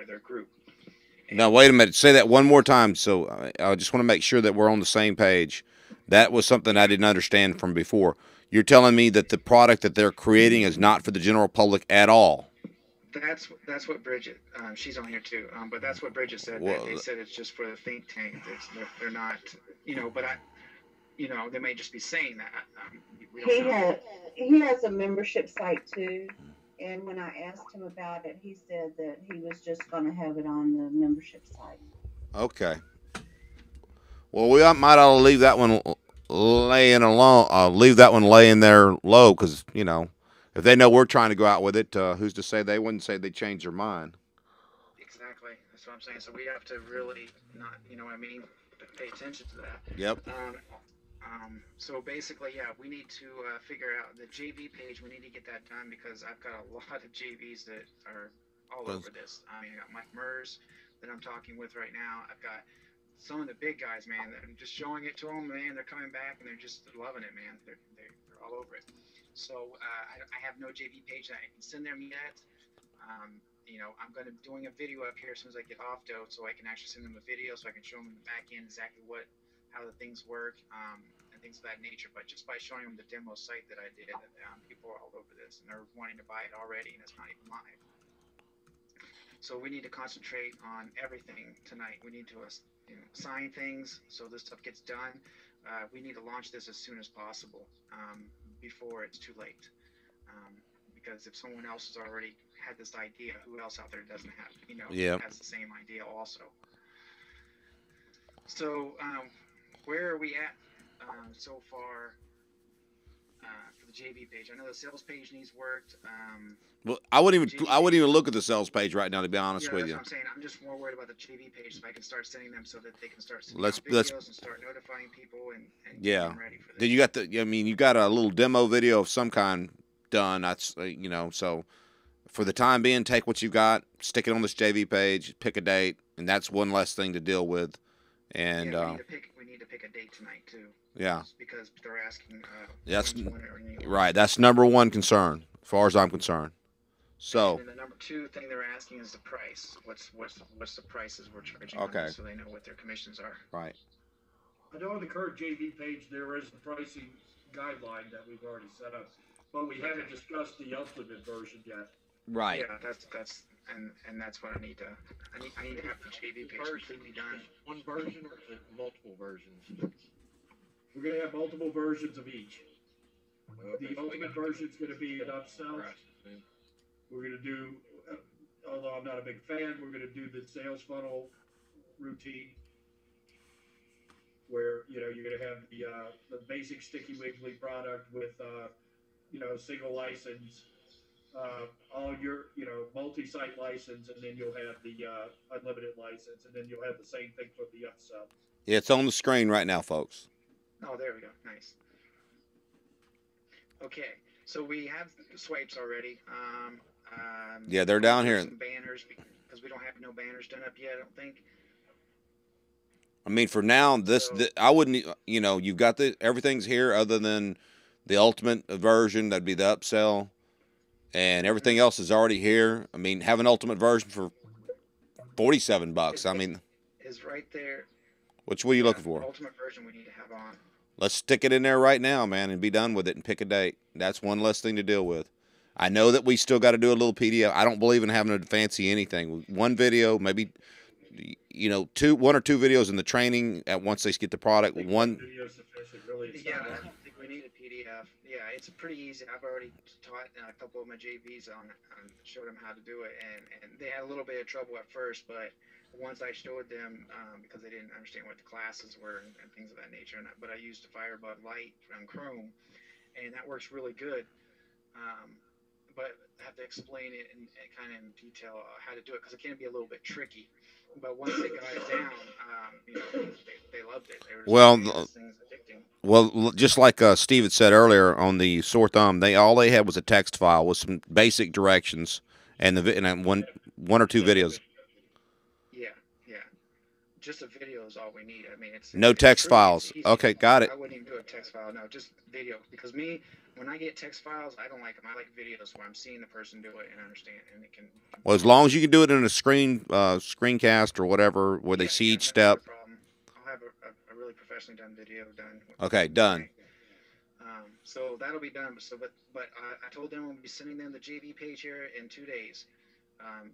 their group. Now, wait a minute. Say that one more time. So I just want to make sure that we're on the same page. That was something I didn't understand from before. You're telling me that the product that they're creating is not for the general public at all. That's what Bridget. She's on here too. But that's what Bridget said. That they Well, said it's just for the think tank. They're not. But they may just be saying that. We don't He know. has a membership site too, and when I asked him about it, he said that he was just going to have it on the membership site. okay. Well, we might ought to leave that one laying alone. Leave that one laying there low because if they know we're trying to go out with it, who's to say they wouldn't say they changed their mind? Exactly. That's what I'm saying. So we have to really not, what I mean, pay attention to that. Yep. So basically, yeah, we need to figure out the JV page. We need to get that done because I've got a lot of JVs that are all over this. I mean, I got Mike Mers that I'm talking with right now. I've got some of the big guys, man. That I'm just showing it to them, man. They're coming back and they're just loving it, man. They're all over it. So I have no JV page that I can send them yet. I'm going to be doing a video up here as soon as I get off Doe, so I can actually send them a video, so I can show them in the back end exactly how the things work, and things of that nature. But just by showing them the demo site that I did, people are all over this, and they're wanting to buy it already, and it's not even live. So we need to concentrate on everything tonight. We need to sign things so this stuff gets done. We need to launch this as soon as possible, before it's too late. Because if someone else has already had this idea, who else out there doesn't have, Yeah. has the same idea also? So, where are we at so far for the JV page? I know the sales page needs worked. Well, I wouldn't even look at the sales page right now, to be honest with that's you. what I'm saying. I'm just more worried about the JV page, so I can start sending them so that they can start sending Let's- out videos and start notifying people and Yeah. getting ready for this. Then you got you got a little demo video of some kind done. That's so for the time being, take what you got, stick it on this JV page, pick a date, and that's one less thing to deal with. And we need to pick a date tonight too. Yeah. Because they're asking. That's right. That's number one concern, as far as I'm concerned. So. And the number two thing they're asking is the price. What's the prices we're charging? Okay. So they know what their commissions are. Right. I know on the current JV page there is the pricing guideline that we've already set up, but we haven't discussed the ultimate version yet. Right. Yeah, that's and that's what I need to. I need to have the JV page completely done. One version or is it multiple versions? We're going to have multiple versions of each. The ultimate version is going to be an upsell. We're going to do, although I'm not a big fan, we're going to do the sales funnel routine, where you're going to have the basic Sticky Wiggly product with single license, all your multi-site license, and then you'll have the unlimited license, and then you'll have the same thing for the upsell. It's on the screen right now, folks. Oh, there we go. Nice. Okay, so we have swipes already. Yeah, they're down here. Some banners because we don't have no banners done up yet. I don't think. I mean, for now, I wouldn't. You've got everything's here other than the ultimate version. That'd be the upsell, and everything else is already here. I mean, have an ultimate version for $47. I mean, is right there. What are you looking for? Ultimate version we need to have on. Let's stick it in there right now, man, and be done with it and pick a date. That's one less thing to deal with. I know that we still got to do a little PDF. I don't believe in having to fancy anything. One video, maybe, one or two videos in the training once they get the product. One video is sufficient, really. Yeah, I don't think we need a PDF. Yeah, it's pretty easy. I've already taught a couple of my JVs on showed them how to do it, and they had a little bit of trouble at first, but once I showed them, because they didn't understand what the classes were and things of that nature, but I used the Firebug Lite from Chrome, and that works really good. But I have to explain it in kind of in detail how to do it because it can be a little bit tricky. But once they got it down, they loved it. They were this thing's addicting. Well, just like Steve had said earlier on the sore thumb, all they had was a text file with some basic directions and one or two videos. Yeah. Just a video is all we need. I mean, no text files. Okay, got it. I wouldn't even do a text file. No, just video. Because when I get text files, I don't like them. I like videos where I'm seeing the person do it and understand, and it can Well, as long as you can do it in a screencast or whatever, where they yeah, see yeah, each that's not step. a problem. I'll have a really professionally done video done Okay, done. tonight. So that'll be done. I told them we'll be sending them the JV page here in 2 days.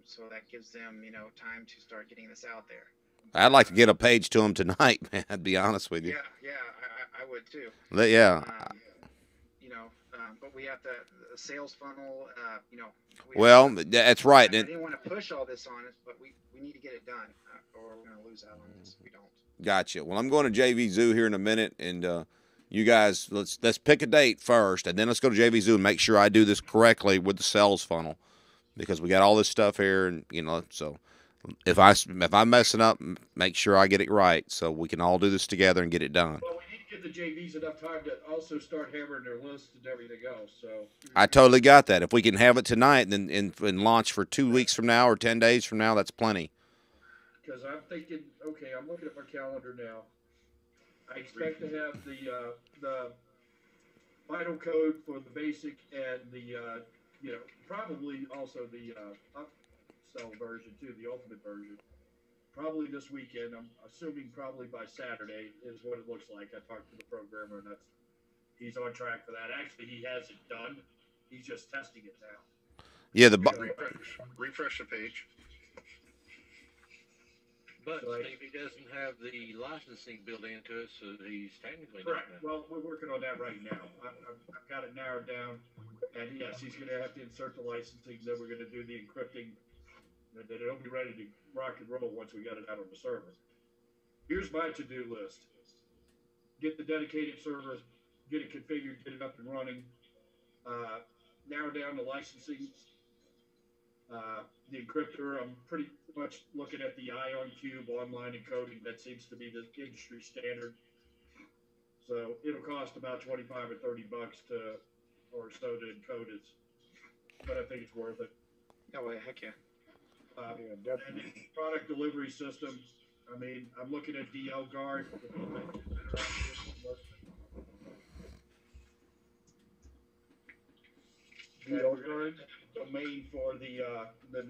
So that gives them, time to start getting this out there. I'd But like to get a page to them tonight, man. I'd be honest with you. yeah, yeah, I would too. Yeah. Um, but we have the sales funnel. We have Well, to. that's right. I didn't want to push all this on it, but we need to get it done, or we're going to lose out on this if we don't. Gotcha. Well, I'm going to JV Zoo here in a minute, and you guys, let's pick a date first, and then let's go to JV Zoo and make sure I do this correctly with the sales funnel, because we got all this stuff here, and so if I'm messing up, make sure I get it right, so we can all do this together and get it done. Well, we need to give the JVs enough time to also start hammering their list and everything else. So I totally got that. If we can have it tonight and launch for 2 weeks from now or 10 days from now, that's plenty. because I'm thinking, okay, I'm looking at my calendar now. I expect to have the final code for the basic and the probably also the upsell version too, the ultimate version. Probably this weekend. I'm assuming probably by Saturday is what it looks like. I talked to the programmer, and that's he's on track for that. Actually, he has it done. He's just testing it now. Yeah, Refresh the page. But So Steve, he doesn't have the licensing built into it, so he's technically correct. not. Well, we're working on that right now. I've got it narrowed down, and yes, he's going to have to insert the licensing. Then we're going to do the encrypting, and then it'll be ready to rock and roll once we got it out on the server. Here's my to-do list: get the dedicated server, get it configured, get it up and running, narrow down the licensing. The encryptor, I'm pretty much looking at the Ion Cube online encoding. That seems to be the industry standard. So it'll cost about 25 or 30 bucks or so to encode it, but I think it's worth it. Oh, yeah, heck yeah. Yeah, definitely. And product delivery system. I mean, I'm looking at DL Guard. DL Guard domain for the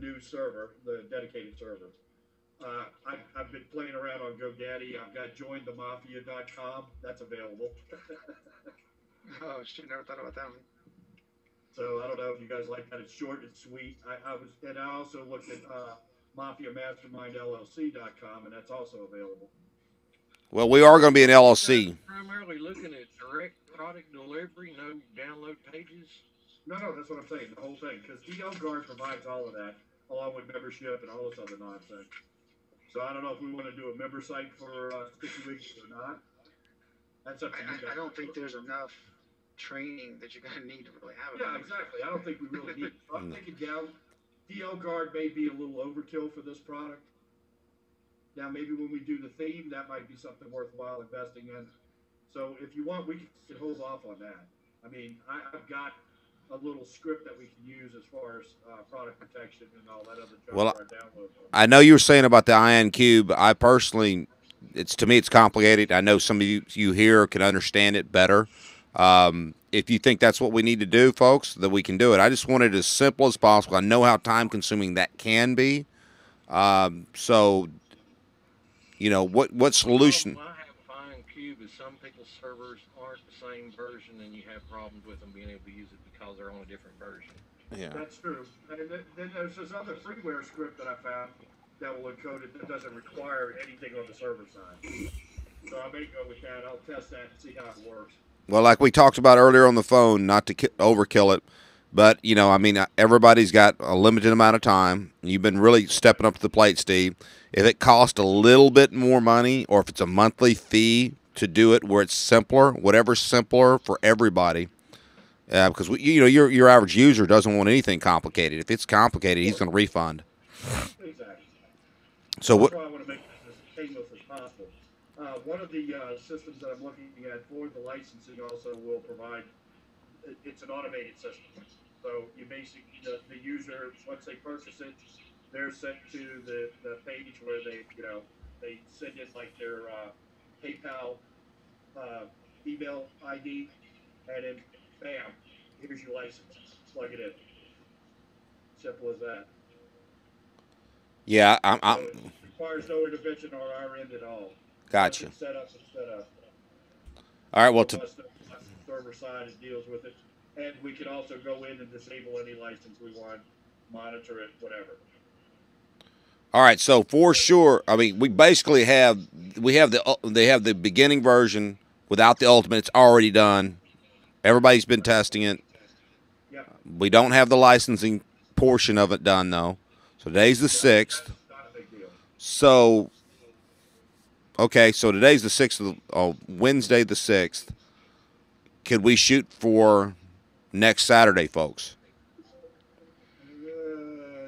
new server, the dedicated server. I've been playing around on GoDaddy. I've got jointhemafia.com. That's available. Oh, shit, never thought about that one. So I don't know if you guys like that. It's short and sweet. And I also looked at MafiaMastermindLLC.com, and that's also available. well, we are going to be an LLC. Primarily looking at direct product delivery, no download pages. No, that's what I'm saying. The whole thing, because DL Guard provides all of that, along with membership and all this other nonsense. So I don't know if we want to do a member site for Sticky Weeks or not. That's up to you guys. I don't think there's enough training that you're going to need to really have it. Yeah, exactly. I don't think we really need it. So I'm thinking DL Guard may be a little overkill for this product. Now, maybe when we do the theme, that might be something worthwhile investing in. So if you want, we can hold off on that. I mean, I've got a little script that we can use as far as product protection and all that other junk Well, for our download. I know you were saying about the Ion Cube. I personally, to me, it's complicated. I know some of you here can understand it better. If you think that's what we need to do, folks, then we can do it. I just want it as simple as possible. I know how time consuming that can be. So, what solution? The problem I have with Ion Cube is some people's servers aren't the same version, and you have problems with them being able to use it because they're on a different version. Yeah. That's true. And then there's this other freeware script that I found that will encode it that doesn't require anything on the server side. So I may go with that. I'll test that and see how it works. Well, like we talked about earlier on the phone, not to overkill it, but I mean, everybody's got a limited amount of time. You've been really stepping up to the plate, Steve. If it costs a little bit more money, or if it's a monthly fee to do it, where it's simpler, whatever's simpler for everybody, because your average user doesn't want anything complicated. If it's complicated, he's going to refund. Exactly. So That's why I want to make this as painless as possible. One of the systems that I'm looking at for the licensing also will provide. It's an automated system, so you basically the user, once they purchase it, they're sent to the page where they send in like their PayPal email ID, and then bam, Here's your license. Plug it in. Simple as that. Yeah, So I'm it requires no intervention on our end at all. Once gotcha. it's set up, it's set up. All right, well, From us, the server side, it deals with it. And we can also go in and disable any license we want, monitor it, whatever. all right. So for sure, I mean, we have they have the beginning version without the ultimate. It's already done. Everybody's been Right. testing it. Yep. We don't have the licensing portion of it done though. So today's the Yep. 6th. That's not a big deal. So okay, so today's the 6th of Wednesday the 6th. Could we shoot for next Saturday, folks?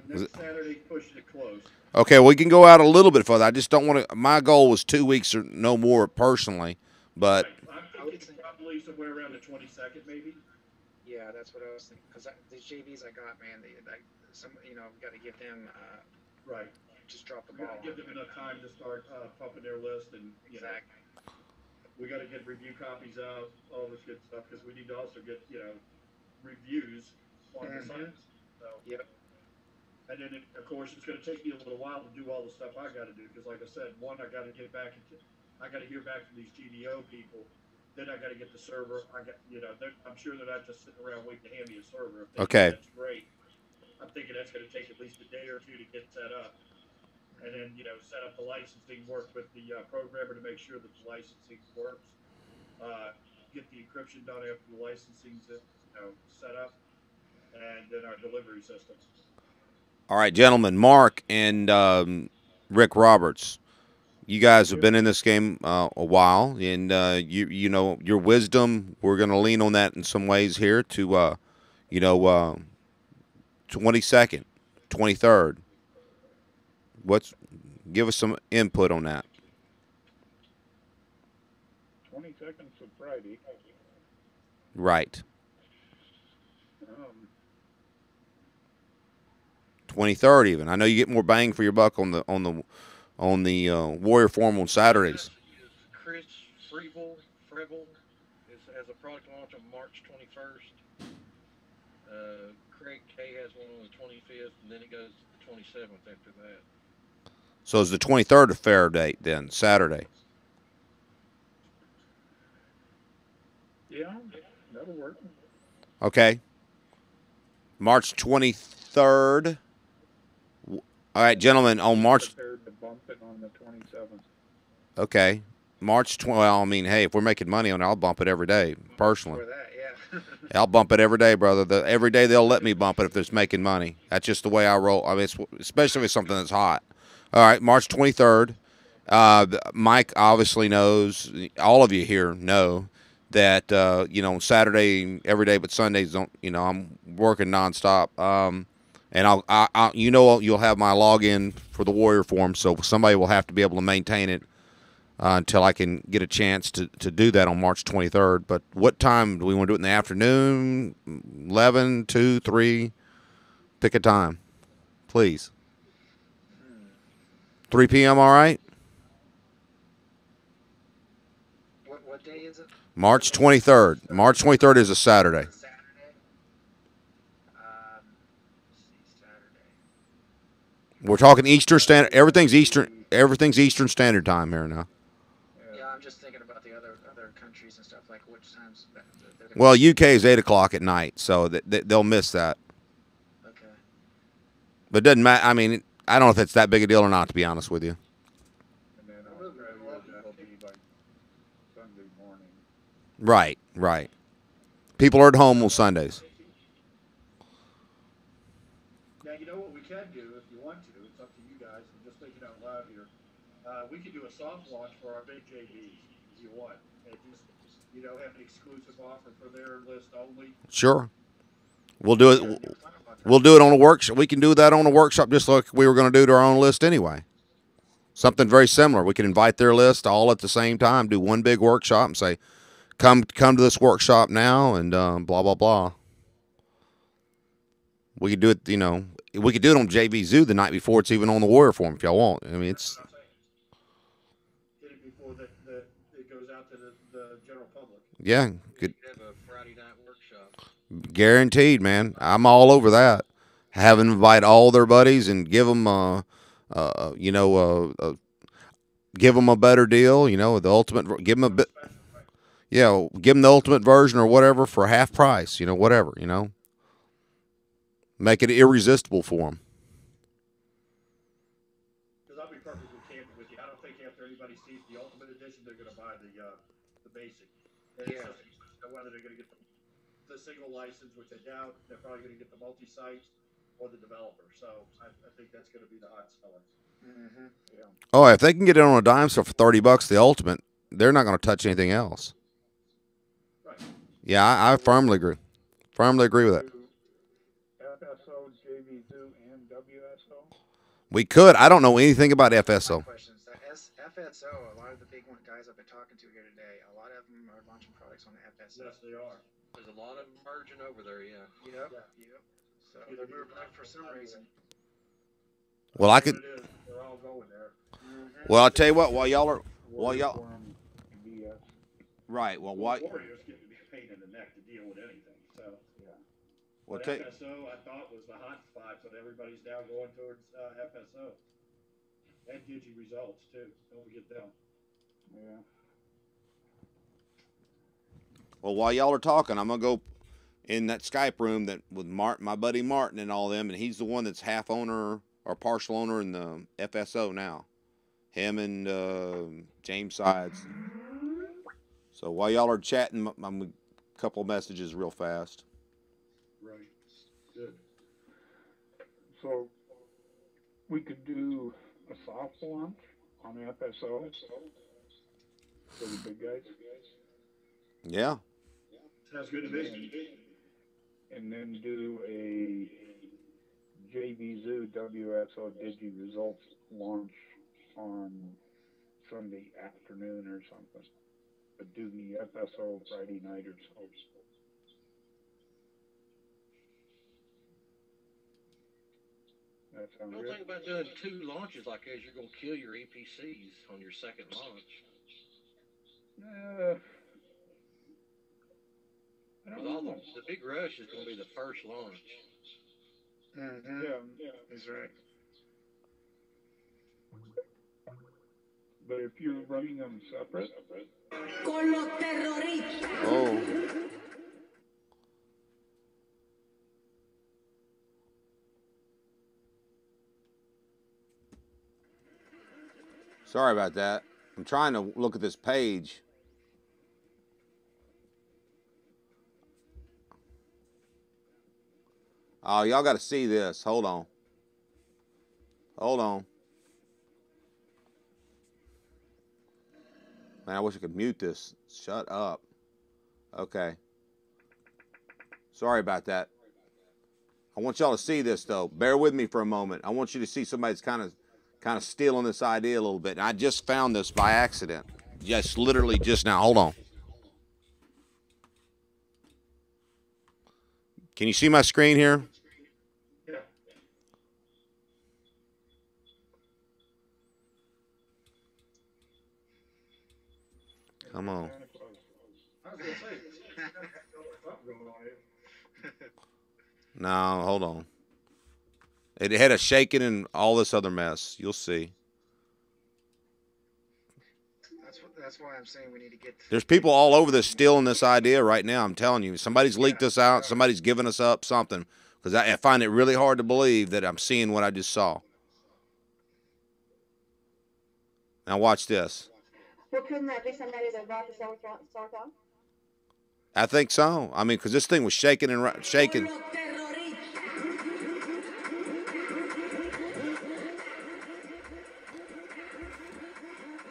Next Saturday's pushing it close. Okay, we can go out a little bit further. I just don't want to. My goal was 2 weeks or no more personally, but Right. I'm thinking probably somewhere around the 22nd, maybe. Yeah, that's what I was thinking. Because these JVs I got, man, got to give them Right. just drop the We got ball. to give them enough time to start pumping their list, and Exactly. we got to get review copies out, all this good stuff, because we need to also get reviews on the Mhm. sites. So, Yep. and then of course it's going to take me a little while to do all the stuff I got to do, because like I said, one, I got to get back into, I got to hear back from these GDO people. Then I got to get the server. I got, I'm sure they're not just sitting around waiting to hand me a server. If they do, okay. that's great. I'm thinking that's going to take at least a day or two to get set up, and then set up the licensing, work with the programmer to make sure that the licensing works. Get the encryption done after the licensing's set up, and then our delivery system. All right, gentlemen, Mark and Rick Roberts. You guys have Yep. been in this game a while, and you know your wisdom. We're going to lean on that in some ways here to 22nd, 23rd. What's Give us some input on that. 22nd's a Friday. Right. Um, 23rd even. I know you get more bang for your buck on the Warrior Forum on Saturdays. Is Chris Frevel has a product launch on March 21st. Craig K has one on the 25th, and then it goes to the 27th after that. So is the 23rd a fair date then? Saturday. yeah, that'll work. Okay. March 23rd. All right, gentlemen, on March. Prepared to bump it on the 27th. Okay. March 20. Well, I mean, hey, if we're making money on it, I'll bump it every day, personally. For that, yeah. I'll bump it every day, brother. Every day they'll let me bump it if it's making money. That's just the way I roll. I mean, especially if it's something that's hot. All right, March 23rd. Mike obviously knows. All of you here know that Saturday every day, but Sundays don't. I'm working nonstop. And you'll have my login for the Warrior Forum, so somebody will have to be able to maintain it until I can get a chance to do that on March 23rd. But what time do we want to do it in the afternoon? 11, 2, 3? Pick a time, please. 3 p.m. All right? What day is it? March 23rd. March 23rd is a Saturday. Saturday. Let's see, Saturday. We're talking Eastern Standard. Everything's Eastern Standard Time here now. Yeah, I'm just thinking about the other countries and stuff, like which times they're gonna. Well, UK is 8 o'clock at night, so they'll miss that. Okay. But it doesn't matter. I mean, I don't know if it's that big a deal or not, to be honest with you. And then Australia, that'll be like Sunday morning. Right, right. People are at home on Sundays. Now you know what we can do if you want to. It's up to you guys. I'm just thinking out loud here. We could do a soft launch for our big JVs if you want, and just have an exclusive offer for their list only. Sure. We'll do it. We'll do it on a workshop. We can do that on a workshop just like we were going to do to our own list anyway. Something very similar. We can invite their list all at the same time, do one big workshop, and say, "Come to this workshop now," and blah blah blah. We could do it. We could do it on JV Zoo the night before it's even on the Warrior Forum if y'all want. I mean, it's. Get it before it goes out to the general public. Yeah. You Good. could have a Friday night workshop. Guaranteed, man. I'm all over that. Have them invite all their buddies and give them, give them a better deal. The ultimate. Give them a bit. Yeah, give them the ultimate version or whatever for half price. Whatever. Make it irresistible for them. Because I'll be perfectly candid with you. I don't think after anybody sees the Ultimate Edition, they're going to buy the basic. It's Yeah. just a question of whether they're going to get the single license, which I doubt. They're probably going to get the multi-site or the developer. So I think that's going to be the hot seller. Mm-hmm. Yeah. Oh, if they can get it on a dime store for $30, the ultimate, they're not going to touch anything else. Right. Yeah, I firmly agree. Firmly agree with that. FSO, JV Zoo, and WSO. We could. I don't know anything about FSO. Questions. The FSO, a lot of the big guys I've been talking to here today, a lot of them are launching products on the FSO. Yes, they are. There's a lot of them merging over there, yeah. Yep. Yeah. Yep. So they're moving up for some reason. Well, I could. They're all going there. Mm-hmm. Well, I'll tell you what. While y'all. BS. Right. Well, Well, why? Warriors get to be a pain in the neck to deal with anything. So yeah. Well, But FSO, I thought was the hot spot, but everybody's now going towards FSO. And Digi results too. Don't forget them. Yeah. Well, while y'all are talking, I'm gonna go in that Skype room that with my buddy Martin and all them, and he's the one that's half owner or partial owner in the FSO now. Him and James Sides. So while y'all are chatting, I'm a couple of messages real fast. Right. Good. So we could do a soft launch on FSO for the big guys. Yeah. Sounds good to me. And then do a JV Zoo WSO Digi results launch on Sunday afternoon or something. But do the FSO Friday night or so. That sounds The good. thing about doing 2 launches like this, you're going to kill your EPCs on your second launch. I don't Because know. the big rush is going to be the first launch. Mm-hmm. Yeah. He's right. But if you're running them separate, Oh. Sorry about that. I'm trying to look at this page. Oh, y'all got to see this. Hold on. Hold on. Man, I wish I could mute this. Shut up. Okay. Sorry about that. I want y'all to see this though. Bear with me for a moment. I want you to see somebody's kind of stealing this idea a little bit. And I just found this by accident. Just literally just now. Hold on. Can you see my screen here? Yeah. Come on. I was going to say, something going on here. No, hold on. It had a shaking and all this other mess. You'll see. That's why I'm saying we need to get. There's people all over this stealing this idea right now. I'm telling you, somebody's leaked this out. Somebody's giving us up something because I find it really hard to believe that I'm seeing what I just saw. Now watch this. Well, couldn't that be somebody that bought the Sarcon? I think so. I mean, because this thing was shaking and shaking.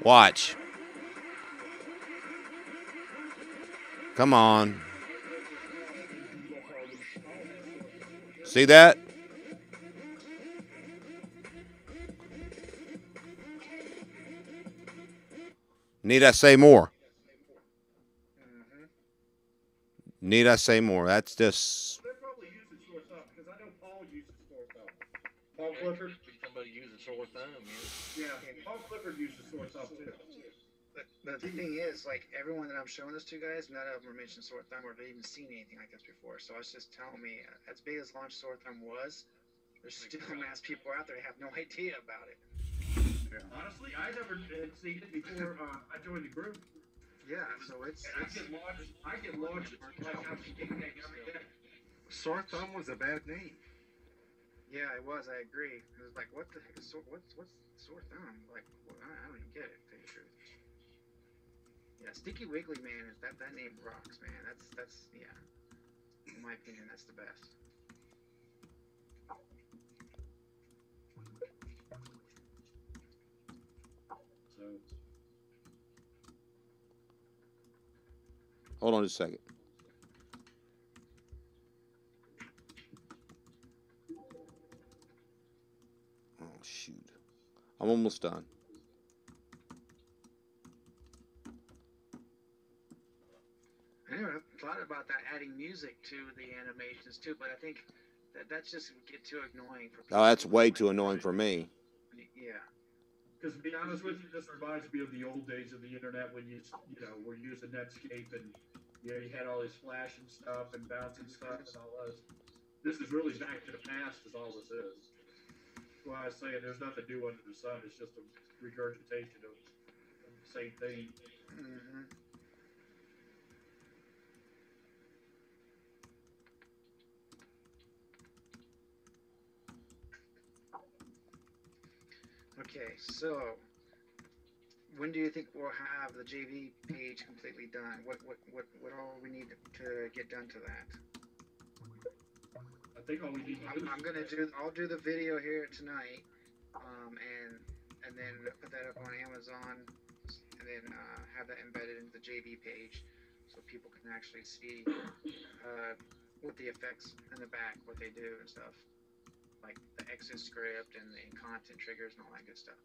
Watch. Come on. See that? Need I say more? Need I say more? That's just. They're probably using short thumb because I know Paul uses short thumb. Paul Clifford? Somebody uses short thumb, Yeah, Paul Clifford uses short thumb too. But the thing is, like everyone that I'm showing this to, guys, none of them are mentioning Sword Thumb or they've even seen anything like this before. So it's just telling me, as big as Launch Sword Thumb was, there's still mass people out there who have no idea about it. Yeah. Honestly, I never had seen it before I joined the group. Yeah, so it's I get launched like I'm every day. Sore Thumb was a bad name. yeah, it was. I agree. It was like, what the heck is what's Sore Thumb? Like, well, I don't even get it. To tell you the truth. Yeah, Sticky Wiggly Man is that name rocks, man. That's yeah. In my opinion, that's the best. So Hold on just a second. Oh, shoot. I'm almost done. I never thought about that, adding music to the animations too, but I think that's just get too annoying for people. Oh, that's way too annoying for me. Yeah. because to be honest with you, this reminds me of the old days of the internet when you were using Netscape and you had all this flashing stuff and bouncing stuff and all this. This is really back to the past, is all this is. That's why I was saying there's nothing new under the sun. It's just a regurgitation of the same thing. Mm-hmm. Okay, so when do you think we'll have the JV page completely done? What all we need to get done to that? I think all we need to do. I'll do the video here tonight, and then put that up on Amazon, and then have that embedded into the JV page, so people can actually see what the effects in the back, what they do and stuff, like the exit script and the content triggers and all that good stuff.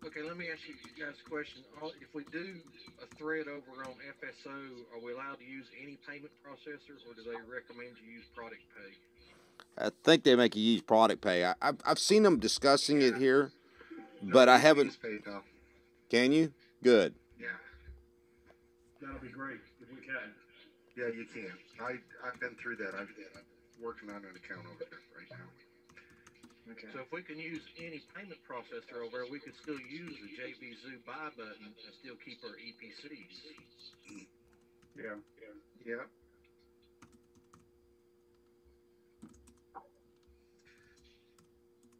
Okay, let me ask you guys a question. If we do a thread over on FSO, are we allowed to use any payment processor, or do they recommend you use Product Pay? I think they make you use Product Pay. I've seen them discussing it here, but I haven't. Use PayPal. Can you? Good. Yeah. That'll be great if we can. Yeah, you can. I've been through that. I'm working on an account over there right now. Okay. So if we can use any payment processor over there, we could still use the JV Zoo buy button and still keep our EPCs. Yeah. Yep.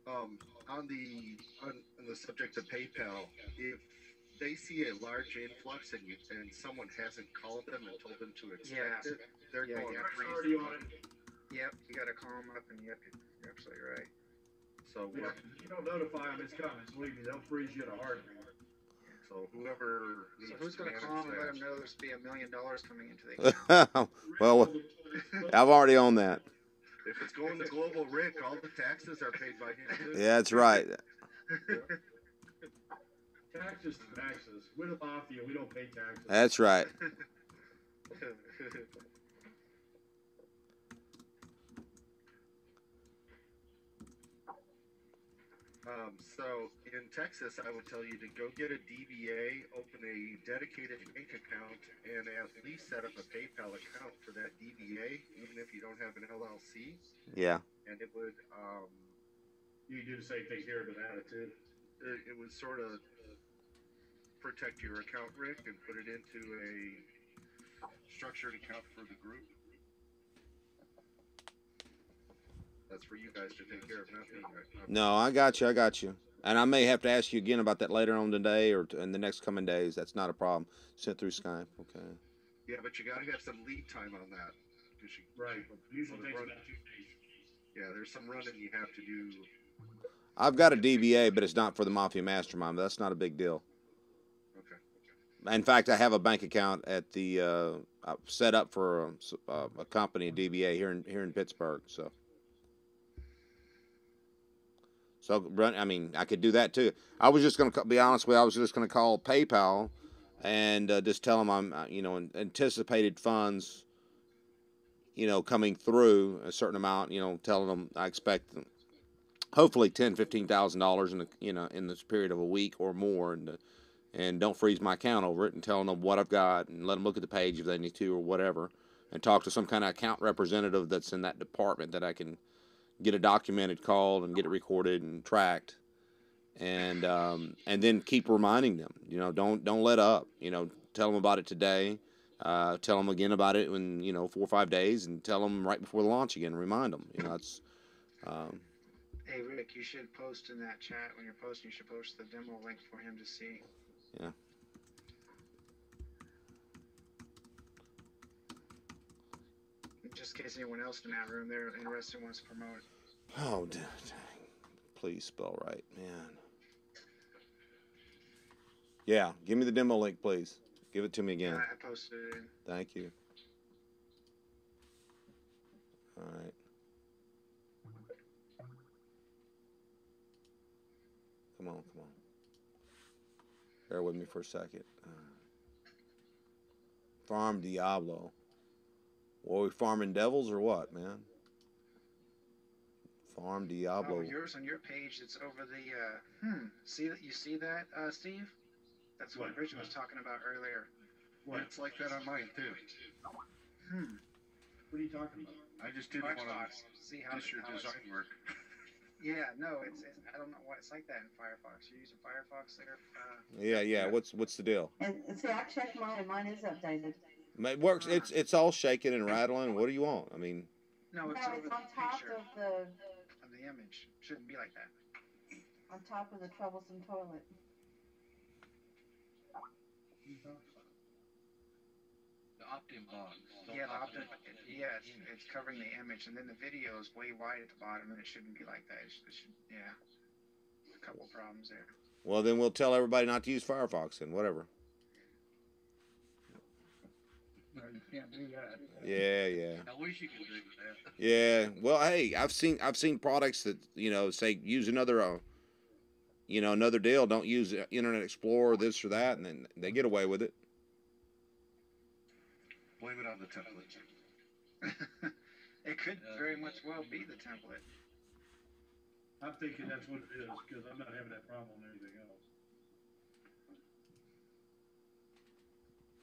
On the subject of PayPal, if they see a large influx and someone hasn't called them and told them to expect it, they're going Already on it. Yep. You got to call them up, and you're absolutely right. So Yeah, if you don't notify them it's coming, believe me, they'll freeze you in a heartbeat. So whoever So who's going to call them and let them know there's be $1 million coming into the account? Well, I've already owned that. If it's going to Global Rick, all the taxes are paid by him too. Yeah, that's right. Taxes to taxes. We're the Mafia, we don't pay taxes. That's right. So in Texas, I would tell you to go get a DBA, open a dedicated bank account, and at least set up a PayPal account for that DBA, even if you don't have an LLC. Yeah. And it would You can do the same thing here with attitude. it would sort of protect your account, Rick, and put it into a structured account for the group. That's for you guys to take care of, not me. No, I got you. And I may have to ask you again about that later on today or in the next coming days. That's not a problem. Sent through Skype. Okay. Yeah, but you got to have some lead time on that. Right. Usually takes about 2 days. Yeah, there's some running you have to do. I've got a DBA, but it's not for the Mafia Mastermind. But that's not a big deal. Okay. In fact, I have a bank account at the set up for a company, a DBA here in Pittsburgh. So I mean, I could do that too. I was just going to be honest with you. I was just going to call PayPal and just tell them I'm, anticipated funds, coming through a certain amount. Telling them I expect hopefully $10,000, $15,000 in in this period of a week or more, and don't freeze my account over it, and telling them what I've got, and let them look at the page if they need to or whatever, and talk to some kind of account representative that's in that department that I can get a documented call and get it recorded and tracked, and then keep reminding them. Don't let up. Tell them about it today. Tell them again about it in 4 or 5 days, and tell them right before the launch again. Remind them. That's. Hey Rick, you should post in that chat when you're posting. You should post the demo link for him to see. Yeah. Just in case anyone else in that room they're interested wants to promote it. Oh, dang. Please spell right, man. Yeah, give me the demo link, please. Give it to me again. Yeah, I posted it in. Thank you. All right. Come on. Bear with me for a second. Farm Diablo. Well, are we farming devils or what, man? Farm Diablo. Oh, yours on your page, it's over the, you see that, Steve? That's what Richard was talking about earlier. Well, it's like that on mine too. What are you talking about? I just didn't want to see how your design work. Yeah, no, it's I don't know why it's like that in Firefox. You're using Firefox there? Yeah. What's the deal? And see, I checked mine, and mine is updated. It works. It's all shaking and rattling. What do you want? I mean. No, it's on top of the image. Shouldn't be like that. On top of the troublesome toilet. The opt-in box. Yeah, the opt-in. Yeah, it's covering the image, and then the video is way wide at the bottom, and it shouldn't be like that. Yeah, a couple problems there. Well, then we'll tell everybody not to use Firefox and whatever. No, you can't do that. Yeah. I wish you could do that. Yeah. Well, hey, I've seen products that say use another another deal. Don't use Internet Explorer, this or that, and then they get away with it. Blame it on the template. It could very much well be the template. I'm thinking that's what it is, because I'm not having that problem on anything else.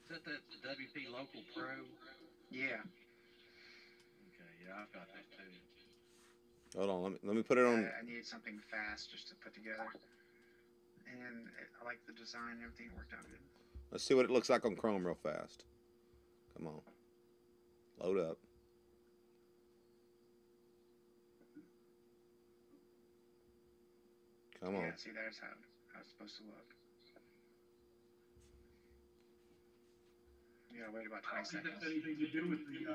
Is that WP Local Pro? Yeah. Okay, yeah, I've got that too. Hold on, let me put it on. I needed something fast just to put together, and I like the design. Everything worked out good. Let's see what it looks like on Chrome real fast. Come on, load up. Come on. Yeah, see, there's how it's supposed to look. You gotta wait about 20 seconds. That has anything to do with the.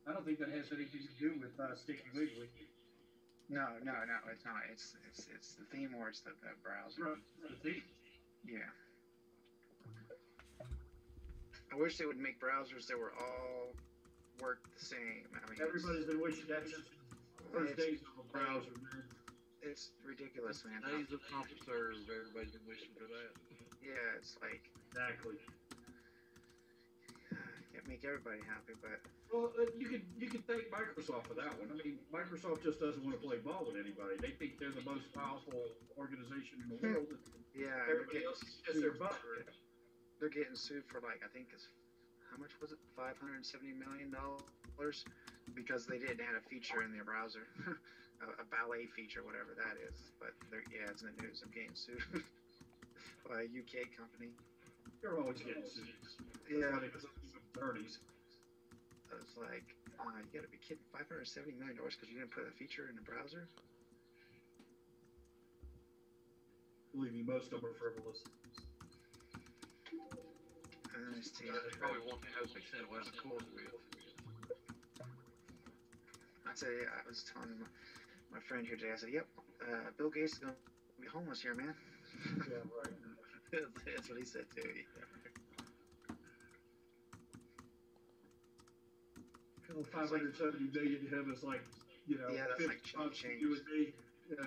I don't think that has anything to do with Sticky Wiggly. No, it's not. It's the theme or it's the browser. The theme. Yeah. I wish they would make browsers that were all work the same. I mean, everybody's been wishing that since the first days of a browser, man. It's ridiculous, man. Days of CompuServe, everybody's been wishing for that. Yeah, it's like exactly. Can't make everybody happy, but well, you can thank Microsoft for that one. I mean, Microsoft just doesn't want to play ball with anybody. They think they're the most powerful organization in the world. Yeah, everybody else is just their butt. They're getting sued for I think it's how much was it? $570 million because they didn't have a feature in their browser, a ballet feature, whatever that is. But it's in the news. I'm getting sued by a UK company. They're always getting sued. Yeah. Attorneys. I was like, you gotta be kidding! $570 million because you didn't put a feature in the browser. Believe me, most of them are frivolous. They probably won't have they said what the court with. I was telling my friend here today. I said, "Yep, Bill Gates is gonna be homeless here, man." Yeah, right. That's what he said too. Yeah. 570 million to him is like, yeah, that's like change. You and me. Yeah.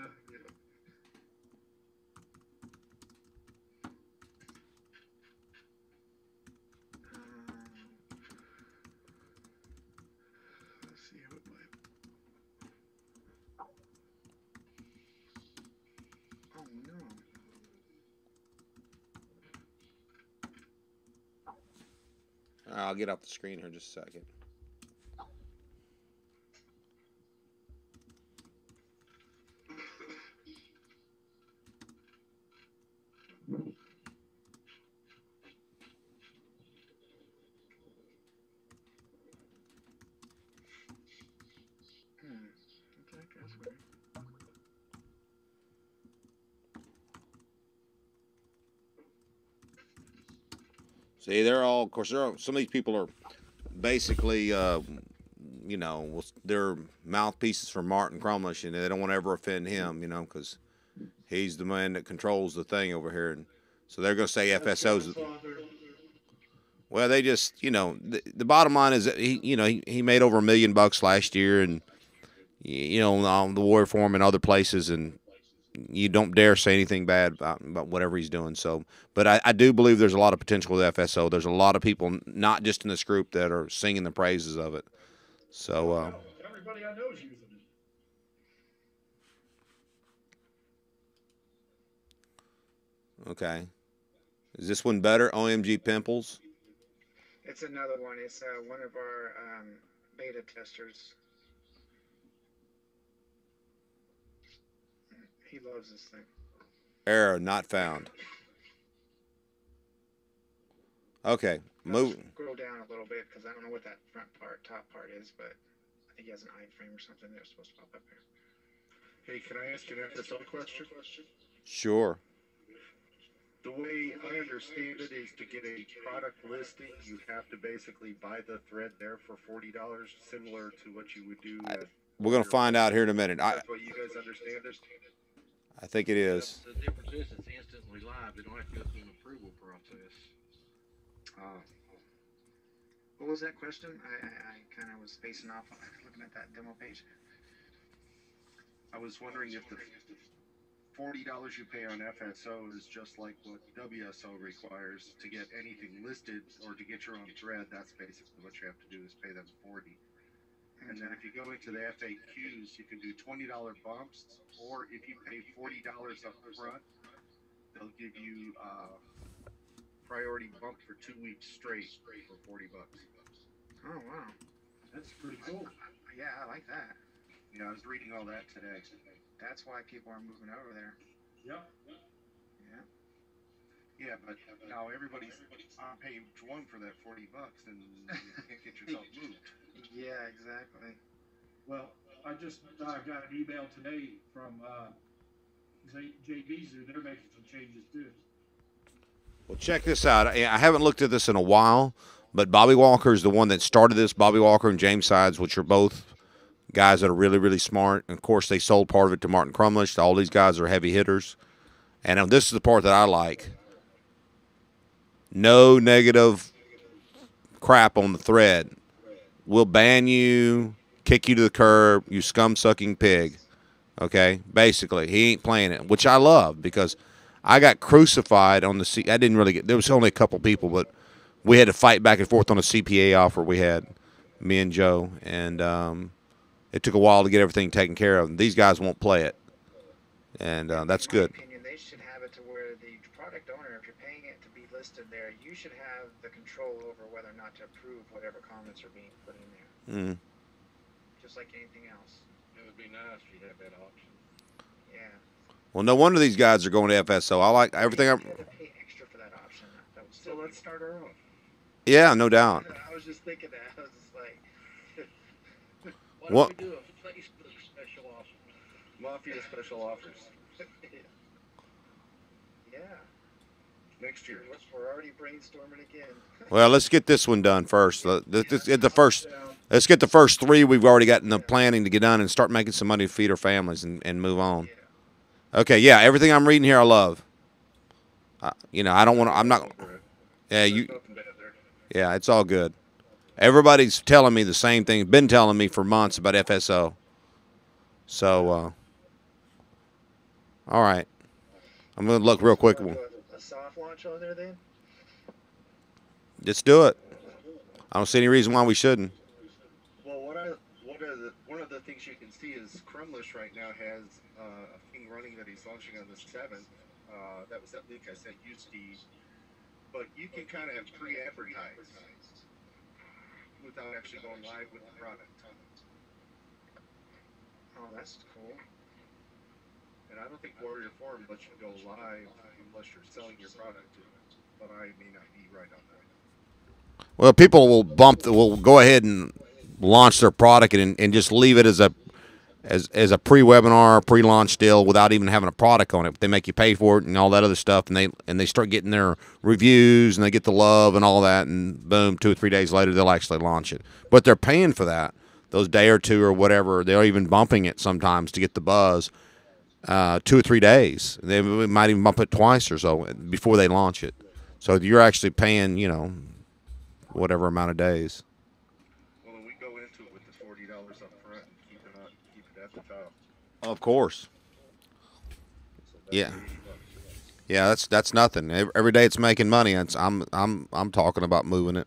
I'll get off the screen here just a second. Okay, that's weird. See, they're all, of course, some of these people are basically, they're mouthpieces for Martin Crumlish, and they don't want to ever offend him, because he's the man that controls the thing over here. And so they're going to say That's FSO's. Godfather. Well, they just, the bottom line is that he made over $1 million last year, and on the Warrior Forum and other places, and you don't dare say anything bad about whatever he's doing. So, but I do believe there's a lot of potential with FSO. There's a lot of people, not just in this group, that are singing the praises of it. So, Oh, hell, everybody I know is using it. okay, is this one better? OMG Pimples. It's another one. It's one of our beta testers. He loves this thing. Error not found. Okay, move. Scroll down a little bit because I don't know what that top part is, but I think he has an iframe or something that's supposed to pop up here. Hey, can I ask an FSO question? Sure. The way I understand it is to get a product listing, you have to basically buy the thread there for $40, similar to what you would do. We're going to find out here in a minute. That's what you guys understand it? I think it is. The difference is it's instantly live. They don't have to go through an approval process. What was that question? I kind of was spacing off looking at that demo page. I was wondering if the $40 you pay on FSO is just like what WSO requires to get anything listed or to get your own thread. That's basically what you have to do is pay them $40. And then if you go into the FAQs, you can do $20 bumps, or if you pay $40 up front, they'll give you priority bump for 2 weeks straight for $40. Oh wow, That's pretty cool. yeah, I like that. Yeah, I was reading all that today. That's why people are moving over there. Yep. Yeah. Yeah, but now everybody's on page one for that $40, and you can't get yourself moved. Yeah, exactly. Well, I just got an email today from JB Zoo. They're making some changes too. Well, check this out. I haven't looked at this in a while, but Bobby Walker is the one that started this. Bobby Walker and James Sides, which are both guys that are really, really smart. And, of course, they sold part of it to Martin Crumlish. All these guys are heavy hitters. And this is the part that I like. No negative crap on the thread. We'll ban you, kick you to the curb, you scum-sucking pig. Okay? Basically, he ain't playing it, which I love because I got crucified on the I didn't really get – there was only a couple people, but we had to fight back and forth on a CPA offer we had, me and Joe. And it took a while to get everything taken care of. These guys won't play it, and that's good. In my opinion, they should have it to where the product owner, if you're paying it to be listed there, you should have the control over whether or not to approve whatever comments are being put in there. Mm. Just like anything else. It would be nice if you had that option. Yeah. Well, no wonder these guys are going to FSO. I like everything. You have to pay extra for that option. That would So let's start our own. Yeah, no doubt. I was just thinking that. I was just like, Why don't we do a Facebook special offer? Mafia special offers yeah. next year. We're already brainstorming again. Well, let's get this one done first. Let's get the first. Let's get the first three we've already got in the planning to get done and start making some money to feed our families and move on. Yeah. Okay, yeah, everything I'm reading here I love. I don't want to. I'm not. Yeah, you. Nothing bad there. Yeah, it's all good. Everybody's telling me the same thing. Been telling me for months about FSO. So, all right. I'm gonna look real quick. A soft launch on there then? Let's do it. I don't see any reason why we shouldn't. Well, one of the things you can see is Crumlish right now has a thing running that he's launching on the 7th. That was that link I sent you, Steve. But you can kind of pre-advertise. without actually going live with the product. Oh, that's cool. And I don't think Warrior Forum lets you go live unless you're selling your product to it. But I may not be right on that. Well, people will go ahead and launch their product and just leave it as a pre-webinar, pre-launch deal without even having a product on it. They make you pay for it and all that other stuff, and they start getting their reviews and they get the love and all that, and boom, 2 or 3 days later they'll actually launch it. But they're paying for that those day or two or whatever. They're even bumping it sometimes to get the buzz. 2 or 3 days. They might even bump it twice or so before they launch it. So you're actually paying, whatever amount of days. Well, then we go into it with the $40 up front and keep it at the top. Of course. So that'd Yeah. be $80. Yeah, that's nothing. Every day it's making money. I'm talking about moving it.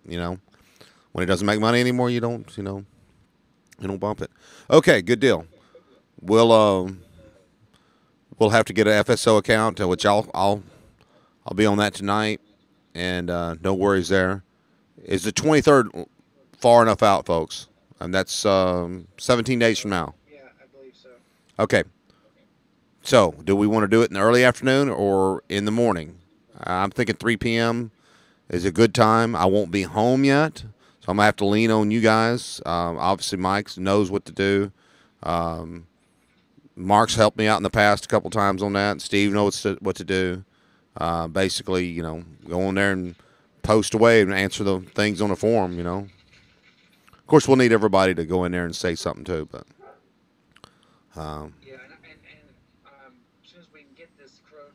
When it doesn't make money anymore, you don't bump it. Okay, good deal. We'll we'll have to get an FSO account, which I'll be on that tonight, and no worries there. Is the 23rd far enough out, folks? And that's 17 days from now. Yeah, I believe so. Okay. So, do we want to do it in the early afternoon or in the morning? I'm thinking 3 p.m. is a good time. I won't be home yet, so I'm gonna have to lean on you guys. Obviously, Mike knows what to do. Um, Mark's helped me out in the past a couple times on that. Steve knows what to do. Basically, go on there and post away and answer the things on the forum. Of course, we'll need everybody to go in there and say something too. But Yeah, and as soon as we can get this code,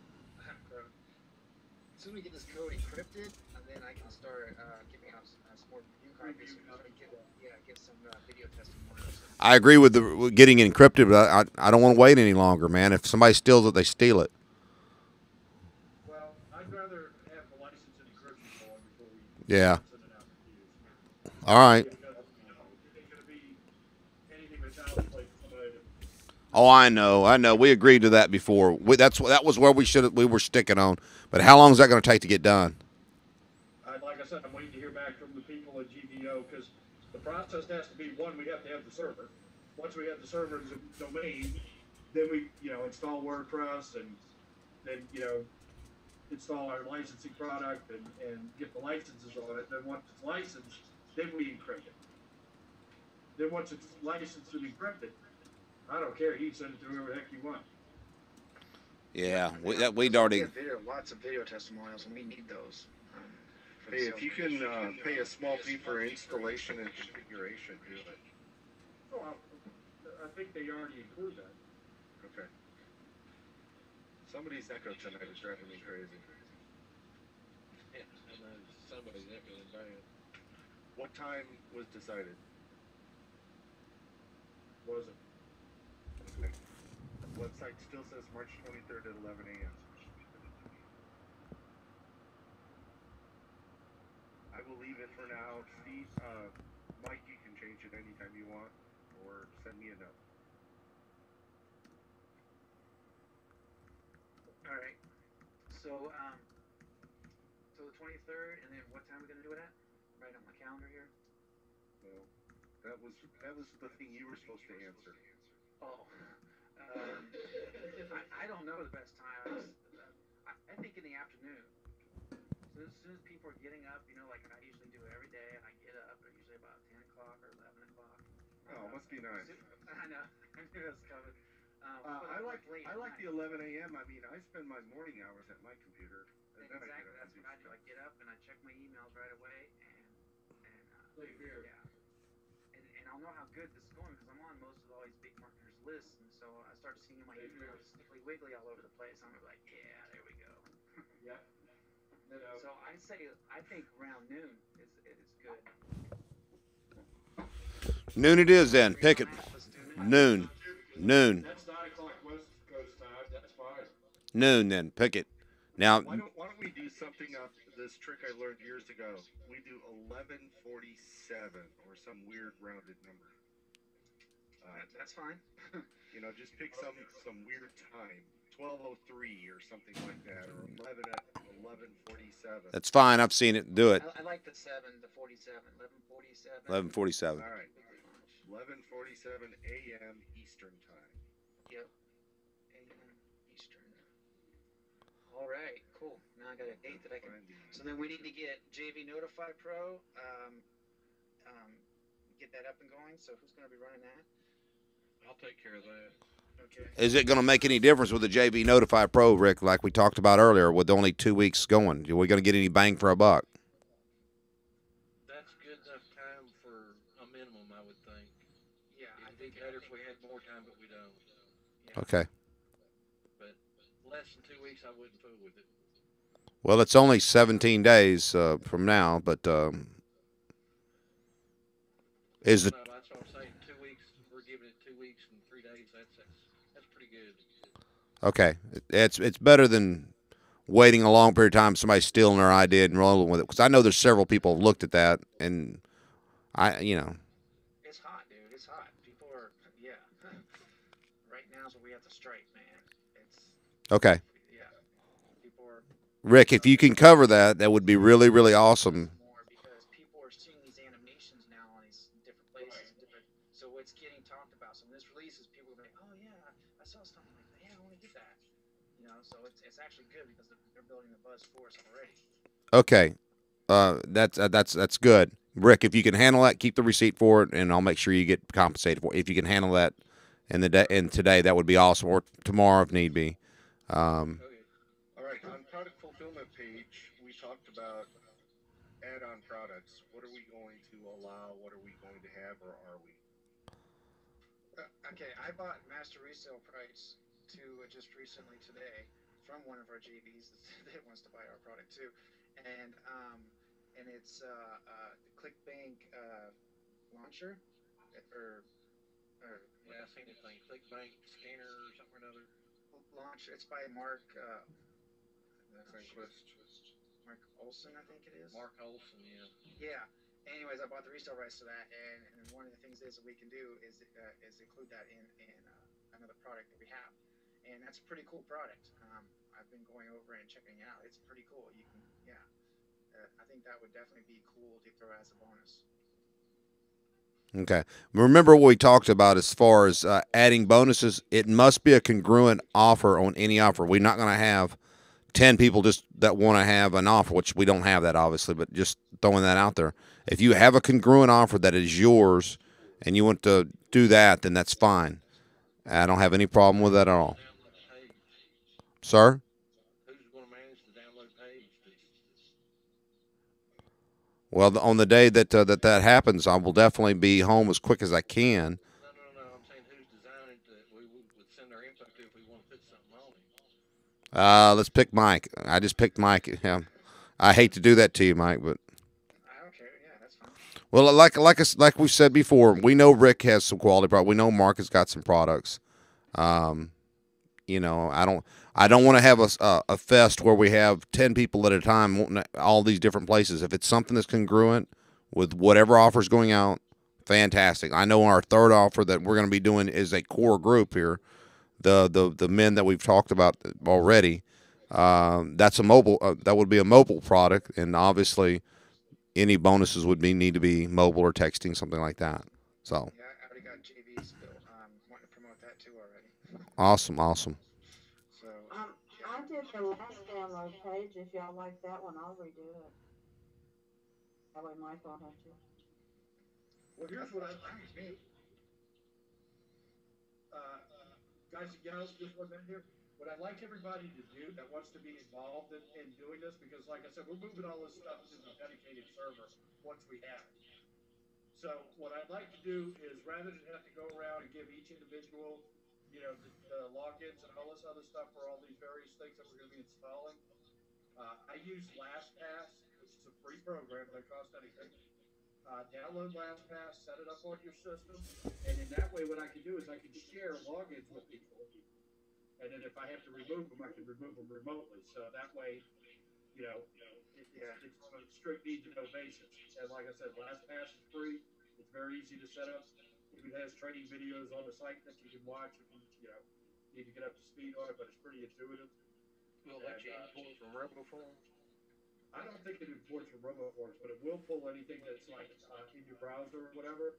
as soon as we get this code encrypted, and then I can start giving out some more review copies so we can get some video testimonials. I agree with the getting it encrypted, but I don't want to wait any longer, man. If somebody steals it, they steal it. Well, I'd rather have the license and encryption going before we Yeah. send it out to use. All right. Because, it ain't gonna be anything but child's play for somebody to. Oh, I know. We agreed to that before. That was where we were sticking on. But how long is that going to take to get done? Like I said, I'm waiting to hear back from the people at GVO because the process has to be one, we have to have the server. Once we have the server as a domain, then we, install WordPress and then, install our licensing product and get the licenses on it. Then once it's licensed, then we encrypt it. Then once it's licensed and encrypted, I don't care. You can send it to whoever the heck you want. Yeah, we'd already lots of video testimonials, and we need those. Hey, if you can pay a small fee for installation and configuration, do it. Oh, I think they already include that. Okay. Somebody's echo tonight is driving me crazy. Yeah, I know somebody's echoing bad. What time was decided? Was it? Okay. Website still says March 23rd at 11 a.m. I will leave it for now. Steve, Mike, you can change it anytime you want, or send me a note. All right. So, so the 23rd, and then what time are we gonna do it at? Right on my calendar here. Well, that was the thing you were supposed to answer. Oh, I don't know the best times. I think in the afternoon. So as soon as people are getting up, like I usually do every day, and I get up at usually about 10 o'clock or 11 o'clock. Oh, must be nice. I know. I knew it was coming. I like the 11 a.m. I mean, I spend my morning hours at my computer. And exactly. Then I get up That's what I do. I get up and I check my emails right away, and yeah. And I'll know how good this is going because I'm on most of all these big marketers lists, and so I start seeing my emails sniffly wiggly all over the place. I'm like, yeah, there we go. Yeah. So I think around noon is good. Noon it is then. Pick it. Noon. That's 9 o'clock West Coast time. That's fine. Noon then. Pick it. Now. Why don't we do something up? This trick I learned years ago. We do 11:47 or some weird rounded number. That's fine. Just pick some weird time 12:03 or something like that, or 11 at 11:47. That's fine. I've seen it. Do it. I like the 7, the 47, 11:47. 11:47. All right, Would be fine. 11:47 a.m. Eastern time. Yep, a.m. Eastern. All right, cool. Now I got a date that I can. Find the So then we need to get JV Notify Pro, um, get that up and going. So who's going to be running that? I'll take care of that. Okay. Is it going to make any difference with the JV Notify Pro, Rick, like we talked about earlier, with only 2 weeks going? Are we going to get any bang for a buck? That's good enough time for a minimum, I would think. Yeah, I It'd be think. better if we had more time, but we don't. Yeah. Okay. But less than 2 weeks, I wouldn't fool with it. Well, it's only 17 days from now, but is Well, it no, that's what I'm saying. 2 weeks, we're giving it 2 weeks and 3 days. That's pretty good. okay? It's better than waiting a long period of time, somebody stealing their idea and rolling with it. Because I know there's several people have looked at that, and It's hot, dude. It's hot. People are. Yeah. Right now is what we have to strike, man. It's. okay, Yeah. People are. Rick, if you can cover that, that would be really, really awesome. More because people are seeing these animations now on these different places and different. So it's getting talked about. So when this releases, people will be like, "Oh yeah, I saw something like that. Yeah, I want to get that." So it's actually good because they're building the buzz for us already. Okay, that's good. Rick, if you can handle that, keep the receipt for it, and I'll make sure you get compensated for it. If you can handle that in the day and today, that would be awesome, or tomorrow if need be. Um, Okay. All right, on product fulfillment page, we talked about add-on products. What are we going to allow? What are we going to have, or are we? Okay, I bought master resale price to just recently today from one of our JVs that wants to buy our product too, and it's the ClickBank launcher or what Yeah, I seen it thing. ClickBank scanner or something or another. launch. It's by Mark shoot, Sunquist. Mark Olson, I think it is. Mark Olson, yeah. Yeah. Anyways, I bought the resale rights to that, and one of the things is that we can do is include that in another product that we have, and that's a pretty cool product. I've been going over and checking it out. It's pretty cool. You can, yeah. I think that would definitely be cool to throw as a bonus. okay. Remember what we talked about as far as adding bonuses? It must be a congruent offer on any offer. We're not going to have 10 people just that want to have an offer, which we don't have that obviously, but just throwing that out there. If you have a congruent offer that is yours and you want to do that, then that's fine. I don't have any problem with that at Manage all. the download page. Sir? Who's going to manage the download page? Well, on the day that happens, I will definitely be home as quick as I can. No, no, no. I'm saying who's designing it that we would send our info to if we want to put something on it. Let's pick Mike. I just picked Mike. Yeah. I hate to do that to you, Mike, but I don't care. Yeah, that's fine. well, like we said before, we know Rick has some quality product. We know Mark has got some products. Um, I don't want to have a fest where we have 10 people at a time wanting all these different places. If it's something that's congruent with whatever offer's going out, fantastic. I know our third offer that we're going to be doing is a core group here, the men that we've talked about already. That's a mobile. That would be a mobile product, and obviously, any bonuses would need to be mobile or texting, something like that. So Yeah, I already got JVs built. Wanting to promote that too already. awesome, awesome. So yeah. I did the last download page. If y'all like that one, I'll redo it. That way Mike won't have to. Well, here's what I, Fine with me. uh, guys and gals, just one minute here. What I'd like everybody to do that wants to be involved in doing this, because like I said, we're moving all this stuff to the dedicated server once we have it. So what I'd like to do is rather than have to go around and give each individual, the logins and all this other stuff for all these various things that we're going to be installing, I use LastPass, which is a free program that costs anything. Download LastPass, set it up on your system, and in that way, what I can do is I can share logins with people, and then if I have to remove them, I can remove them remotely. So that way, you know, Yeah. it's on a strict need to know basis. And like I said, LastPass is free. It's very easy to set up. It has training videos on the site that you can watch if need to get up to speed on it, but it's pretty intuitive. Will it let you import from RoboForm? I don't think it imports from RoboForms, but it will pull anything that's like in your browser or whatever.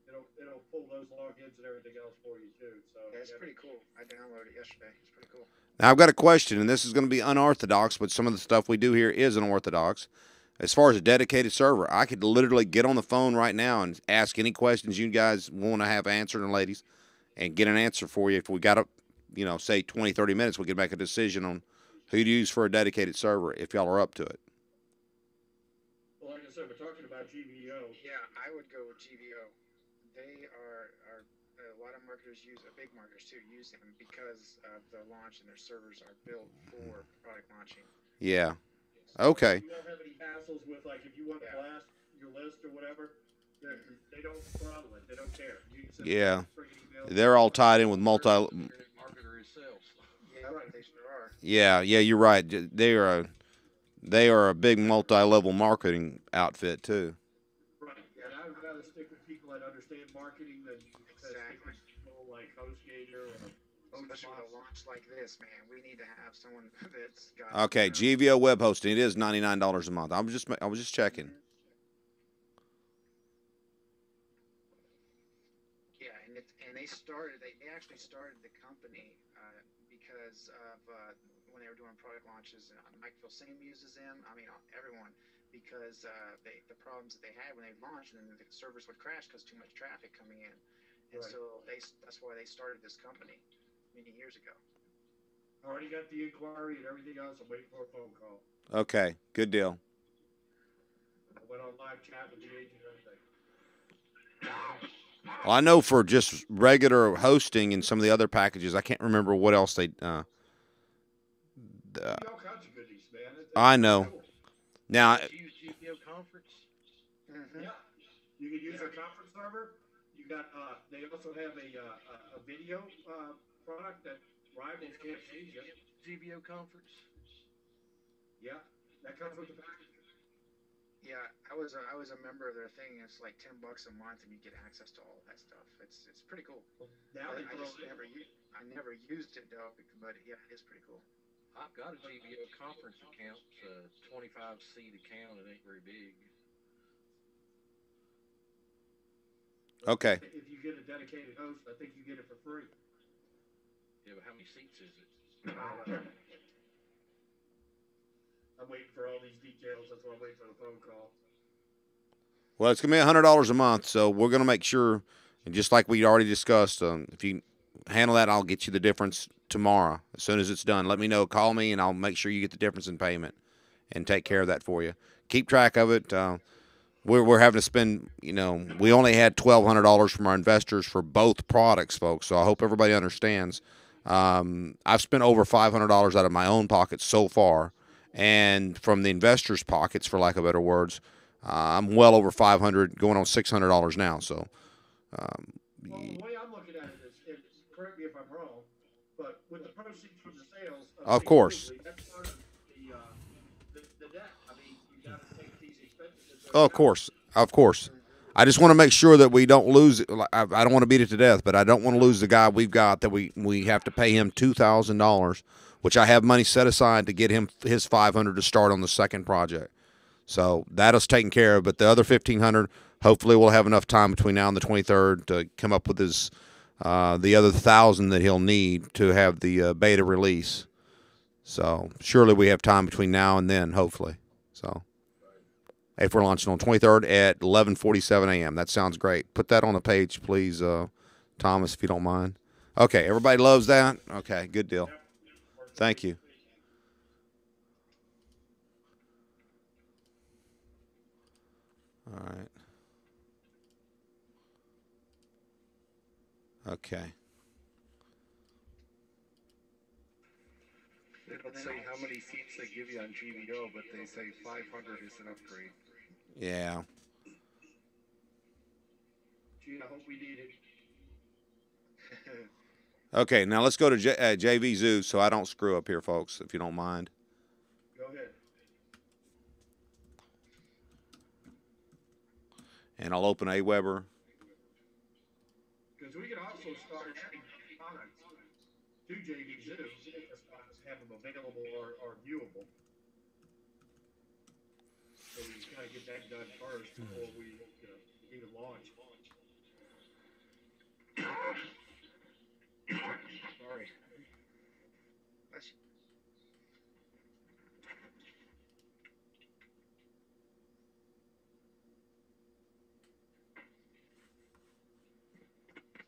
It'll pull those logins and everything else for you too. So Yeah, it's pretty cool. I downloaded it yesterday. It's pretty cool. Now I've got a question, and this is going to be unorthodox, but some of the stuff we do here is unorthodox. As far as a dedicated server, I could literally get on the phone right now and ask any questions you guys want to have answered, and ladies, and get an answer for you. If we got to, say 20, 30 minutes, we could make a decision on who to use for a dedicated server if y'all are up to it. Well, like I said, we're talking about GVO. Yeah, I would go with GVO. They are a lot of marketers use, big marketers too, use them because of the launch and their servers are built for product launching. Yeah. So Okay. you don't have any hassles with like if you want to blast your list or whatever. They don't throttle it. They don't care. You can send Yeah. They're all tied in with multi. Internet marketer itself. Yeah, right. They sure are. Yeah, you're right. They are a big multi-level marketing outfit too. Right. And I would rather stick with people that understand marketing than stick with people like HostGator or Especially with a launch like this, man, we need to have someone that's got. Okay, GVO web hosting. It is $99 a month. I was just checking. Yeah, and they actually started the company because of when they were doing product launches. Mike Filsaime uses them. I mean, everyone, because the problems that they had when they launched, and the servers would crash because too much traffic coming in, and so that's why they started this company many years ago. I already got the inquiry and everything else. I'm waiting for a phone call. Okay, good deal. I went on live chat with the agent and everything. Well, I know for just regular hosting and some of the other packages, I can't remember what else they. All kinds of goodies, man. I know. Cool. Now, Use GPO conference. Mm-hmm. Yeah, you can use a conference server. You got. They also have a video product that rivals can't see yet. GVO conference. Yeah, that comes with the package. Yeah, I was a member of their thing. It's like $10 a month, and you get access to all that stuff. It's pretty cool. Now I never used it though, but yeah, it is pretty cool. I've got a GVO conference account. It's a 25 seat account. It ain't very big. okay. If you get a dedicated host, I think you get it for free. Yeah, but how many seats is it? I'm waiting for all these details. That's why I'm waiting for the phone call. Well, it's gonna be $100 a month, so we're gonna make sure, and just like we already discussed, if you handle that, I'll get you the difference tomorrow as soon as it's done. Let me know, call me, and I'll make sure you get the difference in payment, and take care of that for you. Keep track of it. We're having to spend, we only had $1,200 from our investors for both products, folks. So I hope everybody understands. I've spent over $500 out of my own pocket so far, and from the investors' pockets, for lack of better words, I'm well over $500, going on $600 now. So, well, the way I'm looking at it is, correct me if I'm wrong, but with the proceeds from the sales, of course, that's part of the debt. I mean, you got to take these expenses. of course. I just want to make sure that we don't lose it. I don't want to beat it to death, but I don't want to lose the guy we've got that we have to pay him $2,000, which I have money set aside to get him his $500 to start on the second project. So that is taken care of. But the other $1,500, hopefully, we'll have enough time between now and the 23rd to come up with his the other $1,000 that he'll need to have the beta release. So surely we have time between now and then, hopefully. So if we're launching on 23rd at 11:47 a.m., that sounds great. Put that on the page, please, Thomas, if you don't mind. Okay, everybody loves that. Okay, good deal. Thank you. All right. Okay. They don't say how many seats they give you on GVO, but they say 500 is an upgrade. Yeah. Gee, I hope we need it. Okay, now let's go to JV Zoo so I don't screw up here, folks, if you don't mind. Go ahead. And I'll open Aweber. Because we can also start adding products to JV Zoo, just not have them available or viewable. So we kind of get that done first before we, even launch. Sorry. Let's,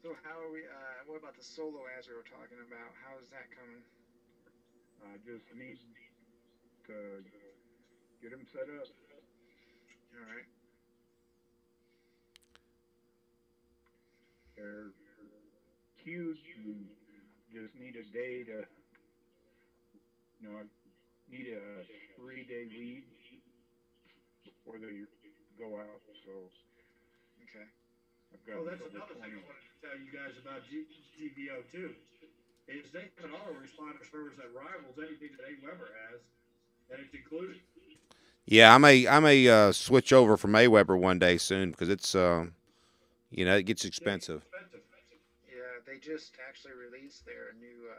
so how are we? What about the solo as we were talking about? How is that coming? I just need to get them set up. All right. They're cute and just need a day to, I need a 3-day lead before they go out. So Okay. I've got Oh, that's until the another thing I 20th. wanted to tell you guys about GBO too. Is they have an autoresponder service that rivals anything that AWeber has, and it's included. Yeah, I may switch over from AWeber one day soon because it's it gets Yeah, it's expensive. expensive. Yeah, they just actually released their new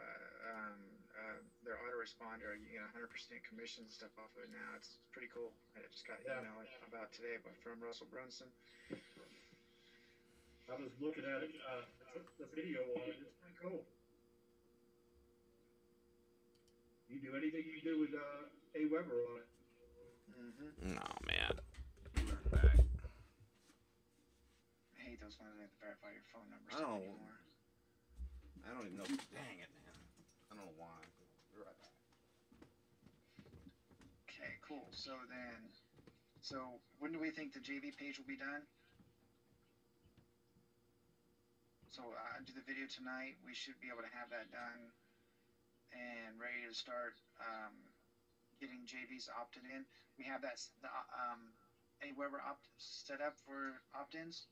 their autoresponder. You get 100% commission and stuff off of it now. It's pretty cool. I just got an Yeah, email about today, but from Russell Brunson. I was looking at it, the video on it. It's pretty cool. You do anything you do with AWeber on it. Mm-hmm. Oh man. I hate those ones that have to verify your phone number I stuff don't. anymore. I don't even know. Dang it, man. I don't know why. You're right. Okay, cool. So when do we think the JV page will be done? So I do the video tonight. We should be able to have that done and ready to start getting JVs opted in. We have that the AWeber opt set up for opt-ins.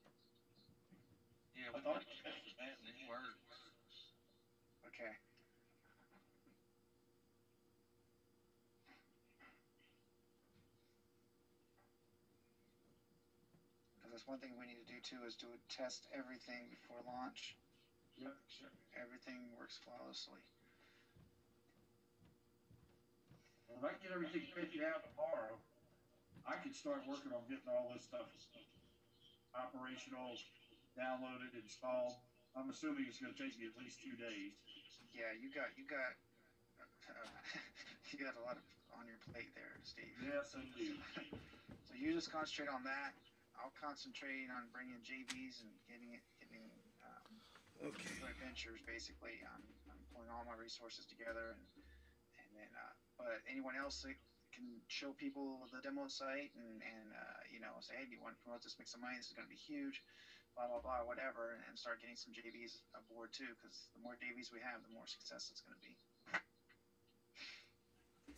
Yeah, we just tested that and it works. Okay. Because that's one thing we need to do too is do a test everything before launch. Yep. Make sure everything works flawlessly. Well, if I get everything figured out tomorrow, I can start working on getting all this stuff operational, downloaded, installed. I'm assuming it's going to take me at least 2 days. Yeah, you got you got a lot of on your plate there, Steve. Yes, indeed. So you just concentrate on that. I'll concentrate on bringing JVs and getting joint ventures. Basically, I'm pulling all my resources together, and then but anyone else that can show people the demo site and say, hey, do you want to promote this? Make some money. This is going to be huge. Blah blah blah, whatever, and start getting some JVs aboard too. Because the more JVs we have, the more success it's going to be.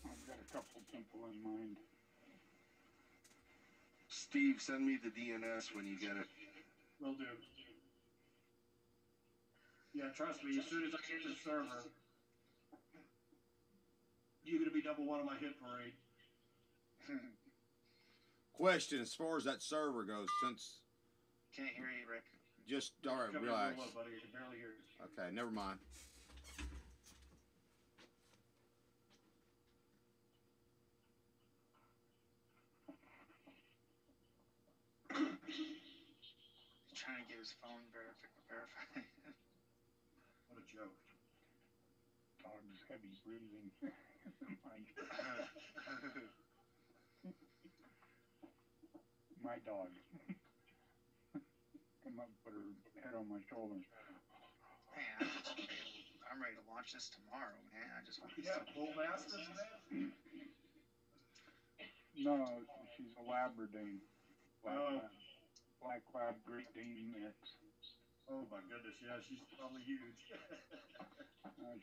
I've got a couple people in mind. Steve, send me the DNS when you get it. Will do. Yeah, trust me, as soon as I get the server, you're going to be number one on my hit parade. Question: as far as that server goes, since Can't hear you, Rick. just all right, Come relax. real low, buddy. I can barely hear you. Okay, never mind. He's trying to get his phone verified. What a joke. Dog's heavy breathing. My dog. Come up, put her head on my shoulder. Man, I'm ready to launch this tomorrow, man. I just want Yeah, Bull Masters, man. No, she's a Labrador. Oh. Black Lab Great Dane mix. Oh my goodness, yeah, she's probably huge.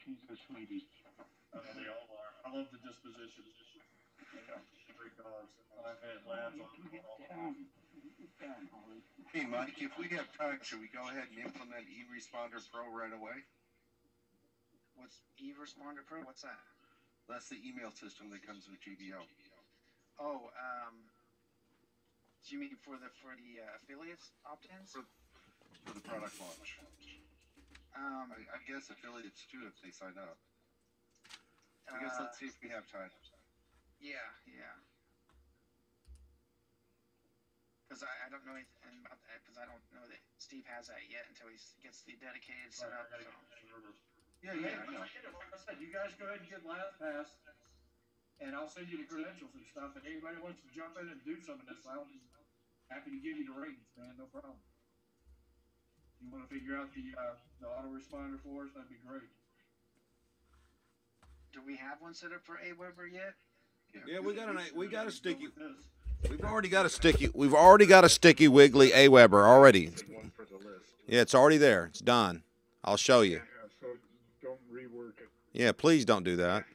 She's a sweetie. They all are. I love the dispositions. Yeah, great dogs. I've had labs on Get all down. Get down, Holly. Hey, Mike, if we have time, should we go ahead and implement eResponder Pro right away? What's eResponder Pro? What's that? That's the email system that comes with GBO. Oh, do you mean for the affiliates opt-ins? For the product launch. I guess affiliates too if they sign up. I guess let's see if we have time. Yeah. Because I don't know anything about that, because I don't know that Steve has that yet until he gets the dedicated set up. So. Yeah, I know. Like I said, you guys go ahead and get LastPass, and I'll send you the credentials and stuff. And anybody wants to jump in and do some of this, I'll be happy to give you the ratings, man. No problem. If you want to figure out the autoresponder for us, that'd be great. Do we have one set up for AWeber yet? Yeah, we got a sticky. We've already got a sticky wiggly AWeber already. Yeah, it's already there. It's done. I'll show you. Yeah, so don't rework it. Yeah, please don't do that.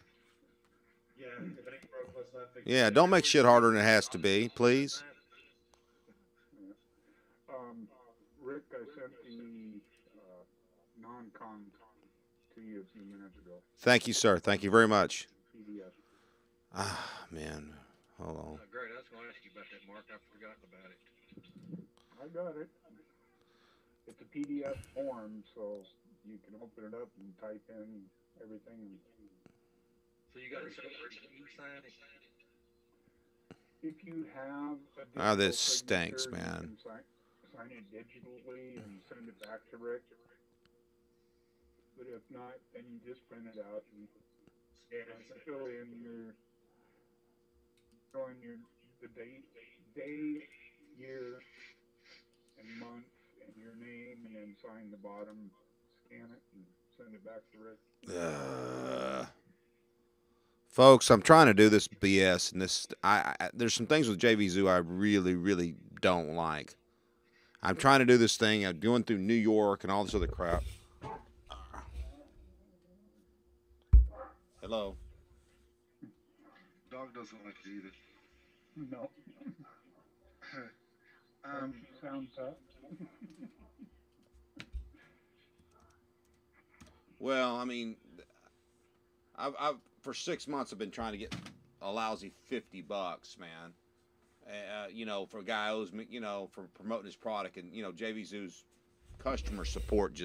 Yeah, if it ain't broke, let's not fix it. Yeah, don't make shit harder than it has to be, please. Rick, I sent the non-con to you a few minutes ago. Thank you, sir. Thank you very much. PDF. Ah, man. Hold on. Great. I was going to ask you about that, Mark. I've forgotten about it. I got it. It's a PDF form, so you can open it up and type in everything. So you got to sign it? If you have a This stinks, man. you can sign it digitally and send it back to Rick. But if not, then you just print it out and fill in the day, year, and month, and your name, and then sign the bottom, scan it, and send it back to Rick. Folks, I'm trying to do this BS, and there's some things with JV Zoo I really, really don't like. I'm trying to do this thing. I'm going through New York and all this other crap. Hello. Dog doesn't like it either. No. Sound tough. Well, I mean, I've for 6 months I've been trying to get a lousy $50, man. For a guy who owes me, for promoting his product, and JV Zoo's customer support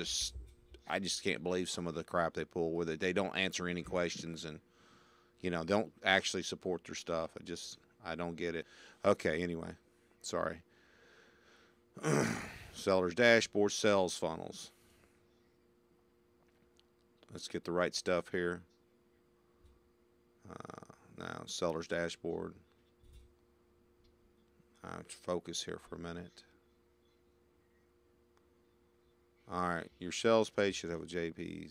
I just can't believe some of the crap they pull with it. They don't answer any questions, and don't actually support their stuff. I don't get it. Okay, anyway, sorry. Seller's dashboard, sales funnels. Let's get the right stuff here. Now, seller's dashboard. Let's focus here for a minute. All right, your sales page should have a JP.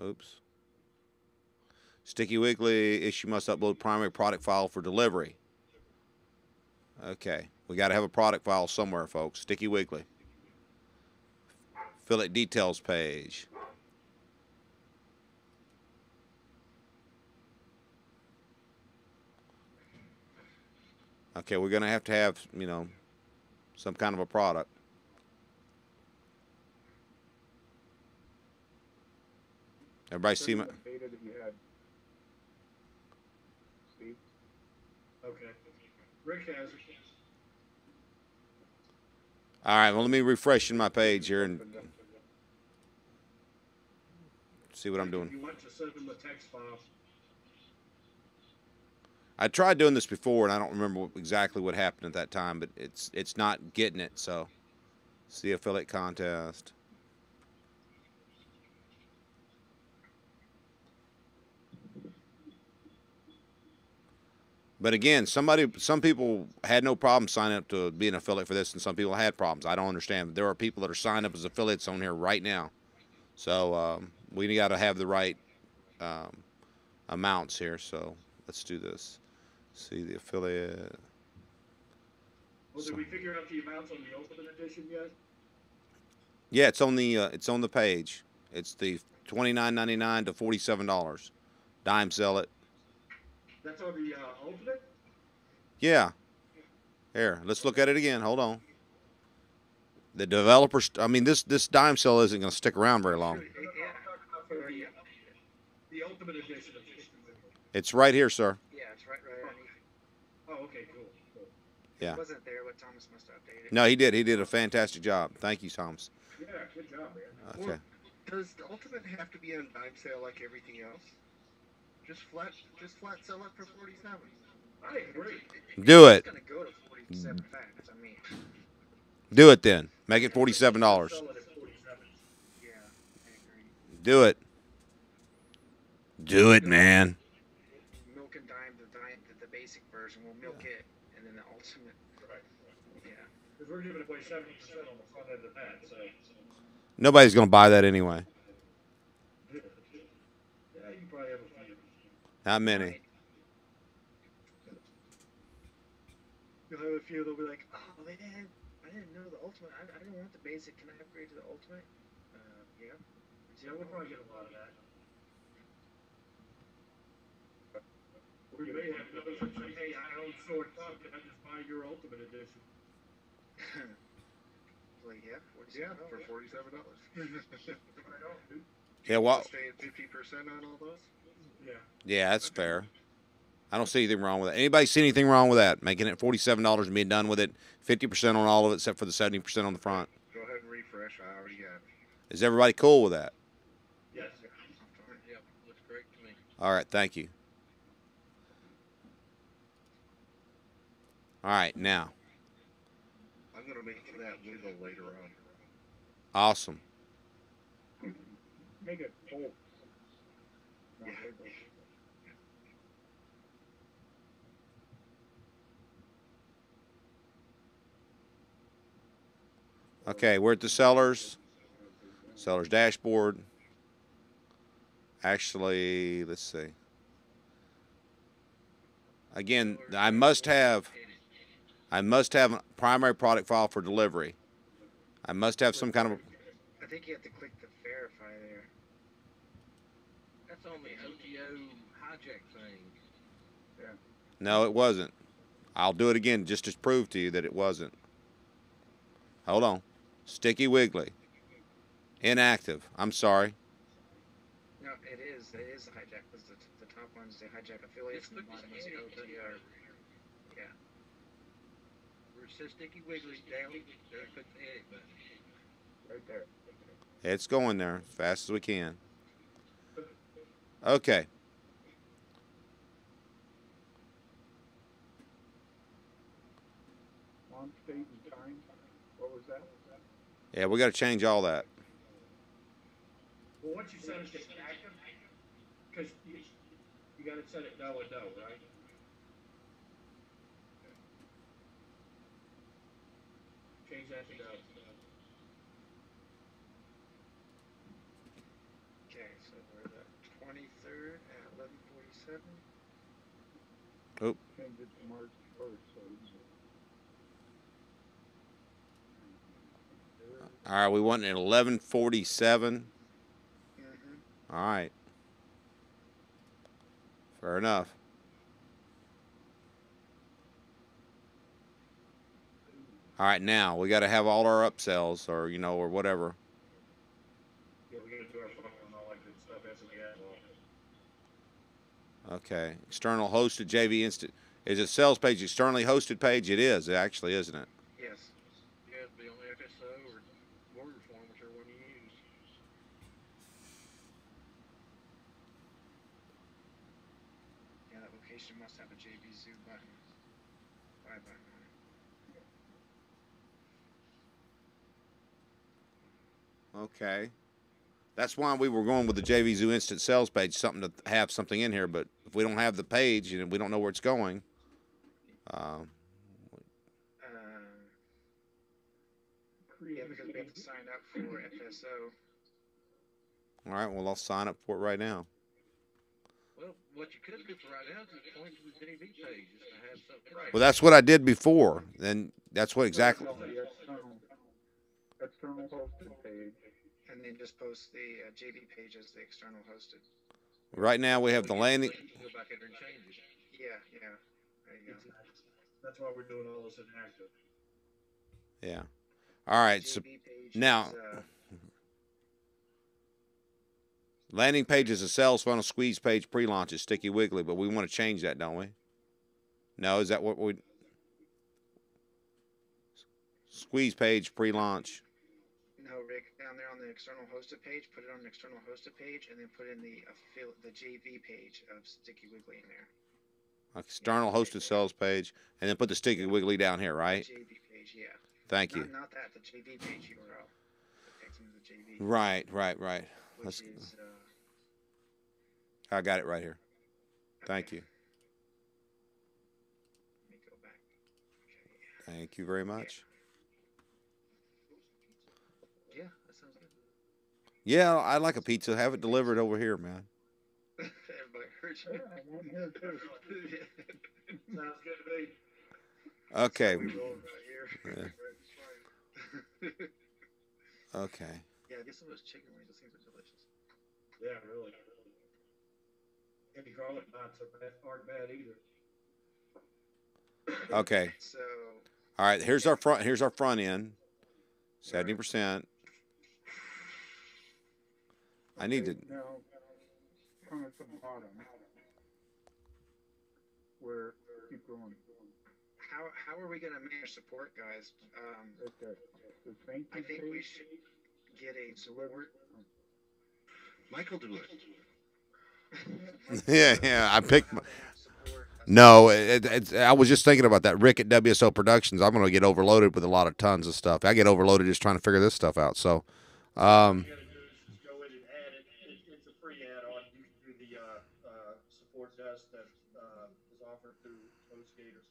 Oops. Sticky Wiggly issue must upload primary product file for delivery. Okay, we got to have a product file somewhere, folks. Sticky Wiggly. Affiliate details page. Okay, we're going to have, some kind of a product. Everybody see my... Data that you had, Steve? Okay. Rick has it. All right, well, let me refresh my page here and see what I'm doing. If you want to send them a text file. I tried doing this before, and I don't remember exactly what happened at that time, but it's not getting it, so see affiliate contest. But again, some people had no problem signing up to be an affiliate for this, and some people had problems. I don't understand. There are people that are signed up as affiliates on here right now. So we got to have the right amounts here. So let's do this. See the affiliate. Well, did we figure out the amounts on the Ultimate Edition yet? Yeah, it's on the page. It's the $29.99 to $47. Dime sell it. That's on the Ultimate? Yeah. Here, let's look at it again. Hold on. The developers, this dime sell isn't going to stick around very long. The Ultimate Edition. It's right here, sir. Yeah, it's right underneath. Oh, okay, cool. Yeah. It wasn't there, but Thomas must have updated it. No, he did. He did a fantastic job. Thank you, Thomas. Yeah, good job, man. Okay. Well, does the Ultimate have to be on dime sale like everything else? Just flat sell it for 47. I agree. Do it. It's gonna go to 47 fast. I mean, Do it then. Make it $47. Sell it at 47. yeah, I agree. Do it. Do it, man. Milk and dime, the basic version. We'll milk it, and then the ultimate. Right. Yeah. Because we're giving away 70% on the front end of that, so. Nobody's going to buy that anyway. Yeah, you probably have a few. Not many. You'll have a few that'll be like, oh man, I didn't know the ultimate. I didn't want the basic. Can I upgrade to the ultimate? Yeah. Yeah, we'll probably get a lot of that. We may have those that say, hey, I own Sword Thumb, can I just buy your Ultimate Edition? Like, yeah, Yeah, for $47. Right on, dude. Yeah, well, Stay at 50% on all those? Yeah. yeah, that's fair. I don't see anything wrong with that. Anybody see anything wrong with that? Making it $47 and being done with it, 50% on all of it except for the 70% on the front. Go ahead and refresh. I already got it. Is everybody cool with that? Yes. Yep, looks great to me. All right, thank you. All right, now. I'm going to make that wiggle later on. Awesome. Make it bolts. Not Yeah. wiggle. Okay, we're at the seller's dashboard. Actually, let's see. Again, I must have a primary product file for delivery. I must have some kind of I think you have to click the verify there. That's on the OTO hijack thing. No, it wasn't. I'll do it again just to prove to you that it wasn't. Hold on. Sticky Wiggly. Inactive. I'm sorry. No, it is the hijack. Because the top one's the hijack affiliates, and the bottom is the OTR. Yeah. Where it says Sticky Wiggly down, there, click the edit button. Right there. It's going there as fast as we can. Okay. Launch date and time. What was that? Yeah, we got to change all that. Well, once you set it to active, because you got to set it no and no, right? Change that to no. Okay, so we're the 23rd at 11:47. Change it to March 1st. So All right, we want it at 11:47. Mm-hmm. All right. Fair enough. All right, now we got to have all our upsells or or whatever. Yeah, we got to do our phone and all that good stuff as we add on. Okay. External hosted JV Instant. Is it sales page externally hosted page? It is, actually, isn't it? Yes. Yeah, it'd be on FSO or Warrior Form, whichever one you use. Yeah, that location must have a JB Zoo button. Buy button on it. Okay. That's why we were going with the JV Zoo Instant Sales page, something to have something in here. But if we don't have the page and we don't know where it's going, Yeah, because we have to sign up for FSO. all right, well, I'll sign up for it right now. Well, what you could do for right now is just point to the JV page just to have something. Well, that's what I did before. Then that's what exactly. the external hosted page. And then just post the JB page as the external hosted. Right now we have the landing. You can go back in there and change it. Yeah, yeah. There you go. That's why we're doing all this in active. Yeah. All right. So JB page now, is, landing page is a sales funnel squeeze page pre-launch is Sticky Wiggly, but we want to change that, don't we? No, is that what we squeeze page pre-launch? No, Rick, down there on the external hosted page, put it on the external hosted page, and then put in the JV page of Sticky Wiggly in there. External hosted sales page, and then put the Sticky Wiggly down here, right? JV page, yeah. Thank you. Not that, the JV page URL. That takes them to the JV. Right. Which is, I got it right here. Thank you. Let me go back. Okay. Thank you very much. Yeah, that sounds good. Yeah, I'd like a pizza. Have it delivered over here, man. Everybody heard you. Yeah, I'm here too. Sounds good to me. Okay. We roll right here. Okay. Yeah, get some of those chicken wings. Those things are delicious. Yeah, really. Any garlic knots aren't bad either. Okay. So. All right. Here's our front. Here's our front end. 70%. I need to. Now, on at the bottom, where keep going. How are we going to manage support, guys? At the thank I you think we page, should get a support. Michael do it. Yeah. I picked. No, I was just thinking about that. Rick at WSO Productions. I'm going to get overloaded with a lot of tons of stuff. I get overloaded just trying to figure this stuff out. So, All you gotta do is just go in and add it. It's a free add-on. You can do the support desk that is offered through HostGator.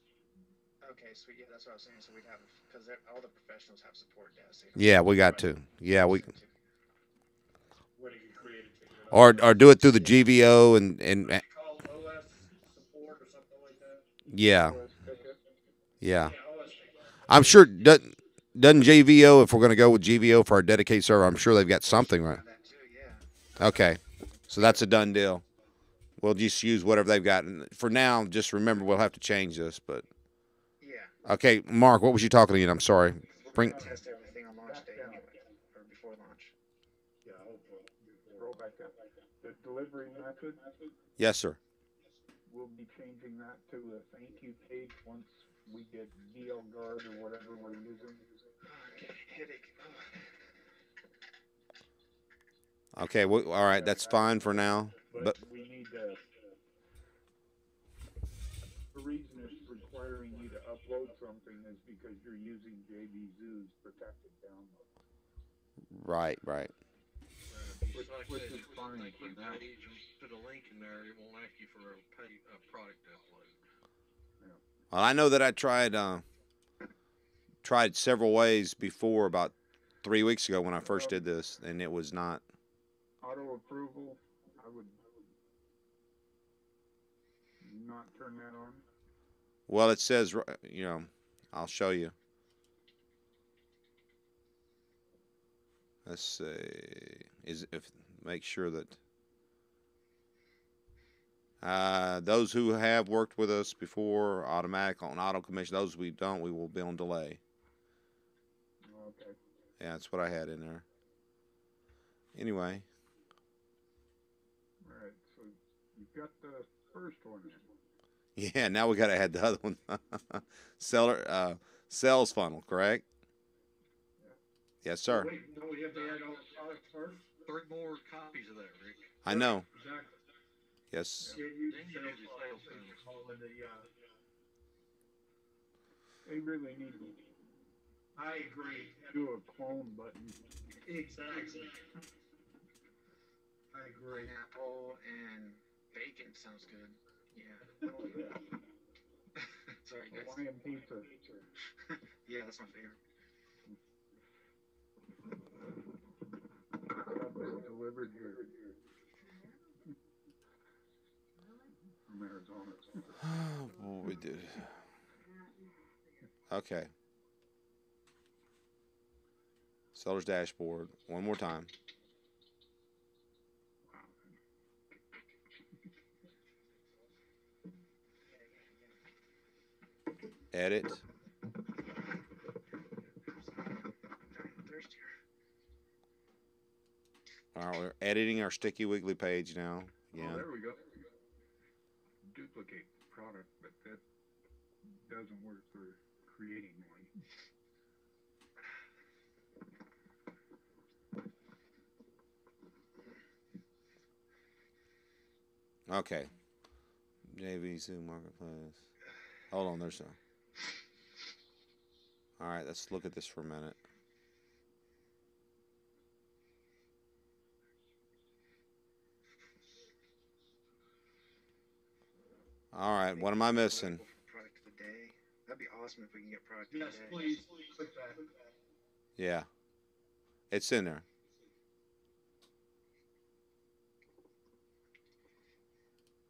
Okay, sweet. Yeah, that's what I was saying. So we'd have, because all the professionals have support desks. yeah, we got to. Yeah, we. Where you can create a ticket. Or do it through the GVO and Called OS support or something like that. yeah. OS ticket. Yeah. Yeah, OS ticket. I'm sure doesn't JVO, if we're going to go with GVO for our dedicated server, I'm sure they've got something, right? That too, yeah. Okay. So that's a done deal. We'll just use whatever they've got. And for now, just remember we'll have to change this, but Yeah. okay, Mark, what was you talking to? I'm sorry. We're gonna test everything on launch day anyway, or before launch. Yeah, hopefully. Scroll back down. The delivery method, Yes, sir. we'll be changing that to a thank you page once we get DL Guard or whatever we're using. Headache. Okay, all right, that's fine for now. But we need to. The reason it's requiring you to upload something is because you're using JVZoo's protected download. right. Which is fine Thank for you now. page and put a link in there. It won't ask you for a product upload. Well, I know that I tried several ways before, about 3 weeks ago when I first did this, and it was not. Auto approval, I would not turn that on. Well, it says, I'll show you. Let's see. Make sure that those who have worked with us before, automatic on auto commission. Those we don't, we will be on delay. Okay. Yeah, that's what I had in there. Anyway. All right. So you've got the first one in. Yeah, now we got to add the other one. Sales funnel, correct? Yes, sir. Wait, no, we have to add all the products first? 3 more copies of that, Rick. I know. Exactly. Yes. Yeah, you Then you do the sales funnel. call in the, They really need to I agree. do a clone button. Exactly. I agree. Pineapple and bacon sounds good. Yeah. Oh, yeah. Sorry, guys. Hawaiian pizza. Yeah, that's my favorite. Got this delivered here from Arizona. What we did. Okay. Seller's dashboard. One more time. Edit. All right, we're editing our Sticky Wiggly page now. Oh, Yeah. there we go. Duplicate product, but that word for creating one. Okay. JV2 Marketplace. Hold on, there's some. All right, let's look at this for a minute. All right, what am I missing? Product of the day. That'd be awesome if we can get product Yes, of the day. please. Click that. Yeah, it's in there.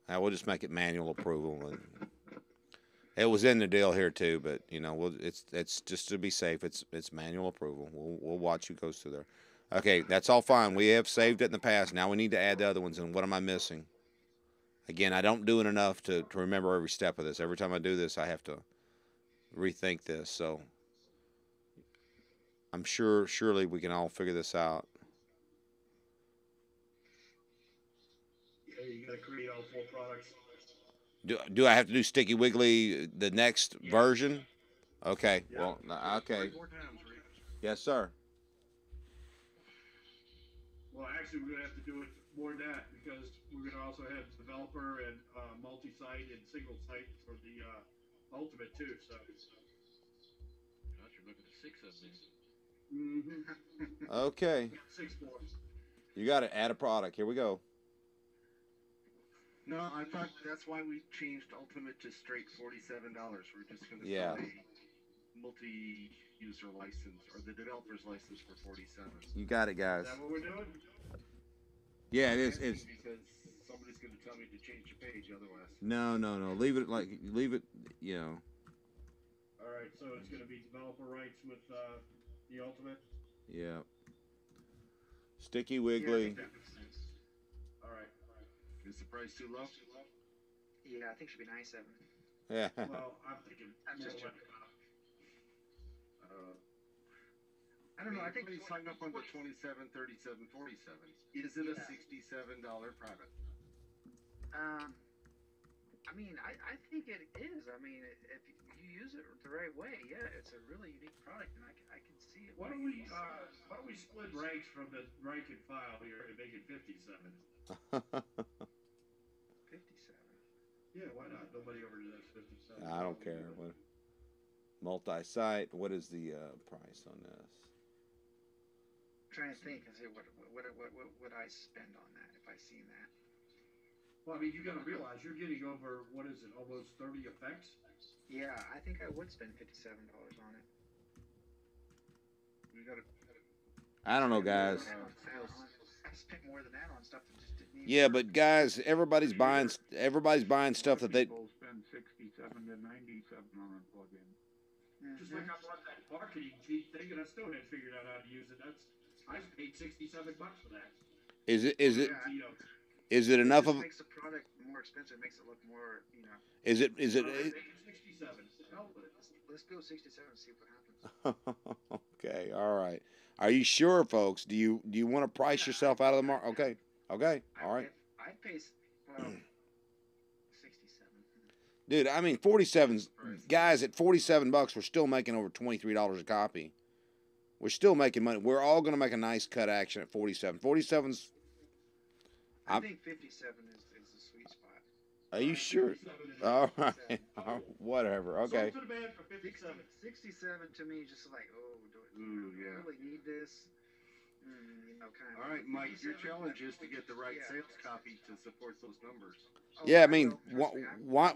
We'll just make it manual approval. And it was in the deal here too, but you know, it's just to be safe. It's manual approval. We'll watch who goes through there. Okay, that's all fine. We have saved it in the past. Now we need to add the other ones. And what am I missing? Again, I don't do it enough to remember every step of this. Every time I do this, I have to rethink this. So I'm surely we can all figure this out. Yeah, you gotta create all 4 products. Do I have to do Sticky Wiggly the next version? Okay. Yeah. Well, okay. 3 more times, Rick. Yes, sir. Well, actually, we're gonna have to do it more than that because we're gonna also have developer and multi-site and single site for the ultimate too. So. Gosh, you're looking at 6 of them. Mm-hmm. Okay. 6 more. You got to add a product. Here we go. No, I thought that's why we changed Ultimate to straight $47. We're just going to Yeah. sell a multi-user license or the developer's license for $47. You got it, guys. Is that what we're doing? Yeah, it is. It's because somebody's going to tell me to change the page otherwise. no. Leave it like leave it. You know. All right, so it's going to be developer rights with the ultimate. Yeah. Sticky Yeah, I Wiggly. think that makes sense. All right. Is the price too low? Yeah, I think it should be 97. Yeah. Well, I'm thinking I'm just more joking. Uh, I don't know. I think we signed up on the 27, 37, 47. Is it a $67 product? I mean, I think it is. I mean, if you use it the right way, yeah, it's a really unique product, and I can see it. why don't we split ranks from the rank and file here and make it 57? 57. Yeah, why not? Nobody over there that's 57. I don't care. What, multi-site. What is the price on this? I'm trying to think and see what would I spend on that if I seen that. Well, I mean, you got to realize you're getting over what is it, almost 30 effects. Yeah, I think I would spend $57 on it. We got to. I don't know, guys. I spent more than that on stuff that just didn't need. Yeah, but guys, everybody's buying stuff that they. People spend 67 to 97 on a plugin. Just like I bought that marketing cheat thing, and I still hadn't figured out how to use it. I paid $67 for that. Is it It enough just of? makes the product more expensive. Makes it look more, Is it? Make it 67. Hell with it. Let's go 67 and see what happens. Okay, all right. Are you sure, folks? Do you want to price yourself out of the market? Okay, all right. I'd pay, well, 67. Dude, I mean, 47 guys at $47, we're still making over $23 a copy. We're still making money. We're all going to make a nice cut action at 47. 47's. I think 57 is the sweet spot. Are you sure? All right. Whatever. Okay. So to the man for 57. 67 to me, just like, oh, do yeah. I really need this? Kind of. All right, Mike, your challenge is to get the right sales copy to support those numbers. Yeah, I mean, why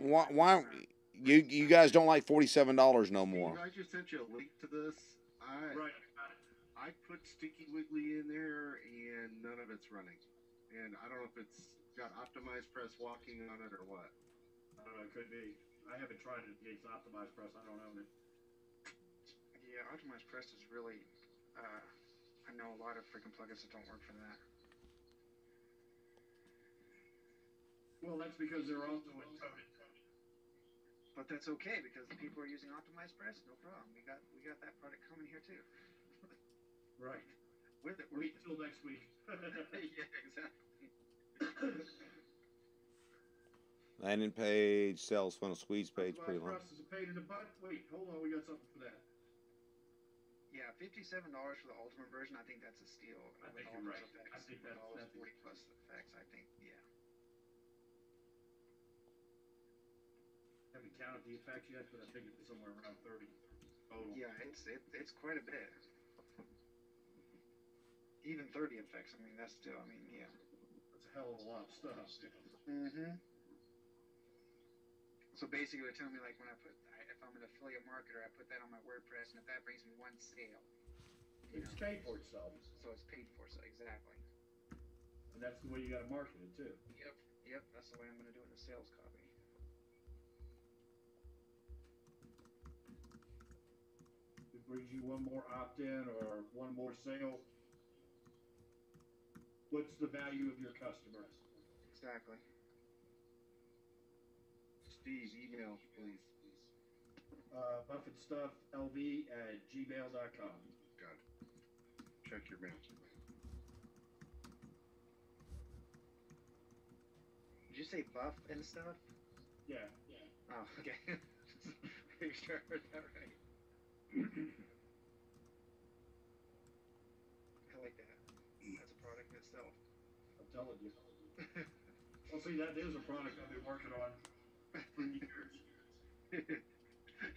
you guys don't like $47 no more? I just sent you a link to this. I put Sticky Wiggly in there, and none of it's running. And I don't know if it's got optimized press walking on it or what. It could be. I haven't tried it against optimized press. I don't own it. Yeah, optimized press is really. I know a lot of freaking plugins that don't work for that. Well, that's because they're also encoded. But that's okay because the people are using optimized press. No problem. We got that product coming here too. Right. With it. Wait till next week. Yeah, exactly. Landing page, sales funnel, squeeze page, Optimized pretty long. process is a pain in the butt. Wait, hold on, we got something for that. Yeah, $57 for the ultimate version. I think that's a steal. I With think all you're those right. effects, I think with that's all those that's 40 plus effects. I think, yeah. Haven't counted the effects yet, but I think it's somewhere around 30 total. Yeah, it's quite a bit. Even 30 effects. I mean, that's still. I mean, yeah. That's a hell of a lot of stuff. Mm-hmm. So basically, they're telling me like when if I'm an affiliate marketer, I put that on my WordPress, and if that brings me one sale, It's paid for itself. So it's paid for. So exactly. And that's the way you got to market it too. Yep. That's the way I'm going to do it in the sales copy. It brings you one more opt-in or one more sale. What's the value of your customer? Exactly. Steve, email, please. BuffettStuffLV@gmail.com. Got it. Check your mail. Did you say buff and stuff? Yeah. Oh, okay. Make sure I heard that right. I like that. That's a product itself. I'm telling you. Well, see, that is a product I've been working on for years.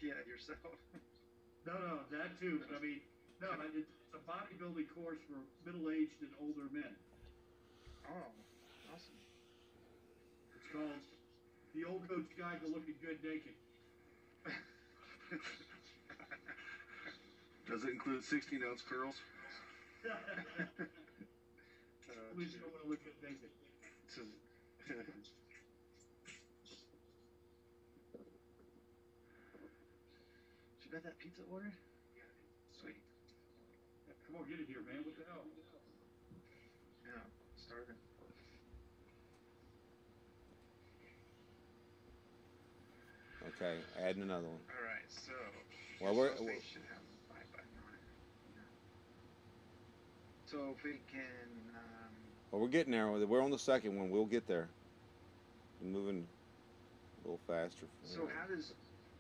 Yeah, yourself. No, that too. But I mean, no, it's a bodybuilding course for middle-aged and older men. Oh, awesome. It's called The Old Coach Guide to Looking Good Naked. Does it include 16-ounce curls? We just don't want to look good naked. You got that pizza order? Yeah. Sweet. Yeah, come on, get it here, man. What the hell? Yeah, starving. Okay, adding another one. All right, so Well, they should have a buy button on it. Yeah. So if we can. Well, we're getting there. We're on the second one. We'll get there. We're moving a little faster. So how does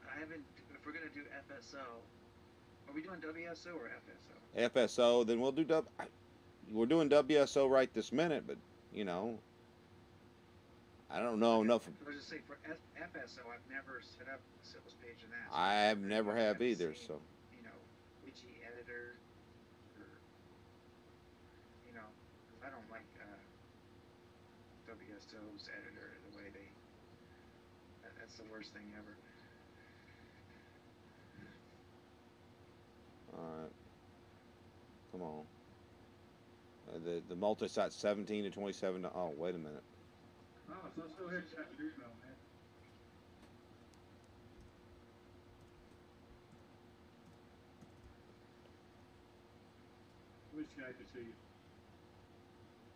I haven't? If we're gonna do FSO, are we doing WSO or FSO? FSO, then we'll do we're doing WSO right this minute, but you know, I don't know enough. I was just saying for FSO, I've never set up a sales page in that. So I have never have either. Seen, So you know, witchy editor, or you know, 'cause I don't like WSO's editor the way that's the worst thing ever. all right, come on. The multi-site 17 to 27. Oh, wait a minute. Oh, so let's go ahead and check your email, man. Which guy could see you?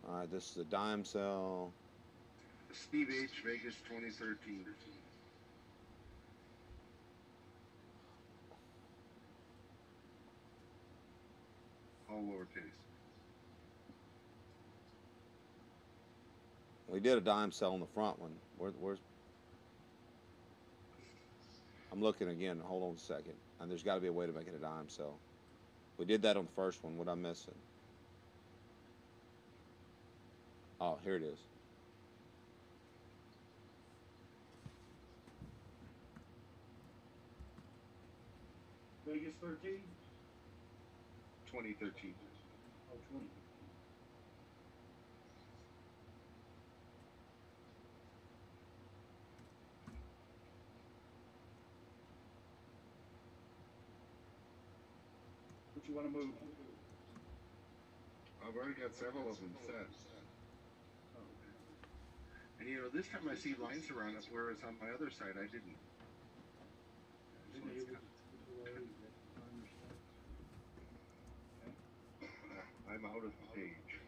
All right, this is the dime cell. Steve H. Vegas 2013. All lowercase. We did a dime cell on the front one. Where's? I'm looking again. Hold on a second. And there's got to be a way to make it a dime cell. We did that on the first one. What am I missing? Oh, here it is. Vegas 13? 2013. Oh, 20. What you want to move? I've already got several of them set. Oh, And you know, this time I see lines around it, whereas on my other side I didn't. So it's kind I'm out of the page.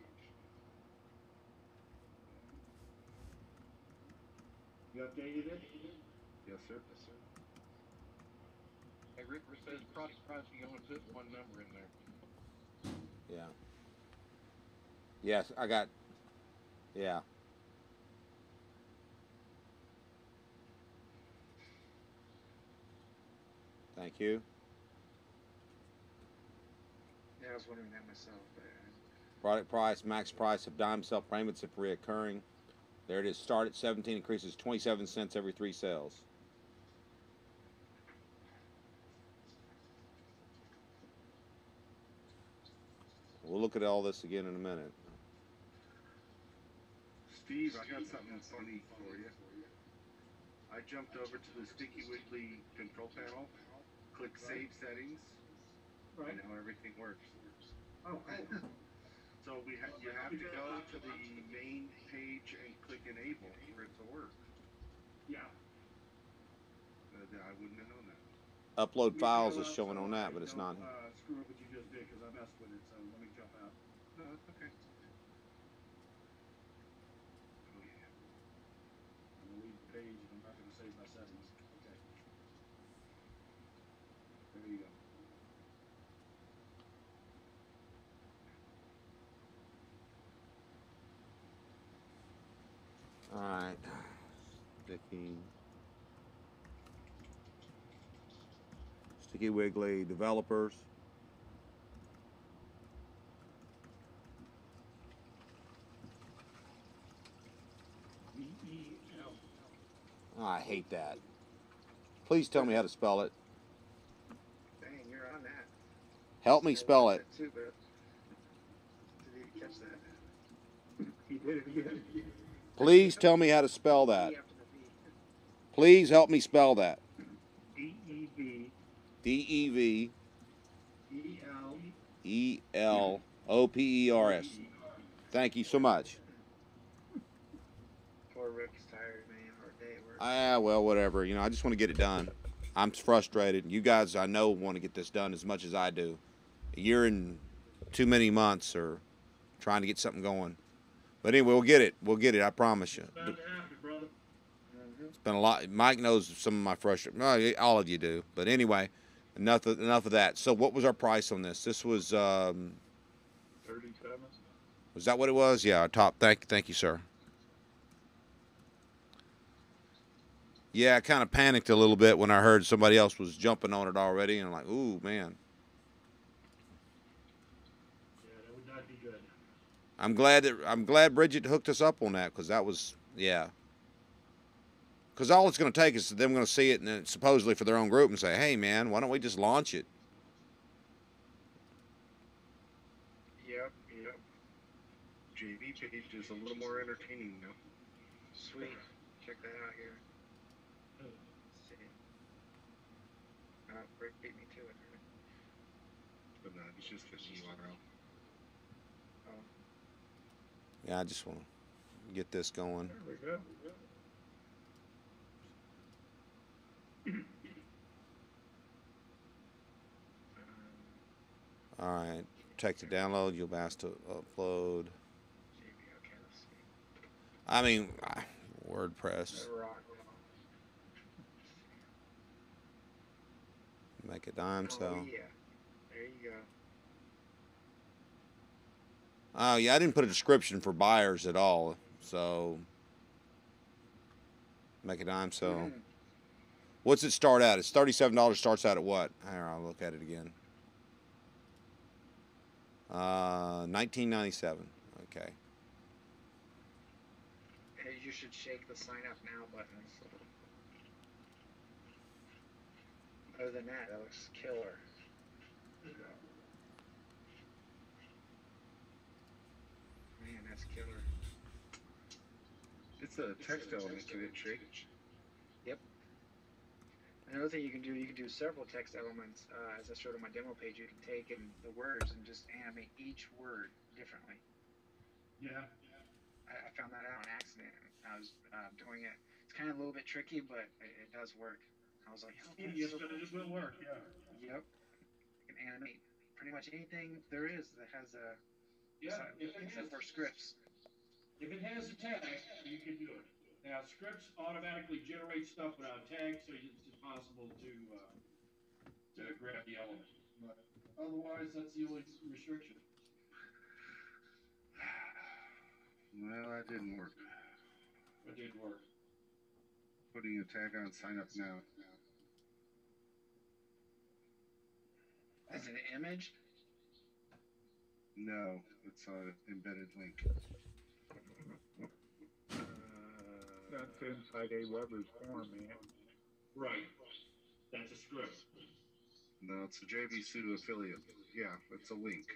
You updated it? Yes, sir. Hey, Ripper says product price, you only put one number in there. Yeah. Yes, I got. Yeah. Thank you. Yeah, I was wondering that myself. But, Product price, max price of dime cell payments if reoccurring. There it is. Start at 17, increases 27 cents every 3 sales. We'll look at all this again in a minute. Steve, I got something funny for you. I jumped over to the Sticky Wiggly control panel, click Save Settings, Right. and now everything works. Oh, cool. So you have to go to the main page and click Enable for it to work. Yeah. I wouldn't have known that. Upload Me files too, is showing so on that, I but it's don't not. screw up what you just did because I messed with it. So let me jump out. No, that's okay. Oh yeah. I'm gonna leave the page and I'm not gonna save my settings. Okay. There you go. All right. Sticky Wiggly developers. VEL. Oh, I hate that. Please tell me how to spell it. dang, you're on that. Help me spell it. That too, but did you catch that? He did it again. Please tell me how to spell that. E after the V. Please help me spell that. DEV. DEV EL. ELOPERS. Thank you so much. Poor Rick's tired, man. Hard day at work. Well, whatever. You know, I just want to get it done. I'm frustrated. You guys, I know, want to get this done as much as I do. A year and too many months or trying to get something going. But anyway, we'll get it. We'll get it. I promise you. It's bound to happen, brother. It's been a lot. Mike knows some of my frustration. Well, all of you do. But anyway, enough of that. So, what was our price on this? This was 37. Was that what it was? Yeah, top. Thank you, sir. Yeah, I kind of panicked a little bit when I heard somebody else was jumping on it already, and I'm like, ooh, man. Yeah, that would not be good. I'm glad Bridget hooked us up on that because that was Because all it's going to take is them going to see it and then supposedly for their own group and say, hey, man, why don't we just launch it? Yep. JV page is a little more entertaining now. Sweet. Check that out here. Let's see. Rick beat me to it. But no, it's just an URL. Oh. Yeah, I just want to get this going. There we go. All right. Take the download. You'll be asked to upload. Okay, let's see. I mean, WordPress. Make a dime Oh, cell. yeah. There you go. Oh, yeah, I didn't put a description for buyers at all. So, make a dime cell. What's it start at? It's $37. Starts out at what? Here, I'll look at it again. 1997. Okay. Hey, you should shake the sign up now buttons. Other than that, that looks killer. Man, that's killer. It's a text element to it, Shake. Yep. Another thing you can do several text elements. As I showed on my demo page, you can take in the words and just animate each word differently. Yeah. I found that out on accident. I was doing it. It's kind of a little bit tricky, but it does work. I was like, okay, Yes, but it just will work. Yeah. Yep. You can animate pretty much anything there is that has a except for scripts. If it has a tag, you can do it. Now, scripts automatically generate stuff without tags, so it's impossible to grab the element. But otherwise, that's the only restriction. Well, that didn't work. What did work? Putting a tag on sign up now. Is it an image? No, it's an embedded link. That's inside a Weber's format. Right. That's a script. No, it's a JV Pseudo affiliate. Yeah, it's a link.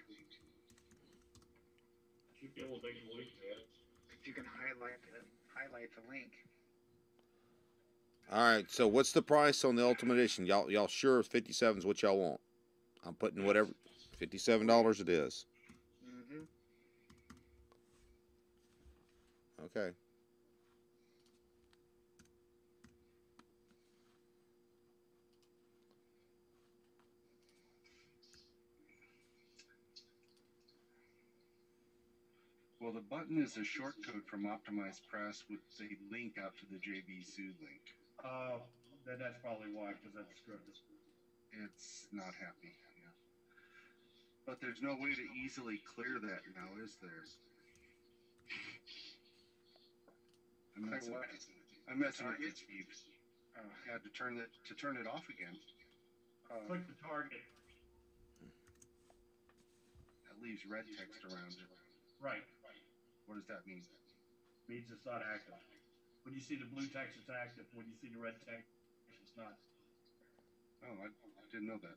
Should be able to make a link that. If you can highlight the link. All right. So what's the price on the Ultimate Edition? Y'all sure 57 is what y'all want? I'm putting whatever. $57 it is. Mm-hmm. Okay. Well, the button is a shortcode from Optimized Press with a link out to the JV Sue link. Then that's probably why, because that's scripted. It's not happy. Yeah. But there's no way to easily clear that now, is there? I'm messing with you, Steve. I had to turn it off again. Click the target. That leaves red text around it. Right. What does that mean? Means it's not active. When you see the blue text, it's active. When you see the red text, it's not. Oh, I didn't know that.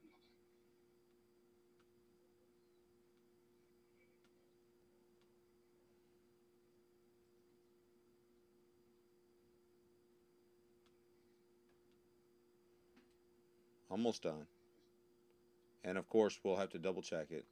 Almost done. And of course, we'll have to double check it.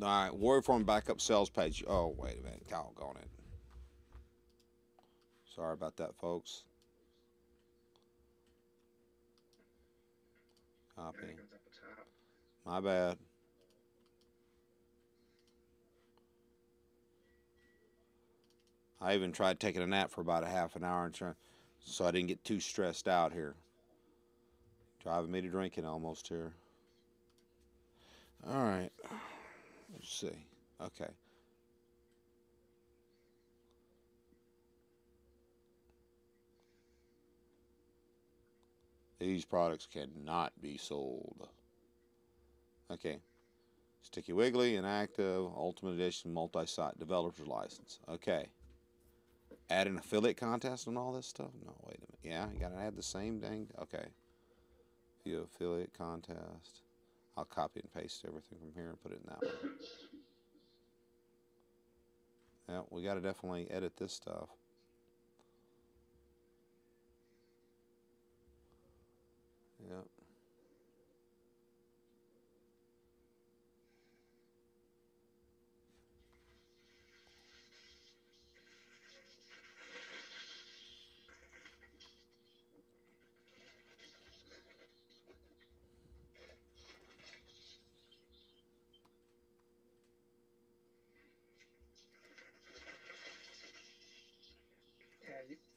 All right, Warrior Form backup sales page. Oh, wait a minute. Doggone it. Sorry about that, folks. Copy. Yeah, it goes up the top. My bad. I even tried taking a nap for about a half an hour so I didn't get too stressed out here. Driving me to drinking almost here. All right. Let's see. Okay. These products cannot be sold. Okay. Sticky Wiggly, Inactive, Ultimate Edition, multi-site developer's license. Okay. Add an affiliate contest and all this stuff? No, wait a minute. Yeah, you gotta add the same thing. Okay. View affiliate contest. I'll copy and paste everything from here and put it in that one. Yeah, we gotta definitely edit this stuff. Yep.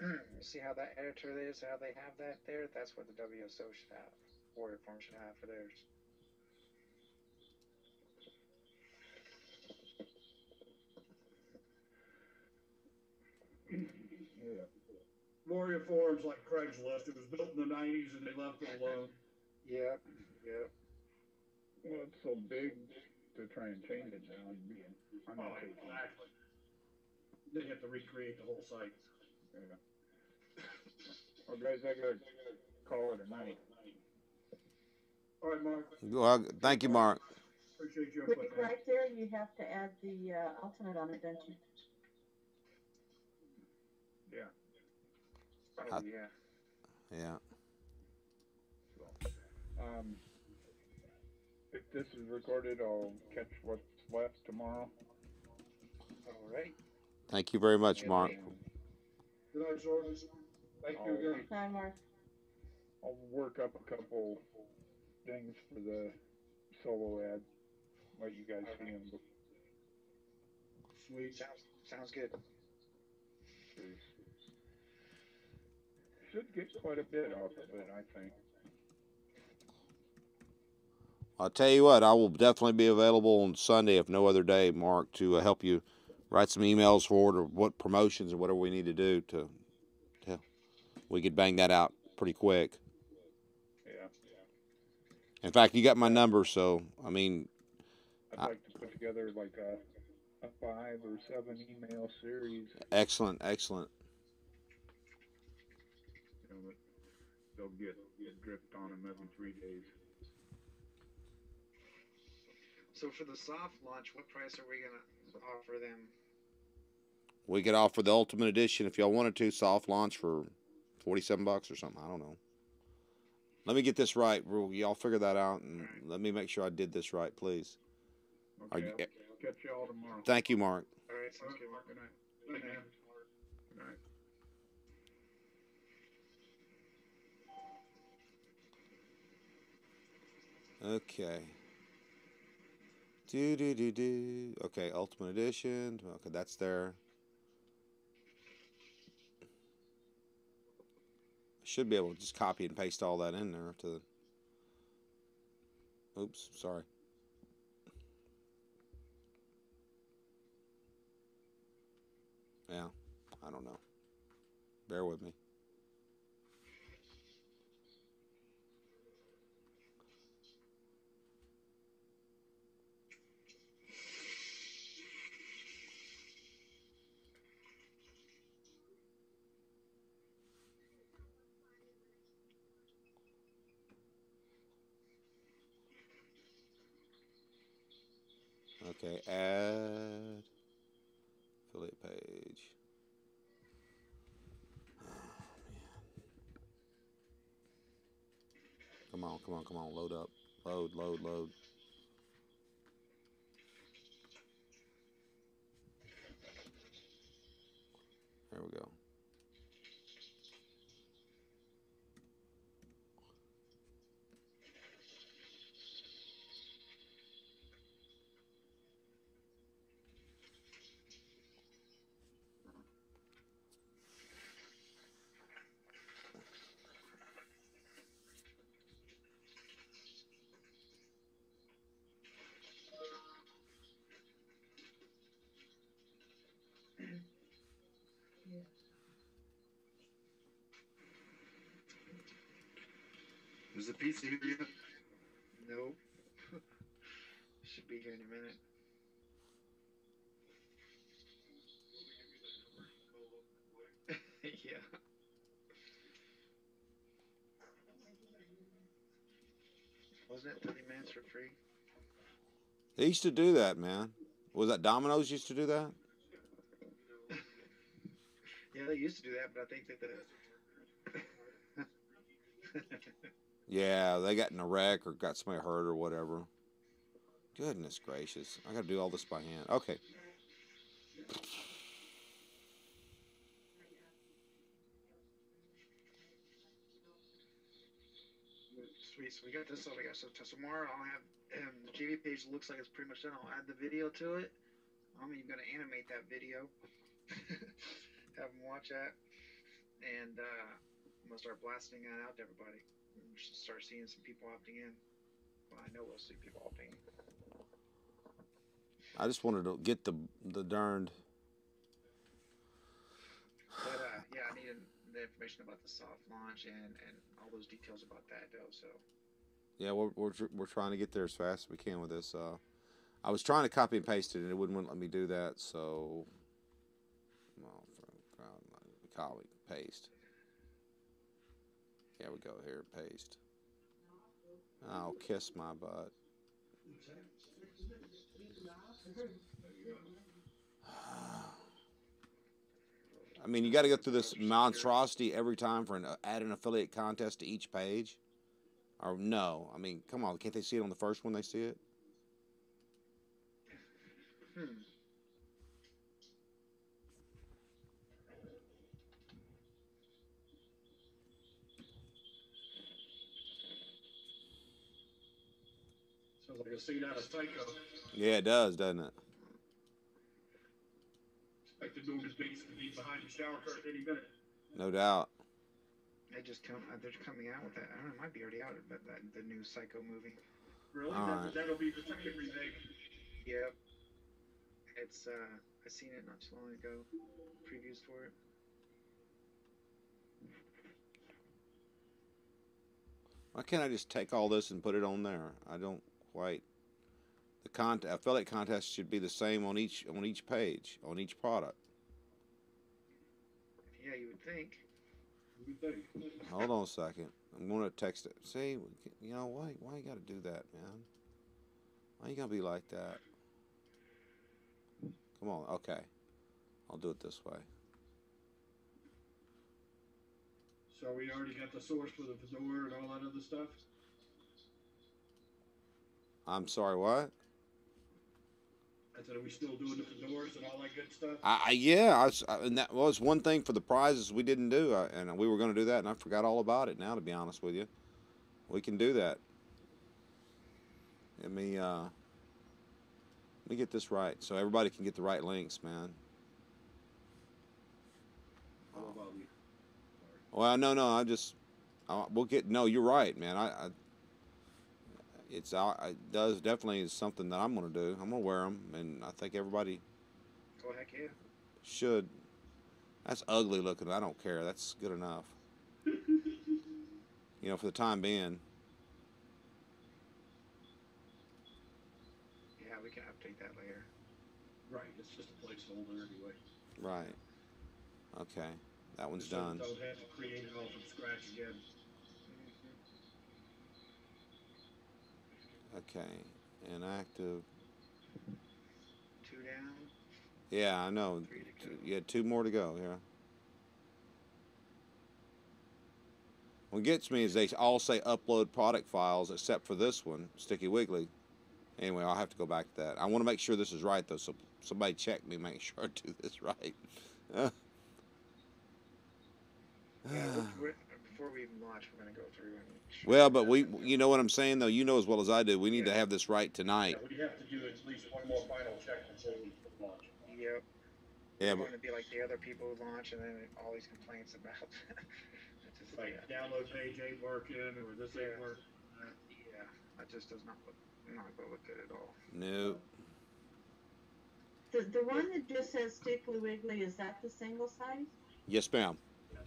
Yeah, you see how that editor is, how they have that there? That's what the WSO should have. Warrior Form should have for theirs. Yeah. Warrior forums like Craigslist. It was built in the 90s and they left it alone. Yep, yep. Well, it's so big to try and change it now and be an undertaking. Exactly. They have to recreate the whole site. Yeah. Well, guys, I gotta call it a night. All right, Mark. Well, thank you, Mark. Appreciate your Rick, input. right there, you have to add the alternate on it, don't you? Yeah. Oh, yeah. Yeah. So, if this is recorded, I'll catch what's left tomorrow. All right. Thank you very much, Mark. Good night, Jordan. Thank you again. Hi, Mark. I'll work up a couple things for the solo ad. Let you guys see them. Sweet. Sounds good. Should get quite a bit off of it, I think. I'll tell you what, I will definitely be available on Sunday, if no other day, Mark, to help you write some emails for it or what promotions or whatever we need to do to we could bang that out pretty quick. Yeah. In fact, you got my number, so I mean, I'd like to put together like a 5 or 7 email series. excellent, excellent. You know, that they'll get dripped on them every 3 days. So for the soft launch, what price are we gonna offer them? We could offer the Ultimate Edition if y'all wanted to, soft launch for $47 or something. I don't know. Let me get this right. Y'all figure that out, and let me make sure I did this right, please. Okay, I'll catch you all tomorrow. Thank you, Mark. All right, sounds good. Good night. Good night. Good night. Okay. Do. Okay, Ultimate Edition. Okay, that's there. I should be able to just copy and paste all that in there to. Oops, sorry. Yeah, I don't know. Bear with me. Okay, add affiliate page. Come on, come on, come on. Load up. Load. There we go. Is the pizza here yet? Nope. Should be here in a minute. Yeah. Wasn't it 30 minutes for free? They used to do that, man. Was that Domino's used to do that? Yeah, they used to do that, but I think that Yeah, they got in a wreck or got somebody hurt or whatever. Goodness gracious. I got to do all this by hand. Okay. Sweet. So we got this all together. So tomorrow I'll have the JV page looks like it's pretty much done. I'll add the video to it. I'm even gonna animate that video. Have them watch that, and I'm gonna start blasting that out to everybody. And we should start seeing some people opting in. Well, I know we'll see people opting in. I just wanted to get the darned. But yeah, I needed the information about the soft launch and all those details about that though. So Yeah, we're trying to get there as fast as we can with this. I was trying to copy and paste it, and it wouldn't let me do that. So, well, copy, paste. There we go. Here, paste. Oh, kiss my butt. I mean, you got to go through this monstrosity every time for add an affiliate contest to each page. Or no, I mean, come on, can't they see it on the first one they see it? Sounds like a scene out of Psycho. Yeah, it does, doesn't it? the shower curtain any minute. No doubt. They're coming out with that. I don't know, it might be already out, but the new Psycho movie. Really? All right. That'll be the second remake. Yep. It's I seen it not too long ago. Previews for it. Why can't I just take all this and put it on there? I don't quite. The affiliate contest should be the same on each page, on each product. Yeah, you would think. Hold on a second. I'm going to text it. See, you know, why you got to do that, man? Why you got to be like that? Come on. Okay. I'll do it this way. So we already got the source for the fedora and all that other stuff? I'm sorry, what? I said, are we still doing the fedoras and all that good stuff? And that was one thing for the prizes we didn't do, and we were going to do that, and I forgot all about it now, to be honest with you. We can do that. Let me get this right, so everybody can get the right links, man. Well, no, we'll get. No, you're right, man. It does definitely is something that I'm going to do. I'm going to wear them, and I think everybody. Oh heck yeah. Should. That's ugly looking. I don't care. That's good enough. You know, for the time being. Yeah, we can update that later. Right, it's just a placeholder anyway. Right. Okay, that one's Just done. Don't have to create it all from scratch again. Okay, inactive. 2 down. Yeah, I know. 3 to go. You had 2 more to go. Yeah. What gets me is they all say upload product files except for this one, Sticky Wiggly. Anyway, I'll have to go back to that. I want to make sure this is right though, so somebody check me, make sure I do this right. Before we even launch, we're going to go through and. Well, but you know what I'm saying though. You know as well as I do. We need to have this right tonight. Yeah, we have to do at least one more final check before we launch. Yep. Yeah, We're but going to be like the other people who launch, and then all these complaints about. Just, Like download page ain't working, or this ain't working. Yeah, that just does not look good at all. no. The one that just says Stickly Wiggly, is that the single site? Yes, ma'am. Yes.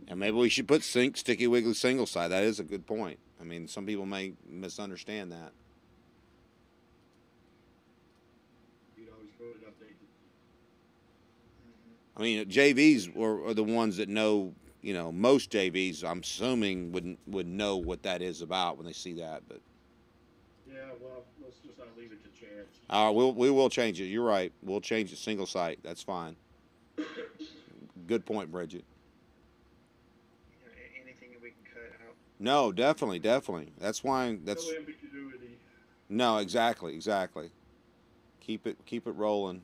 And maybe we should put Sticky Wiggly single side. That is a good point. I mean, some people may misunderstand that. You'd always go and update it. I mean, JVs are the ones that know. You know, most JVs, I'm assuming, would know what that is about when they see that. But Yeah, well, let's just not leave it to chance. we will change it. You're right. We'll change it single site. That's fine. Good point, Bridget. Anything we can cut out. No, definitely. That's why. That's No ambiguity. no, exactly. Keep it rolling.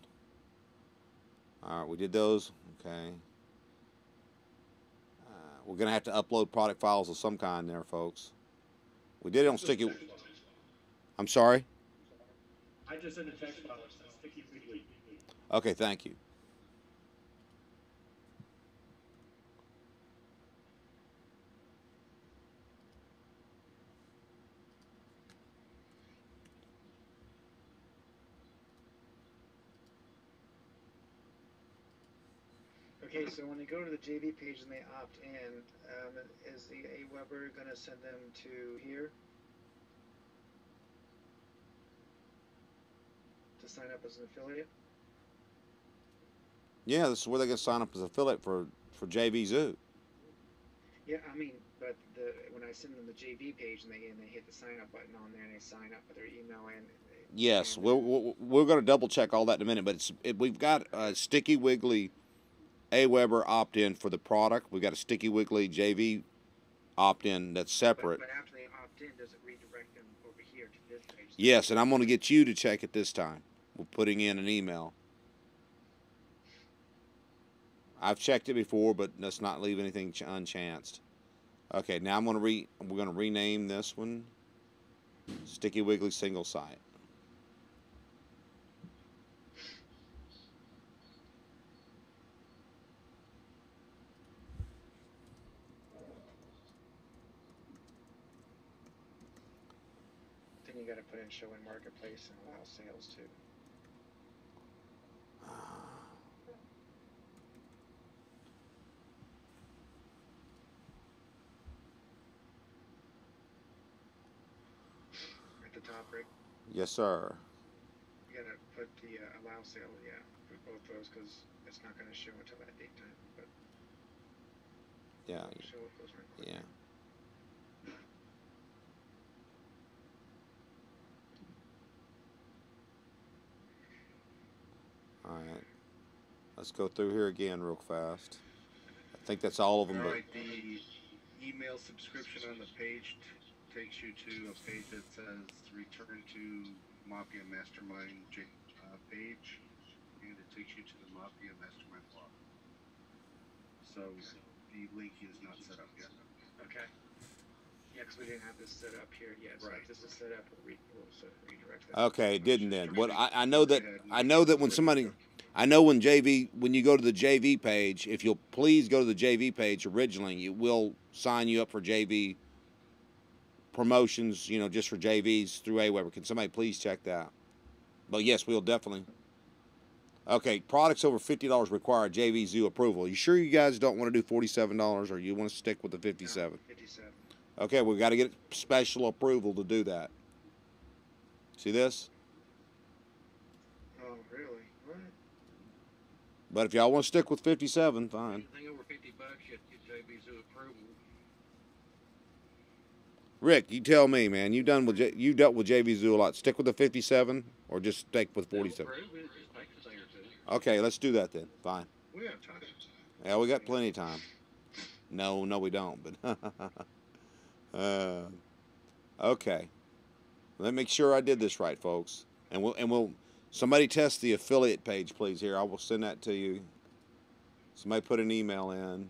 All right, we did those. Okay. We're gonna have to upload product files of some kind there, folks. We did it on Sticky. I'm sorry. I just sent a text file that says Sticky Wiggly. Okay, thank you. Okay, so when they go to the JV page and they opt in, is the AWeber going to send them to here to sign up as an affiliate? Yeah, this is where they can sign up as affiliate for JV Zoo. Yeah, I mean, but when I send them the JV page and they hit the sign up button on there and they sign up with their email and. Yes, we're going to double check all that in a minute, but we've got Sticky Wiggly AWeber opt-in for the product. We've got a Sticky Wiggly JV opt-in that's separate. But after they opt in, does it redirect them over here to this page? Yes, and I'm going to get you to check it this time. We're putting in an email. I've checked it before, but let's not leave anything unchanced. Okay, now we're going to rename this one Sticky Wiggly single site. put in show in marketplace and allow sales too. At the top, Rick. Yes, sir. You gotta put the allow sale, yeah, for both those because it's not gonna show until that date time. But Yeah. I'll show those right quick. Yeah. All right. Let's go through here again real fast. I think that's all of them. All But right, the email subscription on the page takes you to a page that says return to Mafia Mastermind page, and it takes you to the Mafia Mastermind blog. So the link is not set up yet. Okay. Yeah, because we didn't have this set up here yet. So Right. if this is set up, we'll redirect that. okay, it didn't then. What I know that when somebody, I know when you go to the JV page, if you'll please go to the JV page originally, it will sign you up for JV promotions, just for JVs through AWeber. Can somebody please check that? But yes, we'll definitely. Okay, products over $50 require JV Zoo approval. You sure you guys don't want to do $47, or you want to stick with the 57? No, 57. Okay, we've got to get special approval to do that. See this? Oh, really? What? But if y'all want to stick with 57, fine. Anything over $50, you have to get JB Zoo approval. Rick, you tell me, man. You dealt with JV Zoo a lot. Stick with the 57, or just stick with 47. Approve it, just takes a day or two. Okay, let's do that then. Fine. We have time. Yeah, we got plenty of time. No, we don't. But okay. Let me make sure I did this right, folks. And we'll somebody test the affiliate page, please. Here, I will send that to you. Somebody put an email in.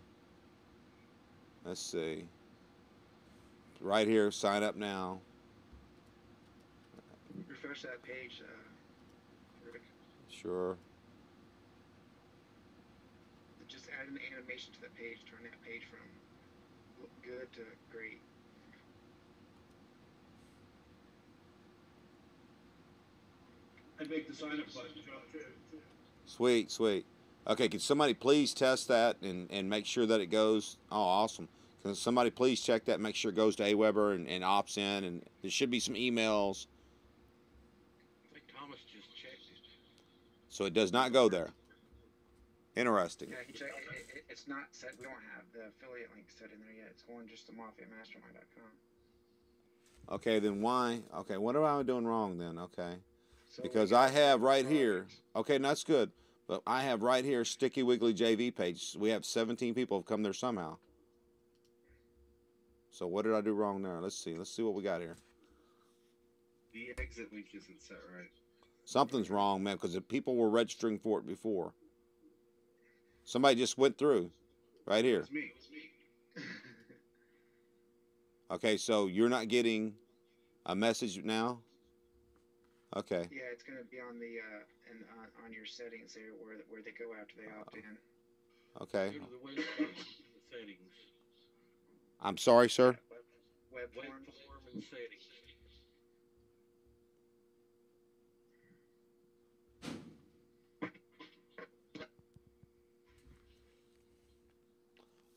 Let's see. Right here, sign up now. Refresh that page, Rick. Sure. Just add an animation to that page. Turn that page from look good to great. I'd make the sign up button jump too. Sweet. Okay, can somebody please test that and make sure that it goes? Oh, awesome. Can somebody please check that, make sure it goes to AWeber and opts in, and there should be some emails. I think Thomas just checked it. So it does not go there. Interesting. Yeah, he checked. It's not set. We don't have the affiliate link set in there yet. It's going just to mafiamastermind.com. Okay, then why? Okay, what am I doing wrong then? Okay. So Because I have right here, okay, and that's good, but I have right here Sticky Wiggly JV page. We have 17 people have come there somehow. So what did I do wrong there? Let's see what we got here. The exit link isn't set right. Something's wrong, man, because the people were registering for it before. Somebody just went through right here. It's me. Okay, so you're not getting a message now? Okay. Yeah, it's going to be on the on your settings there where they go after they opt in. Okay. Go to the website settings. I'm sorry, sir. Web Web forms. form and settings.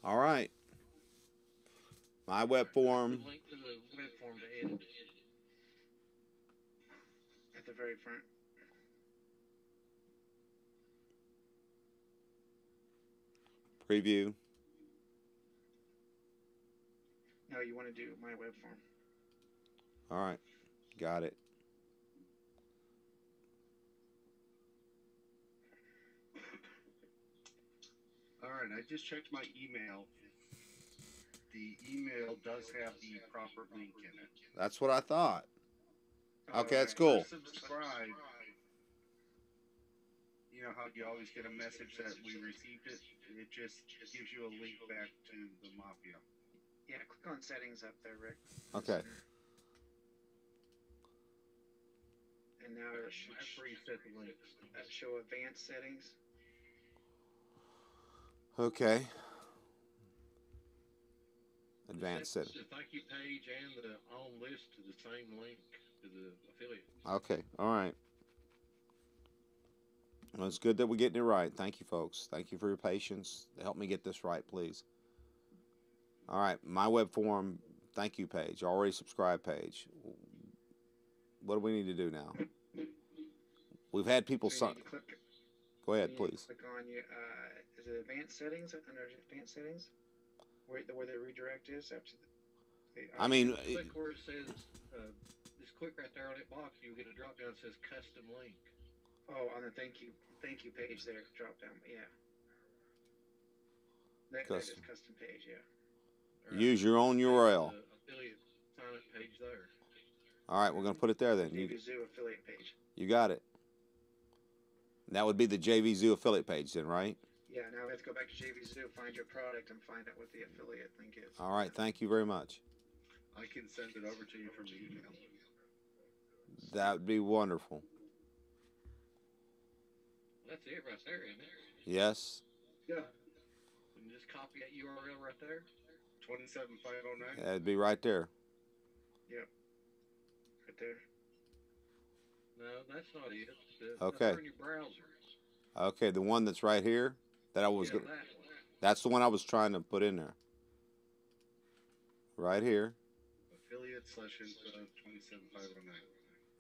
All right. My web form. The link to the web form to edit it. At the very front. Preview. No, you want to do my web form. All right. Got it. All right, I just checked my email. The email does have the proper link in it. That's what I thought. Okay, that's If cool. you subscribe. You know how you always get a message that we received it? It just gives you a link back to the Mafia. Yeah, click on settings up there, Rick. Okay. And now it should That's where you set the links. show advanced settings. Okay. Advanced Set setting. the thank you page and the on list to the same link. to the affiliate. Okay. All right. Well, it's good that we're getting it right. Thank you, folks. Thank you for your patience. Help me get this right, please. All right. My web forum thank you page. Already subscribed page. What do we need to do now? We've had people. So you need to click. Go ahead, You need please. to click on your. Is it advanced settings? Under advanced settings, where the redirect is after the I mean, click where it says. Just click right there on that box. You'll get a drop down that says custom link. Oh, on the thank you page there, drop down. Yeah. That is custom page. Yeah. Right. Use your own URL. Affiliate sign up page there. All right, we're gonna put it there then. JV Zoo affiliate page. You got it. That would be the JV Zoo affiliate page then, right? Yeah. Now we have to go back to JV Zoo, find your product, and find out what the affiliate link is. All right. Thank you very much. I can send it over to you from the email. That would be wonderful. That's it right there, isn't it? Yes. Yeah. You can just copy that URL right there. 27509. That'd be right there. Yep. Right there. No, that's not it. Okay. In your browser. Okay, the one that's right here that I was. Yeah, that one. That's the one I was trying to put in there. Right here. Affiliate / info 27509.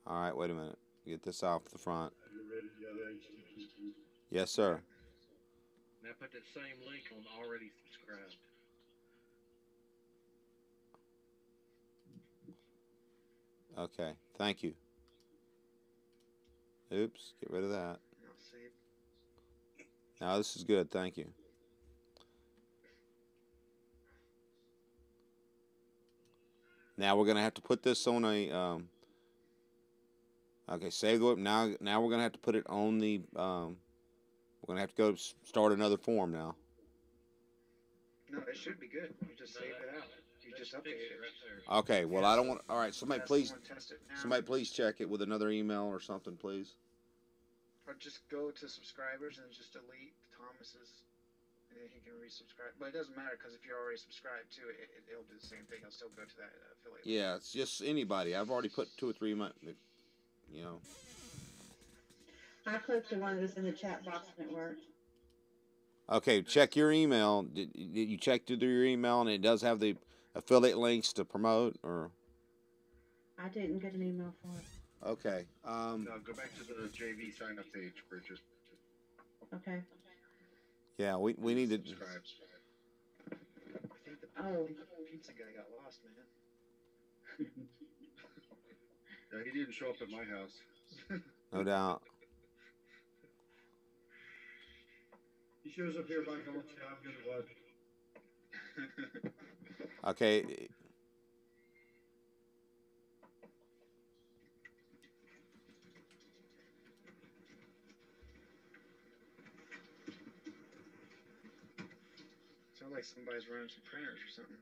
All right, wait a minute. Get this off the front. Yes, sir. Now put that same link on already subscribed. Okay, thank you. Oops, get rid of that. Now this is good, thank you. Now we're gonna have to put this on a. Okay, save the web. Now we're gonna have to put it on the. We're gonna have to go start another form now. No, it should be good. You just save it out. You just update it. Right there. Okay, well I don't want. All right, somebody please. Test it now. Somebody please check it with another email or something, please. Or just go to subscribers and just delete Thomas's, and then he can resubscribe. But it doesn't matter because if you're already subscribed to it, it'll do the same thing. It'll still go to that affiliate. Yeah, it's just anybody. I've already put 2 or 3 months. You know. I clicked the one that's in the chat box and it worked. Okay, check your email. Did you check through your email and it does have the affiliate links to promote or? I didn't get an email for it. Okay. No, go back to the JV sign up page, Bridget. Okay. Yeah, we need to. Subscribe. I think the pizza guy got lost, man. Yeah, he didn't show up at my house. No doubt. He shows up here by going, yeah, I'm good at what? Okay. Sounds like somebody's running some printers or something.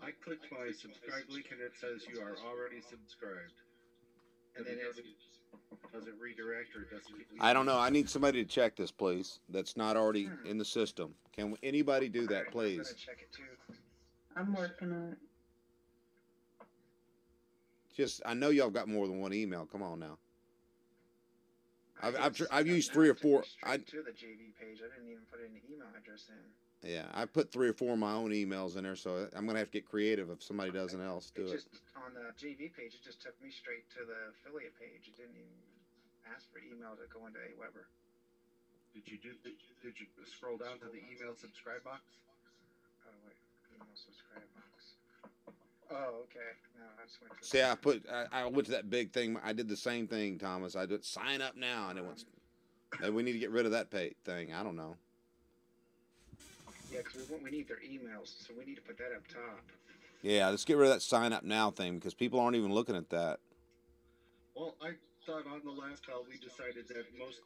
I clicked my subscribe link and it says you are already subscribed. And then does it redirect or does it? I don't know. I need somebody to check this, please. That's not already in the system. Can anybody do that, I'm please? gonna check it too. I'm working on it. Just, I know y'all got more than one email. Come on now. I've used 3 or 4. To the JV page. I didn't even put any email address in. Yeah, I put 3 or 4 of my own emails in there, so I'm gonna have to get creative if somebody doesn't else do it. Just on the JV page, it just took me straight to the affiliate page. It didn't even ask for email to go into Aweber. Did you scroll down to the email subscribe box? Oh wait, email subscribe box. Oh, okay. No, I just went to. See, I went to that big thing. I did the same thing, Thomas. I did sign up now, and it went. Maybe we need to get rid of that thing. I don't know. Yeah, because we need their emails, so we need to put that up top. Yeah, let's get rid of that sign up now thing because people aren't even looking at that. Well, I thought on the last call we decided that most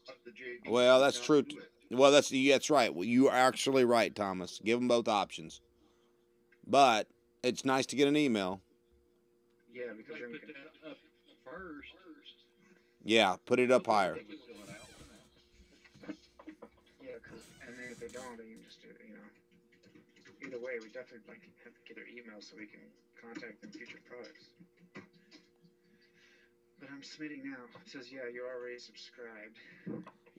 of the JV. Well, that's true. Well, that's right. Well, you are actually right, Thomas. Give them both options. But it's nice to get an email. Yeah, because then we Put can. that up first. Yeah, put it up higher. Yeah, and then if they don't, then you can just do it. Either way, we definitely have to get their email so we can contact them future products. But I'm submitting now. It says, yeah, you're already subscribed.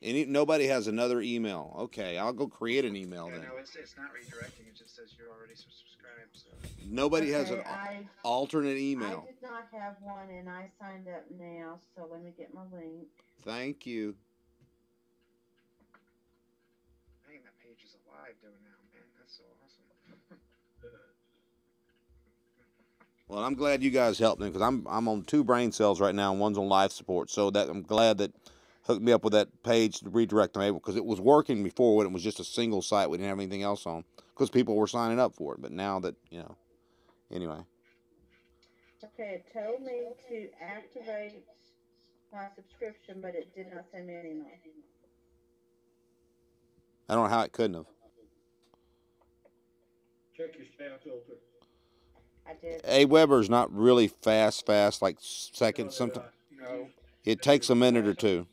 Nobody has another email. Okay, I'll go create an email Yeah, then. no, it's not redirecting. It just says you're already subscribed. So Nobody has an Okay, alternate I email. did not have one, and I signed up now. So let me get my link. Thank you. dang, that page is alive doing now, man. That's so awesome. Well, I'm glad you guys helped me because I'm on 2 brain cells right now, and one's on life support. So that I'm glad that hooked me up with that page to redirect them, because it was working before when it was just a single site. We didn't have anything else on because people were signing up for it. But now that anyway. Okay, it told me to activate my subscription, but it did not send me an email. I don't know how it couldn't have. Check your spam filter. I did. Weber's not really fast, like seconds. No, Sometimes No, it takes a minute or two.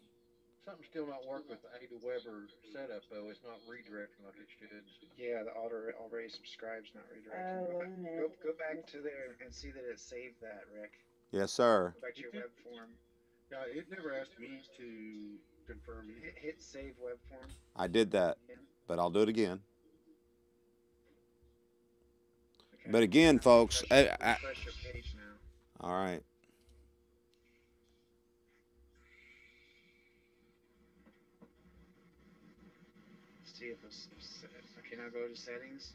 something still not working with the Ada Weber setup though. It's not redirecting like it should. Yeah, the already subscribed's not redirecting. Oh, wait a minute. Go back to there and see that it saved that, Rick. Yes, sir. Go back to your web form. Yeah, it never asked me to confirm either. Hit save web form. I did that, again. but I'll do it again. Okay. But again, folks, refresh your page now. all right. See if it's okay. Now go to settings.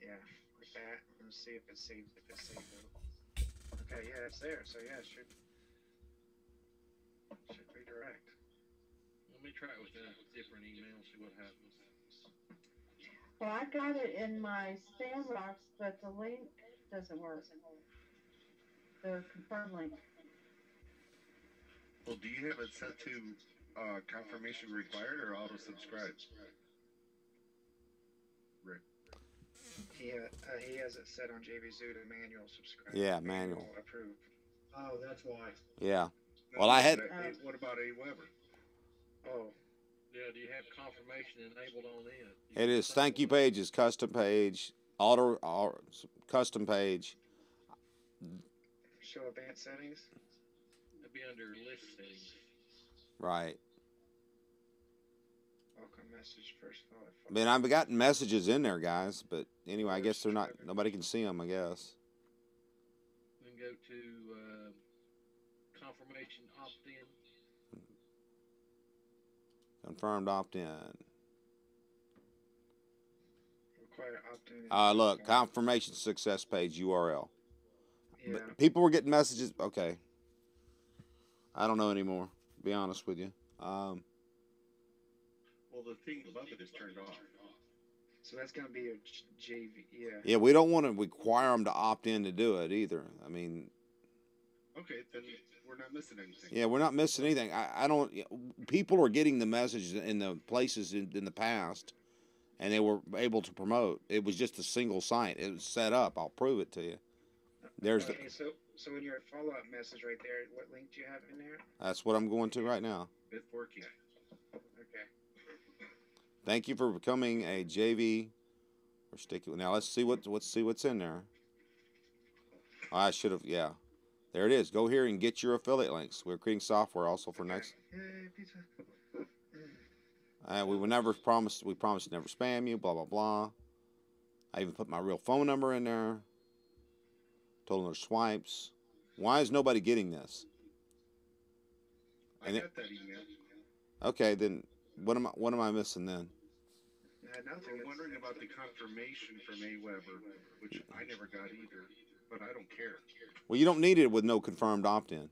Yeah, like that. Let's see if it's saved. Okay, yeah, it's there. So yeah, it should redirect. Let me try it with a different email, see what happens. Well, I got it in my spam box, but the link doesn't work. The confirm link. Well, do you have it set to confirmation required or auto subscribe? Rick. He has it set on JVZoo to manual subscribe. Yeah, manual. Approved. Oh, that's why. Yeah. No, Well, I had. What about A Weber? Oh. Yeah, do you have confirmation enabled on it? It is thank you pages, custom page, custom page. Show advanced settings. It'd be under list settings. Right. Welcome message first thought. I mean, I've gotten messages in there, guys, but anyway, I guess they're not. Nobody can see them, I guess. Then go to confirmation opt-in. Confirmed opt-in. Require opt-in. Look, confirmation success page URL. Yeah. But people were getting messages. Okay. I don't know anymore, to be honest with you. Well, the thing above it is turned off. So that's going to be a JV. Yeah. Yeah, we don't want to require them to opt in to do it either. I mean. Okay, then we're not missing anything. Yeah, we're not missing anything. I don't. People are getting the message in the places in the past, and they were able to promote. It was just a single site. It was set up. I'll prove it to you. There's okay, so in your follow-up message right there, what link do you have in there? That's what I'm going to right now. It's working. Okay. Thank you for becoming a JV or sticky. Now let's see what's in there. I should have. Yeah. There it is. Go here and get your affiliate links. We're creating software also for next. Yay, pizza. We promised to never spam you. Blah blah blah. I even put my real phone number in there. Told them their swipes. Why is nobody getting this? I got that email. Okay, then what am I missing then? Nothing. We're wondering about the confirmation from A Weber, which I never got either, but I don't care. Well, you don't need it with no confirmed opt-in.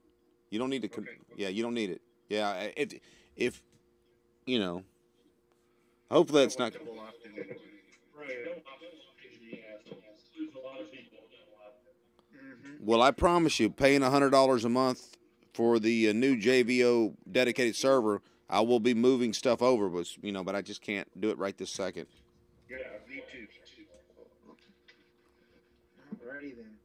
You don't need to. Okay. Yeah, you don't need it. Yeah, if you know. Hopefully that's not. Double opt-in anyway. Right. Don't pain in the ass. There's a lot of people that don't opt in. Well, I promise you, paying $100 a month for the new JVO dedicated server, I will be moving stuff over, but I just can't do it right this second. Yeah, me too. Alrighty then.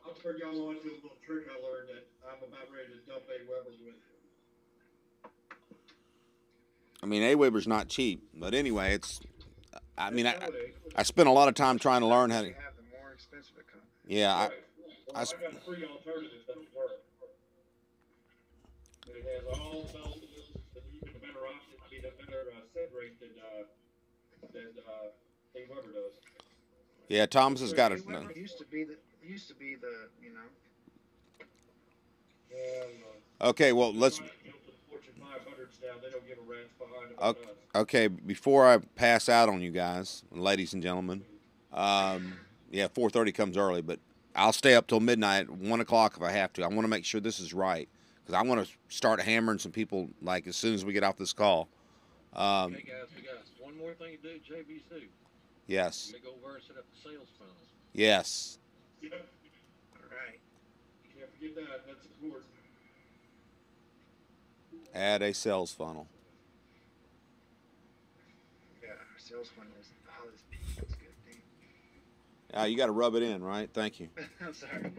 I'll turn y'all on to a little trick I learned that I'm about ready to dump A Weber with. I mean, A-Weber's not cheap, but anyway, I mean, No, it ain't. I spent a lot of time trying to learn how to. You have, the more expensive it comes. Yeah, Right. Well, I I got a free alternative that'll work. It has all the bells and whistles and even a better option. I mean, a better set rate than whoever does. yeah. Thomas has got Hey, it. whoever used to be the Well, Okay, well they're let's. trying to build the Fortune 500s now. They don't give a rat's behind about Okay, us. okay, before I pass out on you guys, ladies and gentlemen, yeah, 4:30 comes early, but I'll stay up till midnight, 1 o'clock if I have to. I want to make sure this is right because I want to start hammering some people like as soon as we get off this call. Okay, guys, we got one more thing to do, JVC. Yes, We gotta go over and set up the sales funnel. yes. Yep. all right. You can't forget that. That's important. Add a sales funnel. Yeah, our sales funnel is this peak. That's good. You got to rub it in, right? Thank you. I'm sorry.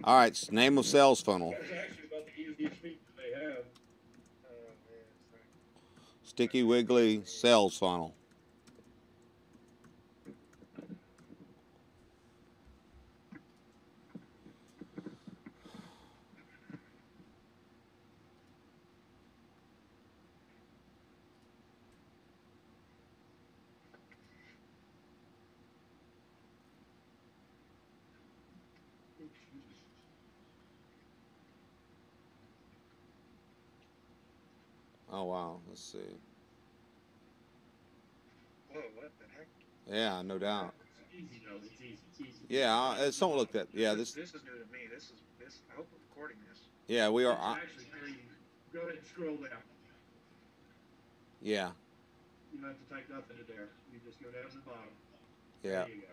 All right, name of sales funnel. That was actually about the easiest feature they have. Oh man, sorry. Sticky Wiggly sales funnel. Oh wow, let's see. Whoa, what the heck? Yeah, no doubt. It's easy though. It's easy. Easy. Yeah, it's don't look that. Yeah, this. This is new to me. This. I hope we're recording this. Yeah, we are. It's actually very easy. Go ahead and scroll down. Yeah, You don't have to type nothing in there. You just go down to the bottom. yeah. There you go.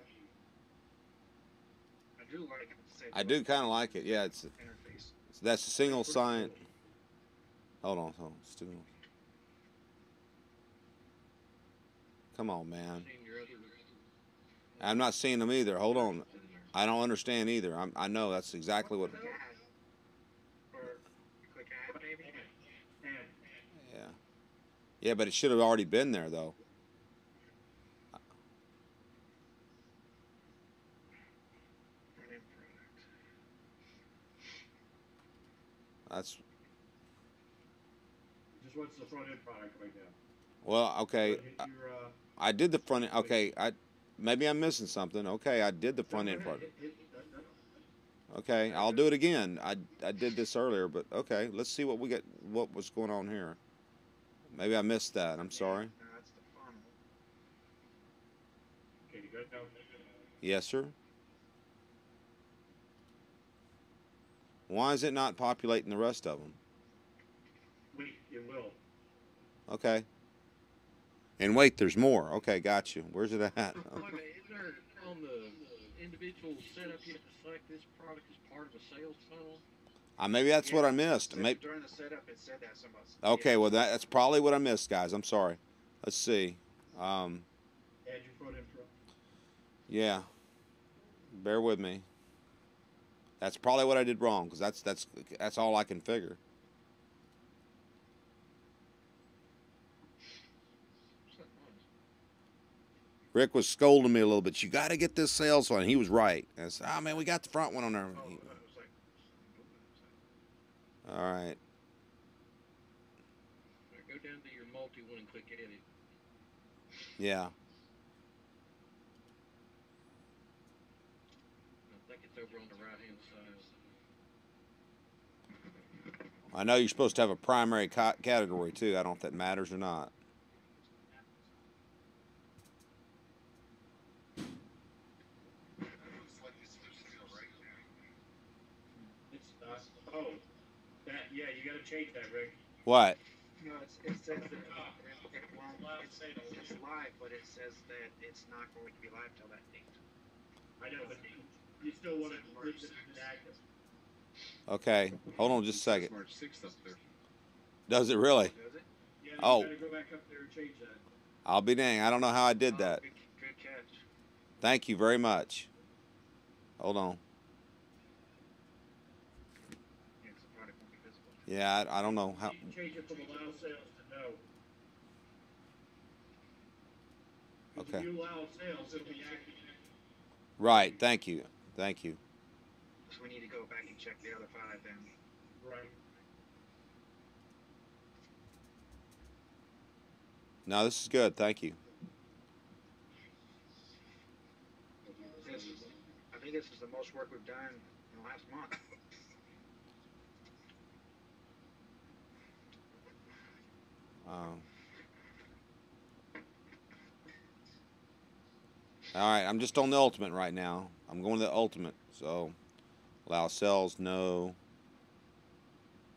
I do like it. I do kind of like it. Yeah, Interface. that's a single sign. Hold on. Still. Come on, man. Seen your other. I'm not seeing them either. Hold on. I don't understand either. I know that's exactly what. Click add. Or you click add maybe. And Yeah. Yeah, but it should have already been there though. Front end product. That's just what's the front end product right now? well. Okay. Hit your, I did the front end. Okay. Maybe I'm missing something. Okay, I did the front end part. Okay, I'll do it again. I did this earlier, but okay, let's see what we got. What was going on here? Maybe I missed that. I'm sorry. No, that's the funnel. Okay, you got down. Yes, sir. Why is it not populating the rest of them? Wait, it will. Okay. And wait, there's more. Okay, got you. Where's it at? Wait a minute, isn't there on the individual setup you have to select this product as part of a sales funnel? Maybe that's what I missed. So Maybe. during the setup, it said that somebody. Okay, well that's probably what I missed, guys. I'm sorry. Let's see. Add your front end product. Yeah. Bear with me. That's probably what I did wrong because that's all I can figure. Rick was scolding me a little bit. You got to get this sales one. He was right. I said, "Oh man, we got the front one on there." All right. Go down to your multi one and click edit. Yeah. I think it's over on the right hand side. I know you're supposed to have a primary category too. I don't know if that matters or not. It's oh, that yeah, you got to change that, Rick. What? No, it says that it's live, but it says that it's not going to be live till that date. I know, but you still want to leave it active. Okay. Hold on just a second. March 6th up there. Does it really? Does it? Yeah, you Oh. got to go back up there and change that. I'll be dang. I don't know how I did that. Good catch. Thank you very much. Hold on. Yeah, 'cause the product won't be visible. Yeah, I don't know how. You can change it from allow sales to no. Because if Okay. you allow sales, it'll be active. Right. Thank you. Thank you. So we need to go back and check the other 5 then. Right. No, this is good. Thank you. This is, I think this is the most work we've done in the last month. Um, all right. I'm just on the ultimate right now. I'm going to the ultimate. So allow cells. No.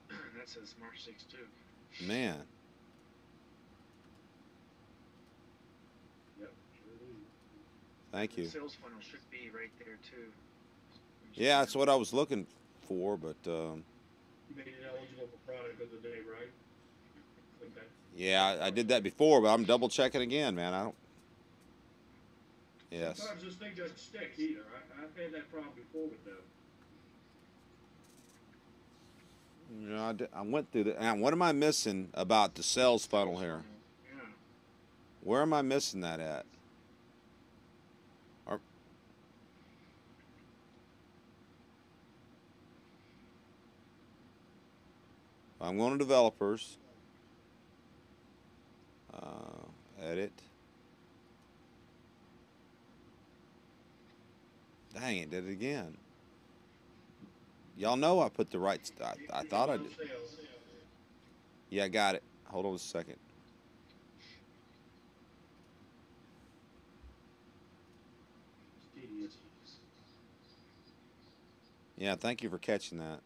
That says March 6th too. Man. Yep. Sure do. Thank The you. sales funnel should be right there too. Yeah, that's what I was looking for, but You made it eligible for product of the day, right? Okay. yeah, I did that before, but I'm double checking again, man. I don't. Yes. Sometimes this thing doesn't stick either. I've had that problem before with them. You know, I went through that. And what am I missing about the sales funnel here? Yeah. Where am I missing that at? I'm going to developers. Edit. Dang it, did it again. Y'all know I put the right. I thought I did. Sales. Yeah, I got it. Hold on a second. It's tedious. Yeah, thank you for catching that.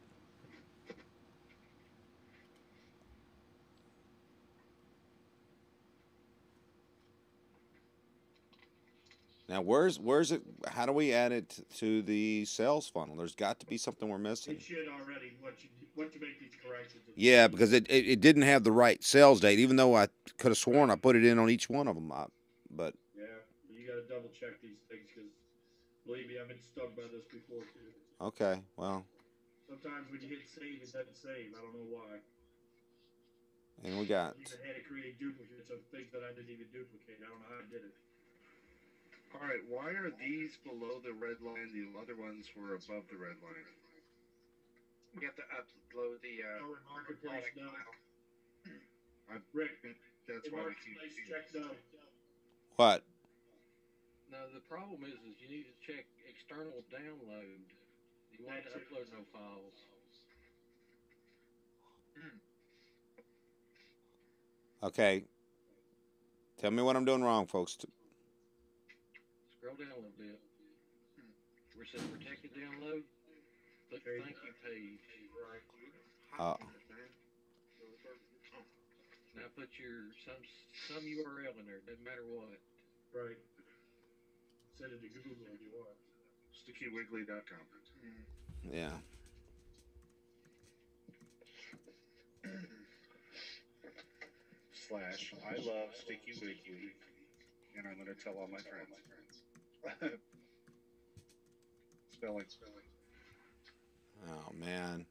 Now, where's it? How do we add it to the sales funnel? There's got to be something we're missing. It should already once you make these corrections. Yeah, because it didn't have the right sales date, even though I could have sworn I put it in on each one of them. But yeah, you got to double check these things because believe me, I've been stung by this before too. okay, well, Sometimes when you hit save, it doesn't save. I don't know why. and we got. I even had to create duplicates of things that I didn't even duplicate. I don't know how I did it. All right, why are these below the red line? The other ones were above the red line. We have to upload the Oh, in marketplace, product no. I Rick, that's in why we keep. marketplace, check no. What? Now the problem is you need to check external download. You want to upload no files. Okay. Tell me what I'm doing wrong, folks. Scroll down a little bit. Where it says protected download, click Okay. thank you page. Right. Uh, Now put your some URL in there. Doesn't matter what. Right. Send it to Google if you want. StickyWiggly.com. yeah. / I love Sticky Wiggly, and I'm going to tell all my friends. Spelling. Oh man.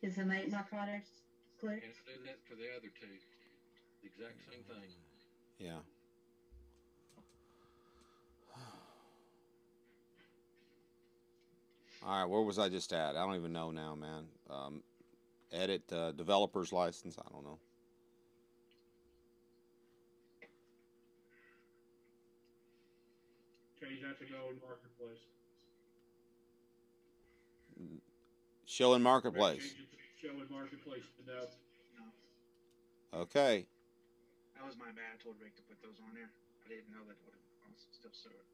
Does it make my products click? And do that for the other two. The exact same thing. Yeah. All right, where was I just at? I don't even know now, man. Edit developer's license. I don't know. Change that to go in marketplace. Show in Right, marketplace. change it to show in marketplace to no. Okay. That was my bad. I told Rick to put those on there. I didn't know that would still show it.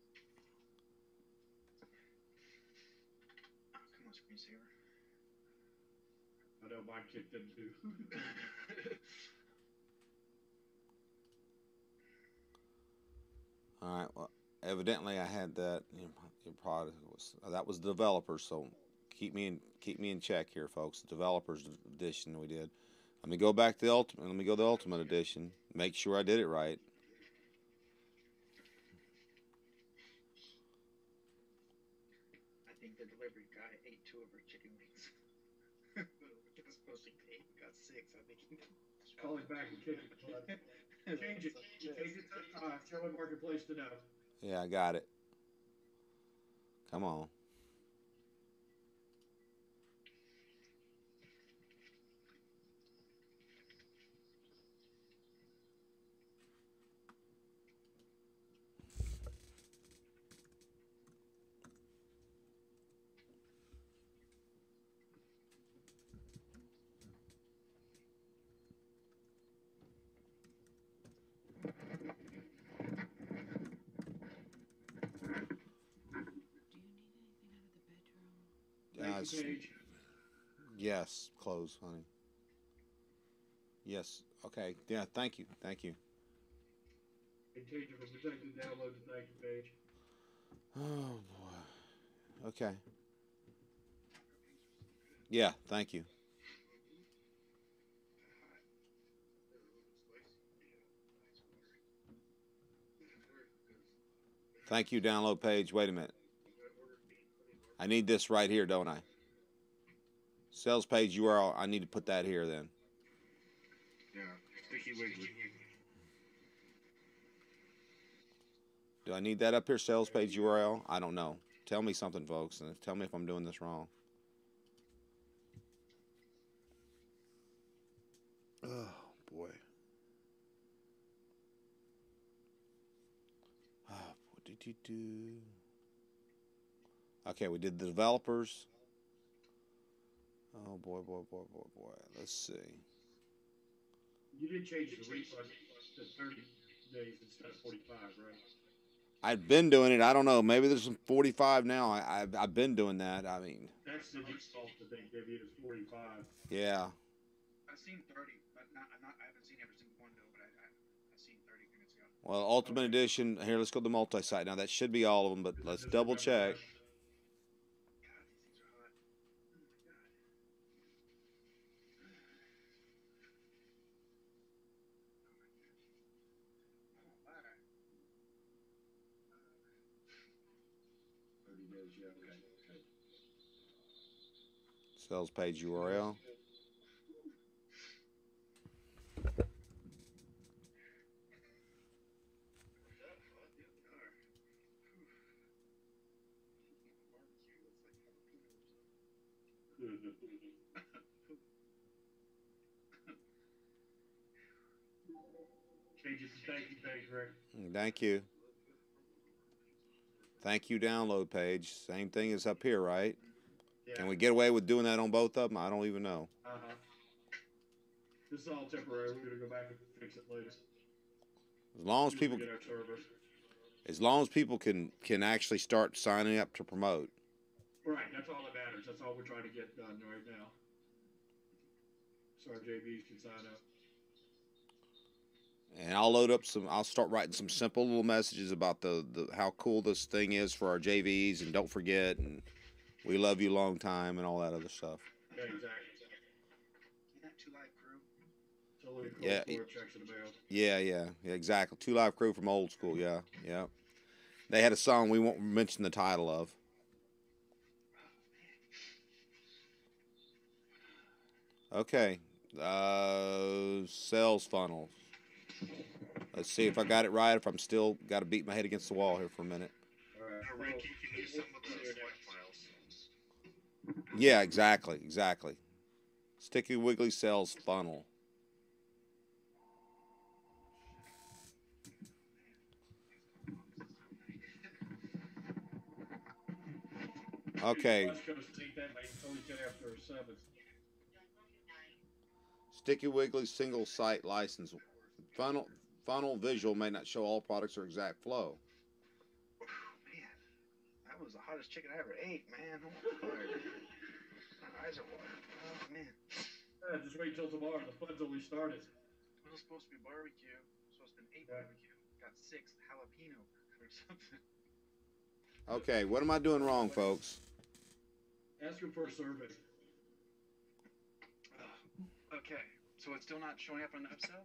Oh, come on, screensaver. I know mine kicked in too. All right. Well, evidently I had that. Your product was that was the developer. So keep me in check here, folks. The developers edition we did. Let me go back to the ultimate. Let me go to the ultimate edition. Make sure I did it right. I think the delivery guy ate 2 of her chicken wings. It was supposed to be 8, got 6. I think he Call him back and kick it, bud. Change it. Change it to Sherwood Marketplace to no. Yeah, I got it. Come on. Page. Yes, close, honey. Yes. Okay. Yeah. Thank you. Thank you. Change it from protected download to thank you page. Oh boy. Okay. Yeah. Thank you. Thank you. Download page. Wait a minute. I need this right here, don't I? Sales page URL. I need to put that here then. Yeah, Sticky Wiggly. Do I need that up here? Sales page URL? I don't know. Tell me something, folks, and tell me if I'm doing this wrong. Oh boy. Oh, what did you do? Okay, we did the developers. Oh boy, boy, boy, boy, boy. Let's see. You did change the refund to 30 days instead of 45, right? I've been doing it. I don't know. Maybe there's some 45 now. I've been doing that. I mean, that's the default that they give you is 45. Yeah. I've seen 30, but I haven't seen every single one though. But I've seen 30 minutes ago. Well, Ultimate Edition. Here, let's go to the multi-site now. That should be all of them, but let's double check. Sales page URL. Change it to thank you page, Rick. Thank you. Thank you download page. Same thing as up here, right? Yeah. Can we get away with doing that on both of them? I don't even know. Uh-huh. This is all temporary. We're going to go back and fix it later. As long as people get our servers. As long as people can actually start signing up to promote. Right, that's all that matters. That's all we're trying to get done right now. So our JVs can sign up. And I'll load up some. I'll start writing some simple little messages about the how cool this thing is for our JVs, and don't forget, and we love you long time, and all that other stuff. Yeah, exactly. Yeah. Checks in the mail. Yeah, exactly. 2 Live Crew from old school. Yeah. They had a song we won't mention the title of. Okay. Sales funnels. Let's see if I got it right. If I'm still got to beat my head against the wall here for a minute. All right. Rick, you can use some of those select files. Yeah, exactly. Sticky Wiggly sales funnel. Okay. Sticky Wiggly single site license. Funnel visual may not show all products or exact flow. Man, that was the hottest chicken I ever ate, man. My eyes are watering. Oh, man. Yeah, just wait till tomorrow. The fun's only started. It was supposed to be barbecue. It was supposed to be 8 barbecue. Got 6 jalapeno or something. Okay, what am I doing wrong, folks? Ask him for a survey. Okay, So it's still not showing up on the upsell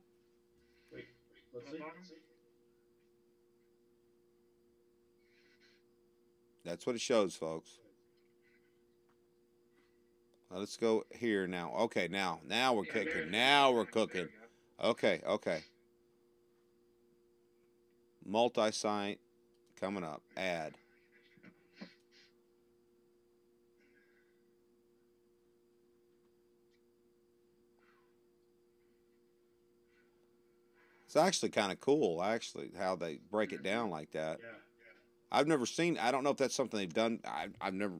Wait, let's on the see. bottom? That's what it shows, folks. Let's go here now. Okay, now we're Yeah, cooking. Now we're cooking. There we go. Okay. Multi-site coming up. Add. It's actually kind of cool, actually, how they break it down like that. Yeah. I've never seen. I don't know if that's something they've done. I've never.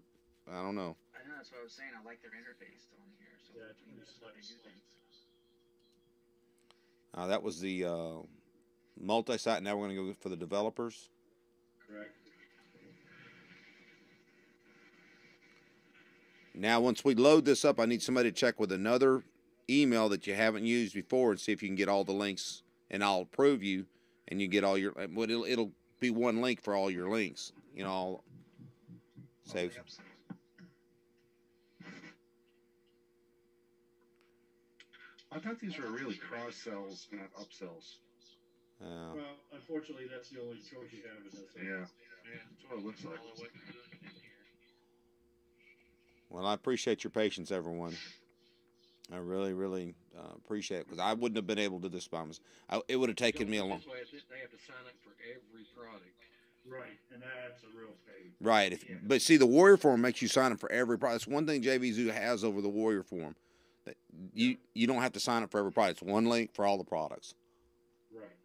I don't know. I know that's what I was saying. I like their interface on here. So Yeah, it's pretty that's how they do things. That was the multi-site. Now we're going to go for the developers. Correct. Now, once we load this up, I need somebody to check with another email that you haven't used before and see if you can get all the links, and I'll approve you, and you get all your. Well, it'll be one link for all your links. You know, I'll save. I thought these were really cross sells, not upsells. Well, unfortunately, that's the only choice you have in this. Yeah, that's what it looks like. Well, I appreciate your patience, everyone. I really, really appreciate it because I wouldn't have been able to do this by myself. It would have taken me a long. They have to sign up for every product. Right, and that's a real pain. Right, but see, the Warrior Form makes you sign up for every product. That's one thing JV Zoo has over the Warrior Form. That you don't have to sign up for every product. It's one link for all the products. Right.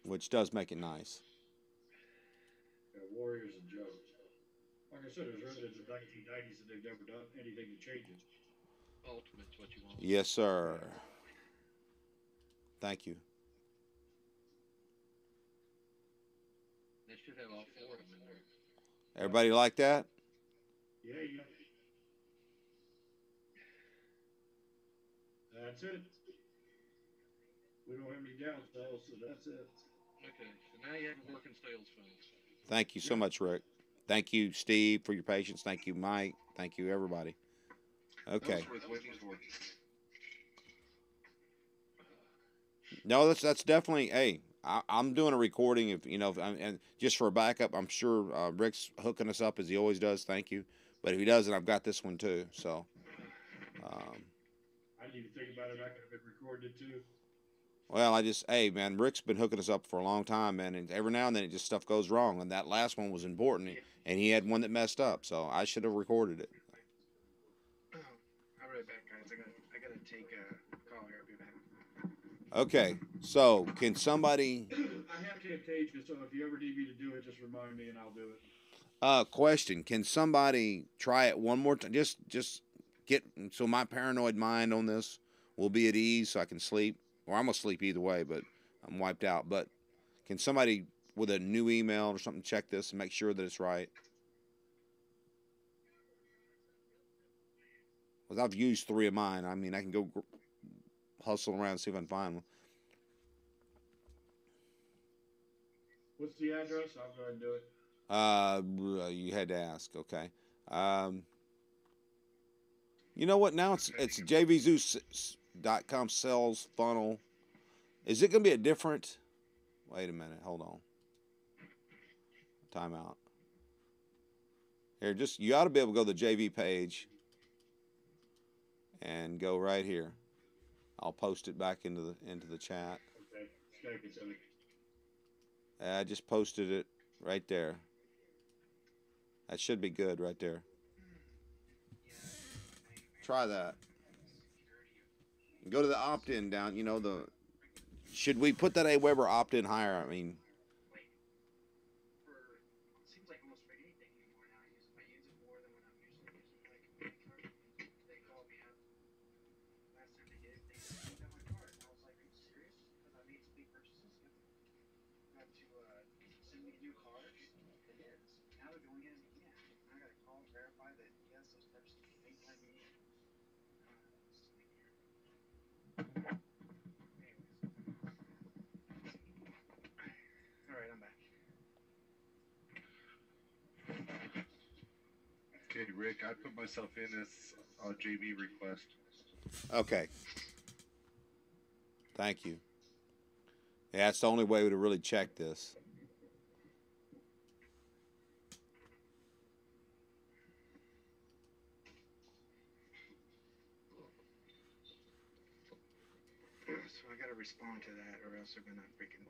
Which does make it nice. Yeah, Warrior's a joke. Like I said, it was written in the 1990s, and they've never done anything to change it. Ultimate's what you want. Yes, sir. Thank you. They should have all four of them in there. Everybody like that? Yeah. That's it. We don't have any downsells, so that's it. Okay, so now you have a working sales funnel. Thank you so much, Rick. Thank you, Steve, for your patience. Thank you, Mike. Thank you, everybody. Okay. No, that's definitely. Hey, I'm doing a recording. If you know, and just for a backup, I'm sure Rick's hooking us up as he always does. Thank you. But if he doesn't, I've got this one too. So. I didn't even think about it. I could have been recorded too. Well, hey, man, Rick's been hooking us up for a long time, man, and every now and then it just stuff goes wrong, and that last one was important, and he had one that messed up, so I should have recorded it. I'll be right back, guys. I gotta take a call here. I'll be back. Okay, so can somebody? I have Camtasia, so if you ever need me to do it, just remind me and I'll do it. Question: can somebody try it one more time? Just get so my paranoid mind on this will be at ease, so I can sleep. Or I'm gonna sleep either way, but I'm wiped out. But can somebody with a new email or something check this and make sure that it's right? Because I've used 3 of mine. I mean, I can go hustle around and see if I can find one. What's the address? I'll go ahead and do it. You had to ask. Okay. You know what? Now it's jvzoo.com sales funnel. Is it going to be a different? Wait a minute. Hold on. Timeout. Here, you ought to be able to go to the JV page and go right here. I'll post it back into the chat. Okay. I just posted it right there. That should be good right there. Try that. Go to the opt-in down. You know should we put that AWeber opt-in higher? I mean. Seems like almost for anything anymore now. I use it more than when I'm usually using they called me up last time they did it. They looked at my card. I was like, "Are you serious?" Because I made some big purchases. You have to send me a new card. It is. Now they're doing it again. I gotta call and verify that yes, those purchases are made by me. All right, I'm back. Okay, Rick, I put myself in as a JV request. Okay. Thank you. Yeah, that's the only way to really check this. So I gotta respond to that, or else they're gonna freaking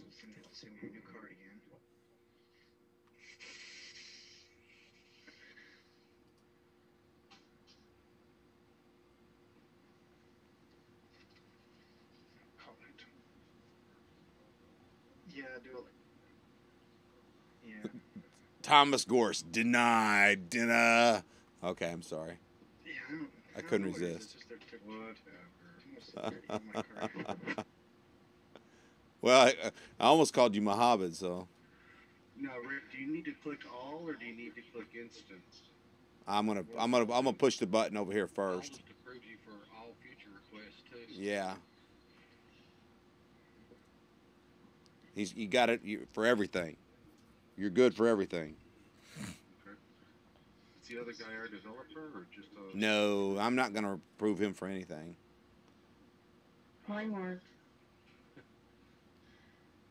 send me a new card again. Call it. Yeah, do it. Yeah. Thomas Gorse denied. Okay, I'm sorry. Yeah, I don't couldn't know what it is. resist. It's just they're Whatever. too much security in my card. Well, I almost called you Mohammed, so Now, Rick, do you need to click all or do you need to click instant? I'm gonna push the button over here I'll first. just approve you for all future requests too. Yeah. You got it for everything. You're good for everything. Okay. Is the other guy our developer or just a? No, I'm not gonna approve him for anything. Mine weren't.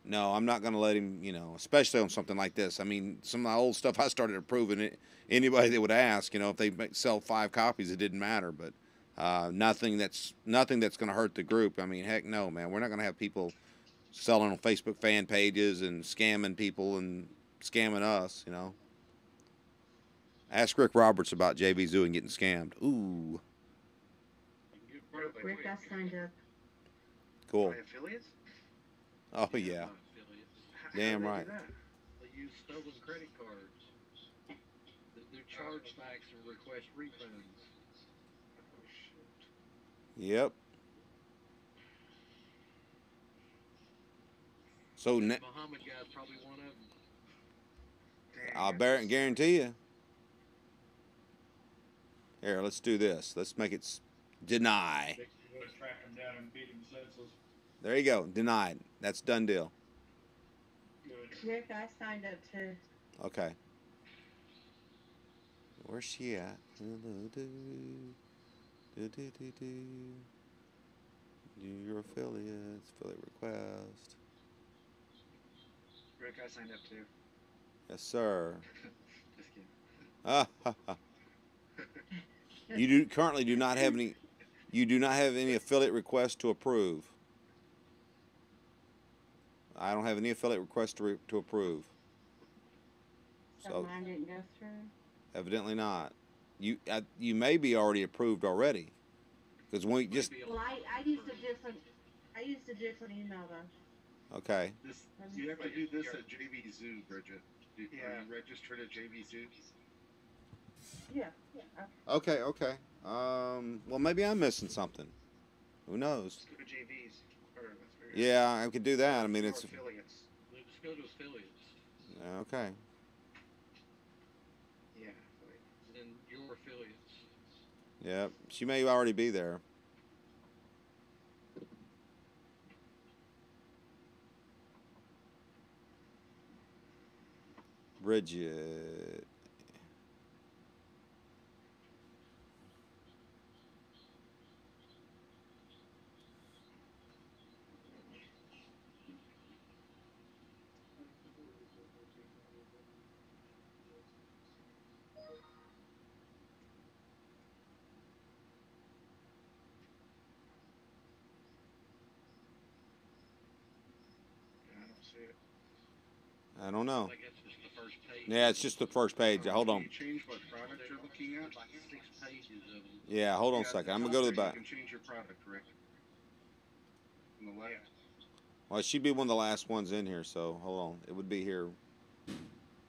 No, I'm not gonna let him. Especially on something like this. I mean, some of my old stuff I started approving it. Anybody that would ask, if they sell 5 copies, it didn't matter. But nothing that's gonna hurt the group. I mean, heck no, man. We're not gonna have people selling on Facebook fan pages and scamming people and scamming us. Ask Rick Roberts about JV Zoo and getting scammed. Ooh, Rick, I signed up. cool. By affiliates? Oh yeah, Not affiliates. damn How do they right. do that? They use stolen credit cards. They do chargebacks and request refunds. Oh shoot. Yep. So This Muhammad guy's probably one of them. Dang, that's guarantee you. Here, let's do this. Let's make it deny. They would track him down and beat him senseless. There you go. Denied. That's done deal. Good. Rick, I signed up too. Okay. Where's she at? Do your affiliate request. Rick, I signed up too. Yes, sir. Just kidding. You currently do not have any. You do not have any affiliate requests to approve. I don't have any affiliate requests to approve. So mine didn't go through. Evidently not. You may be already approved already, because when we just Well, I used a different email though. okay. You have to do this at JV Zoo, Bridget. Yeah. Are you registered at JV Zoo? Yeah. Okay. Well, maybe I'm missing something. Who knows? Just go to JVs. Yeah, I could do that. I mean, it's affiliates. Just go to affiliates. okay. Yeah. Then your affiliates. Yeah, she may already be there. Bridget. I don't see it. I don't know. Like that's just the first page. Yeah, it's just the first page. Hold Can on. you change what product you're looking at? Like 6 pages of them. Yeah, hold on a Yeah, second. at I'm gonna top go to the there, back. You can change your product, Rick. On the left. Well, it should be one of the last ones in here. So hold on. It would be here.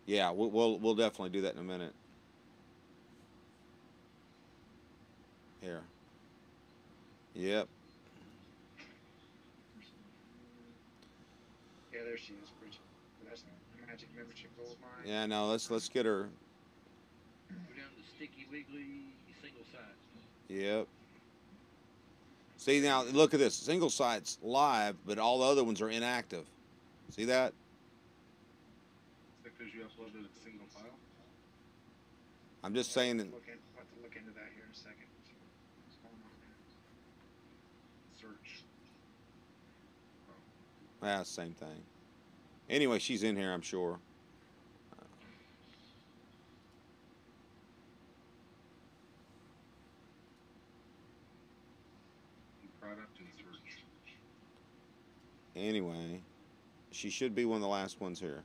Yeah, we'll definitely do that in a minute. Here. Yep. Yeah, there she is, Bridget. That's Magic Membership Gold Mine. Yeah, no. Let's get her. Go down to Sticky Wiggly single site. Yep. See now, look at this. Single site's live, but all the other ones are inactive. See that? Because you uploaded a single file. I'm just saying that. I'll have to look into that here in a second. What's going on there? Search. Ah, same thing. Anyway, she's in here, I'm sure. Product and search. Anyway, she should be one of the last ones here.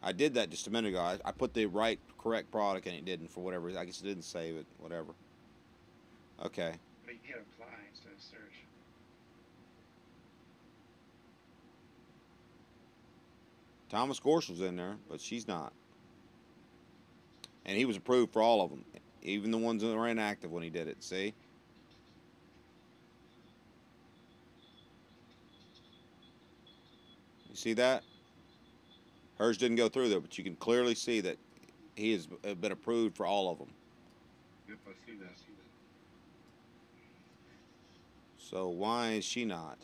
I did that just a minute ago. I put the correct product and it didn't for whatever reason. I guess it didn't save it. Whatever. Okay. But you hit apply instead of search. Thomas Gorse was in there, but she's not. And he was approved for all of them, even the ones that were inactive when he did it. See? You see that? Hers didn't go through there, but you can clearly see that he has been approved for all of them. Yep, I see that. So why is she not?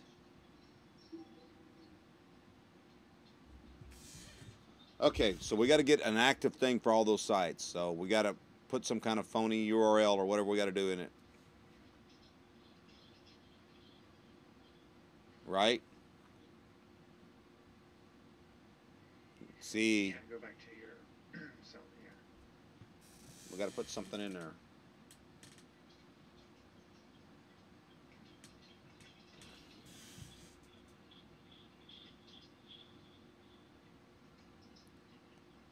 Okay, so we got to get an active thing for all those sites. So we got to put some kind of phony URL or whatever we got to do in it. Right? See, Yeah, go back to your so yeah. we got to put something in there.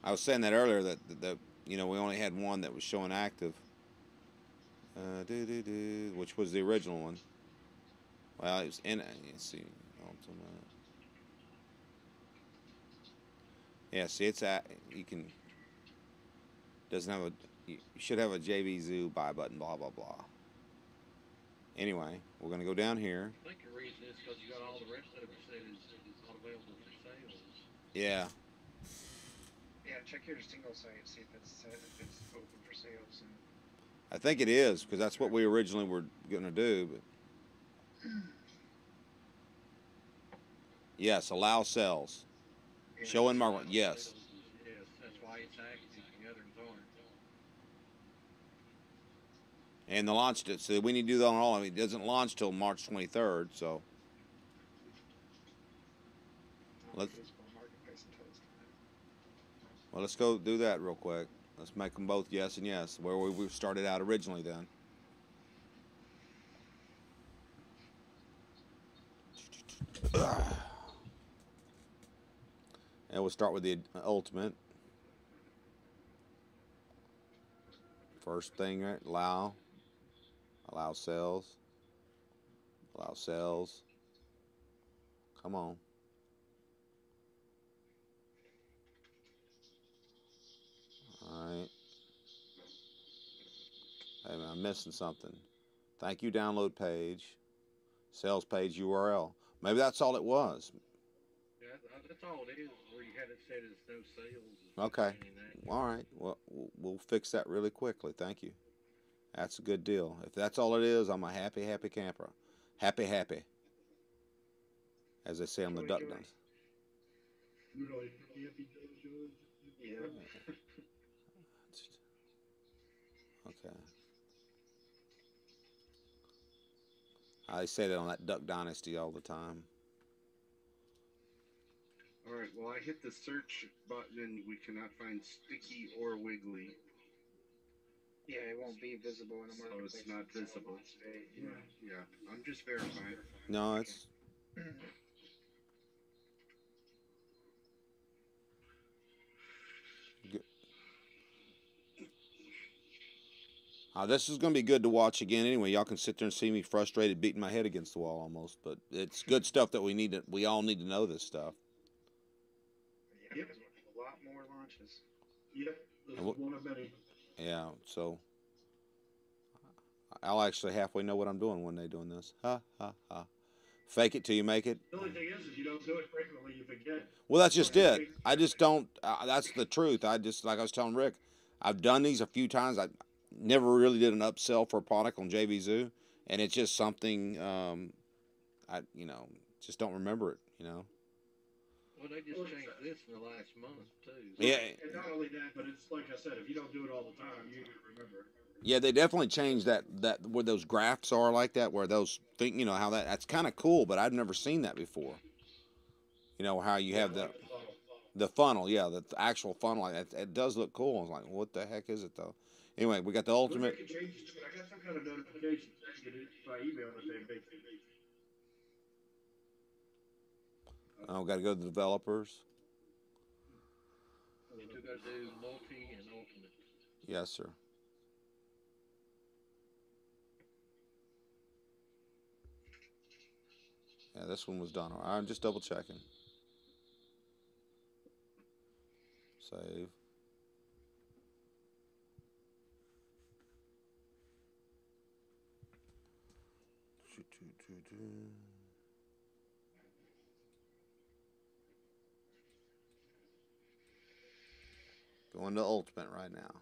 I was saying that earlier that we only had one that was showing active, which was the original one. Well, it was in. Let's see, ultimate. Yeah, see, it's at. You can. Doesn't have a. You should have a JV Zoo buy button. Blah blah blah. Anyway, we're gonna go down here. I think the reason is because you got all the rest of it said is not available for sales. Yeah. Yeah, check your single site, see if it's open for sales. And I think it is because that's what we originally were gonna do. But yes, allow sales. yeah, Show in market. Yes. Yes, that's why it's active. The others aren't. And they launched it, so we need to do that on all of it. It doesn't launch till March 23rd, so let's. Facebook Marketplace until this time. Well, let's go do that real quick. Let's make them both yes and yes, where we started out originally then. And we'll start with the ultimate. First thing, right? Allow sales. Allow sales. Come on. Alright. Hey, man, I'm missing something. Thank you, download page. Sales page URL. Maybe that's all it was. Yeah, that's all it is. Where you had it said it's no sales. Okay. All right. Well, we'll fix that really quickly. Thank you. That's a good deal. If that's all it is, I'm a happy, happy camper. Happy, happy. As they say on the duck dance. Yeah. Okay. I say that on that Duck Dynasty all the time. All right. Well, I hit the search button and we cannot find Sticky or Wiggly. Yeah, it won't be visible in a So marketplace. it's not visible. Yeah. Yeah. I'm just verifying. No, it's. This is going to be good to watch again anyway. Y'all can sit there and see me frustrated, beating my head against the wall almost. But it's good stuff that we all need to know this stuff. Yeah, because we'll have a lot more launches. Yep, this is one of many. Yeah, so I'll actually halfway know what I'm doing when they're doing this. Ha, ha, ha. Fake it till you make it. The only thing is, if you don't do it frequently, you forget. Well, that's just it. I just don't. That's the truth. I just, like I was telling Rick, I've done these a few times. I never really did an upsell for a product on JV Zoo, and it's just something I just don't remember it. Well, they just changed this in the last month too. Yeah. And not only that, but it's like I said, if you don't do it all the time, you remember it. Yeah, they definitely changed that where those graphs are like that, where those think how that's kind of cool, but I've never seen that before. You know how you Yeah, have I like the funnel. the funnel, yeah, the actual funnel. It does look cool. I was like, what the heck is it though? Anyway, we got the They're ultimate. making changes to it. I got some kind of notification get it by email that they make. Oh, got to go to the developers. You still got to do multi and ultimate. Yes, sir. Yeah, this one was done. I'm just double checking. Save. Going to ultimate right now.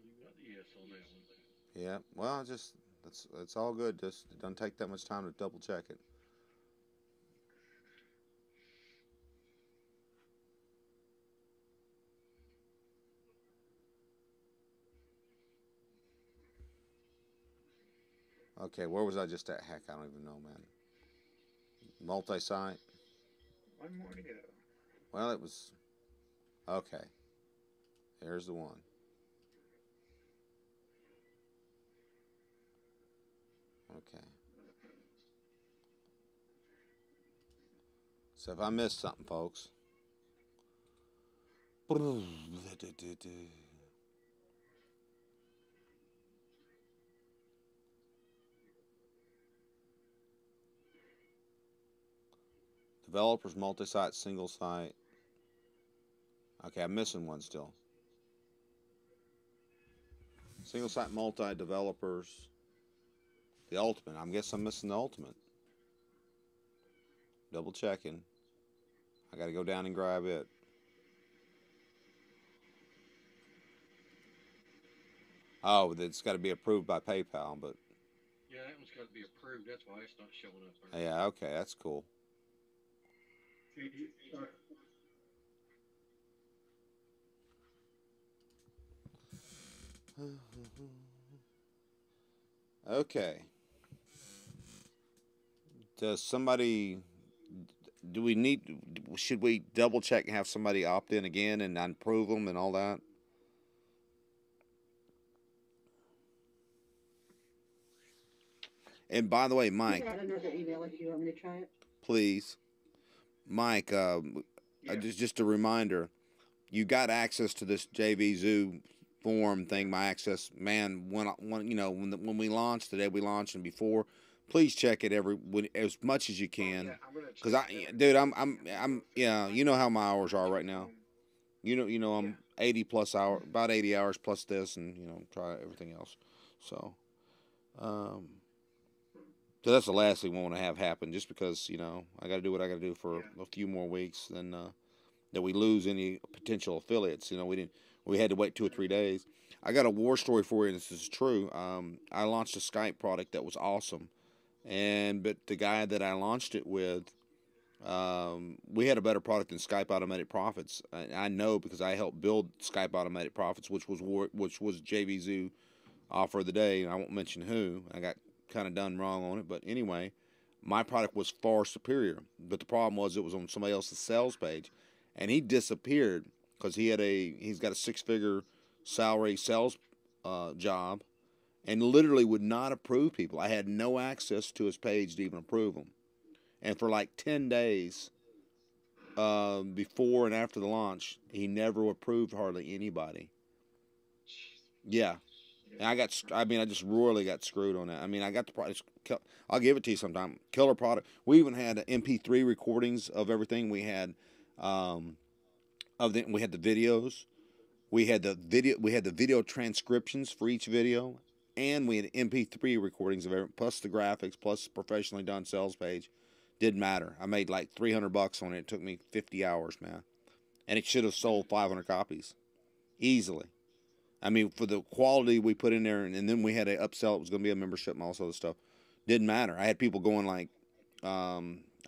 You got the yes on that one. Yeah. Well, just it's all good. Just it doesn't take that much time to double check it. Okay, where was I just at? Heck, I don't even know, man. Multi-site. One more to go. Well, it was okay. Here's the one. Okay. So if I missed something, folks. Developers, multi-site, single site. Okay, I'm missing one still. Single site, multi, developers. The ultimate. I guess I'm missing the ultimate. Double checking. I got to go down and grab it. Oh, it's got to be approved by PayPal, but Yeah, that one's got to be approved. That's why it's not showing up there. yeah, okay, that's cool. Change it. Okay. Does somebody? Do we need? Should we double check and have somebody opt in again and approve them and all that? And by the way, You Mike, got another email if you want me to try it. please, Mike, Yeah. just a reminder, you got access to this JV Zoo forum thing. My access, man. When you know when we launched today, we launched and before. Please check it as much as you can, Yeah, I'm gonna cause check that every dude, day. I'm yeah. You know how my hours are right now. Yeah. I'm 80 plus hour, about 80 hours plus this, and try everything else. So, um, so that's the last thing we want to have happen. Just because I got to do what I got to do for Yeah. a few more weeks, then that we lose any potential affiliates. We had to wait 2 or 3 days. I got a war story for you, and this is true. I launched a Skype product that was awesome, but the guy that I launched it with, we had a better product than Skype Automatic Profits. I know because I helped build Skype Automatic Profits, which was JV Zoo offer of the day. I won't mention who. I got kind of done wrong on it, but anyway, my product was far superior. But the problem was it was on somebody else's sales page, and he disappeared because he's got a 6-figure salary sales job, and literally would not approve people. I had no access to his page to even approve them. And for like 10 days, before and after the launch, he never approved hardly anybody. Yeah, and I just royally got screwed on that. I mean, I got the product. I'll give it to you sometime. Killer product. We even had MP3 recordings of everything. We had, we had the videos. We had the video transcriptions for each video, and we had MP3 recordings of everything, plus the graphics, plus professionally done sales page. Didn't matter. I made like $300 on it. It took me 50 hours, man, and it should have sold 500 copies easily. I mean, for the quality we put in there, and then we had to upsell. It was going to be a membership and all this other stuff. Didn't matter. I had people going like, I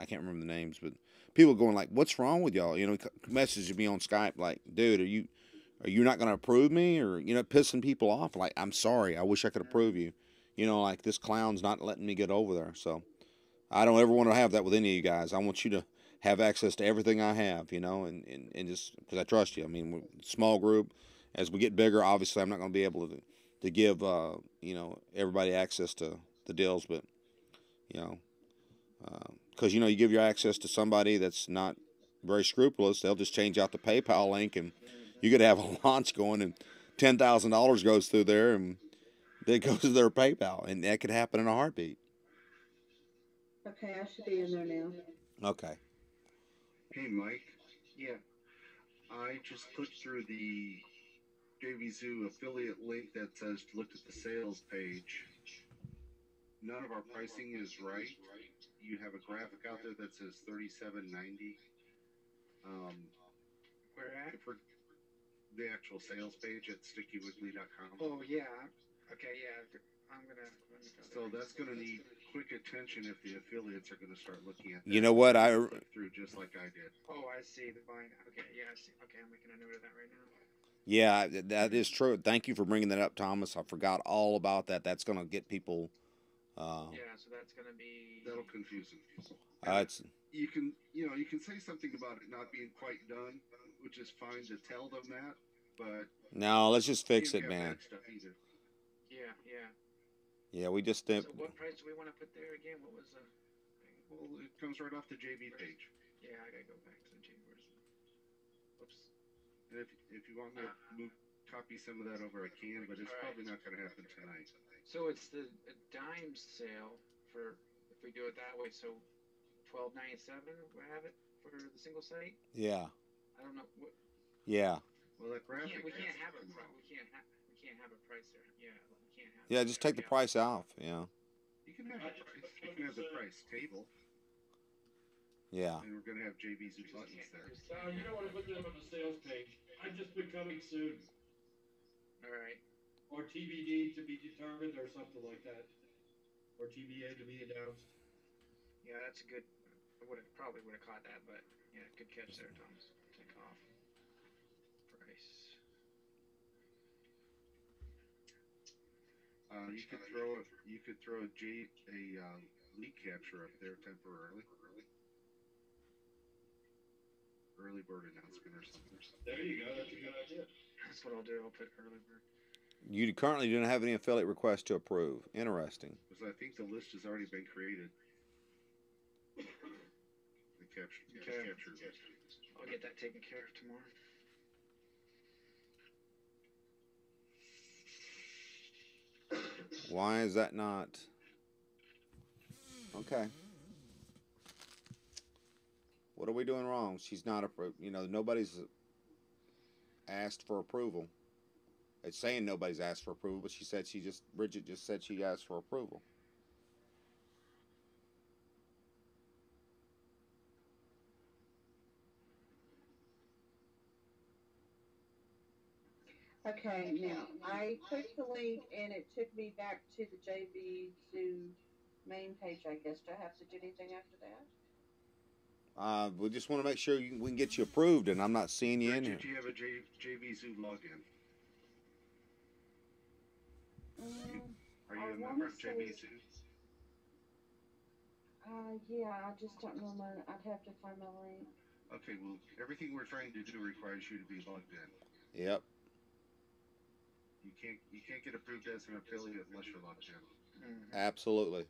can't remember the names, but people going like, "What's wrong with y'all?" Messaging me on Skype like, "Dude, are you not going to approve me, or pissing people off? Like, I'm sorry, I wish I could approve you. Like this clown's not letting me get over there. So I don't ever want to have that with any of you guys. I want you to have access to everything I have, and just because I trust you. I mean, we're a small group. As we get bigger, obviously, I'm not going to be able to give everybody access to the deals, but you know, because you give your access to somebody that's not very scrupulous, they'll just change out the PayPal link, and you could have a launch going, and $10,000 goes through there, and it goes to their PayPal, and that could happen in a heartbeat. Okay, I should be in there now. Okay. Hey, Mike. Yeah. I just clicked through the JV Zoo affiliate link that says look at the sales page. None of our pricing is right. You have a graphic out there that says $37.90. Where at? For the actual sales page at stickywiggly.com. Oh yeah. Okay, yeah. I'm gonna. So that's gonna need quick attention if the affiliates are gonna start looking at that. You know what? I click through just like I did. Oh, I see the buying. Okay, yeah, I see. Okay, I'm making a note of that right now. Yeah, that is true. Thank you for bringing that up, Thomas. I forgot all about that. That's going to get people. Yeah, so that's going to be. That'll confuse them. It's you can say something about it not being quite done, which is fine to tell them that, but no, let's just fix it, man. Yeah, yeah. Yeah, we just. So what price do we want to put there again? What was the? Well, it comes right off the JV page. Yeah, I gotta go back to the JV. Whoops. And if you want me to copy some of that over, I can, but it's probably not going to happen tonight. So it's the dimes sale for if we do it that way. So $12.97 we have it for the single site. Yeah. I don't know what. Yeah. Well, that graphic. We can't have a price. We can't have a price there. Yeah, we can't have. Yeah, just take the price off. Yeah. You can have the price. You can have the price table. Yeah. And we're going to have JV's buttons there. You don't want to put them on the sales page. I'm just becoming soon. All right. Or TBD to be determined or something like that. Or TBA to be announced. Yeah, that's a good. I probably would have caught that, but yeah, good catch there, Thomas. Take off. Price. You could throw a lead capture up there temporarily. Early bird announcement or something. There you go. That's a good idea. That's what I'll do. I'll put early bird. You currently don't have any affiliate requests to approve. Interesting. Because I think the list has already been created. The capture list. I'll get that taken care of tomorrow. Why is that not? Okay. What are we doing wrong? She's not approved. Nobody's asked for approval. It's saying nobody's asked for approval, but Bridget just said she asked for approval. Okay, now I clicked the link and it took me back to the JV Zoo main page, I guess. Do I have to do anything after that? We just want to make sure we can get you approved, and I'm not seeing you in here. Do you have a JV Zoo login? Are you a member of JV Zoo? Yeah, I just don't know I'd have to find my link. Okay, well, everything we're trying to do requires you to be logged in. Yep. You can't get approved as an affiliate unless you're logged in. Mm-hmm. Absolutely.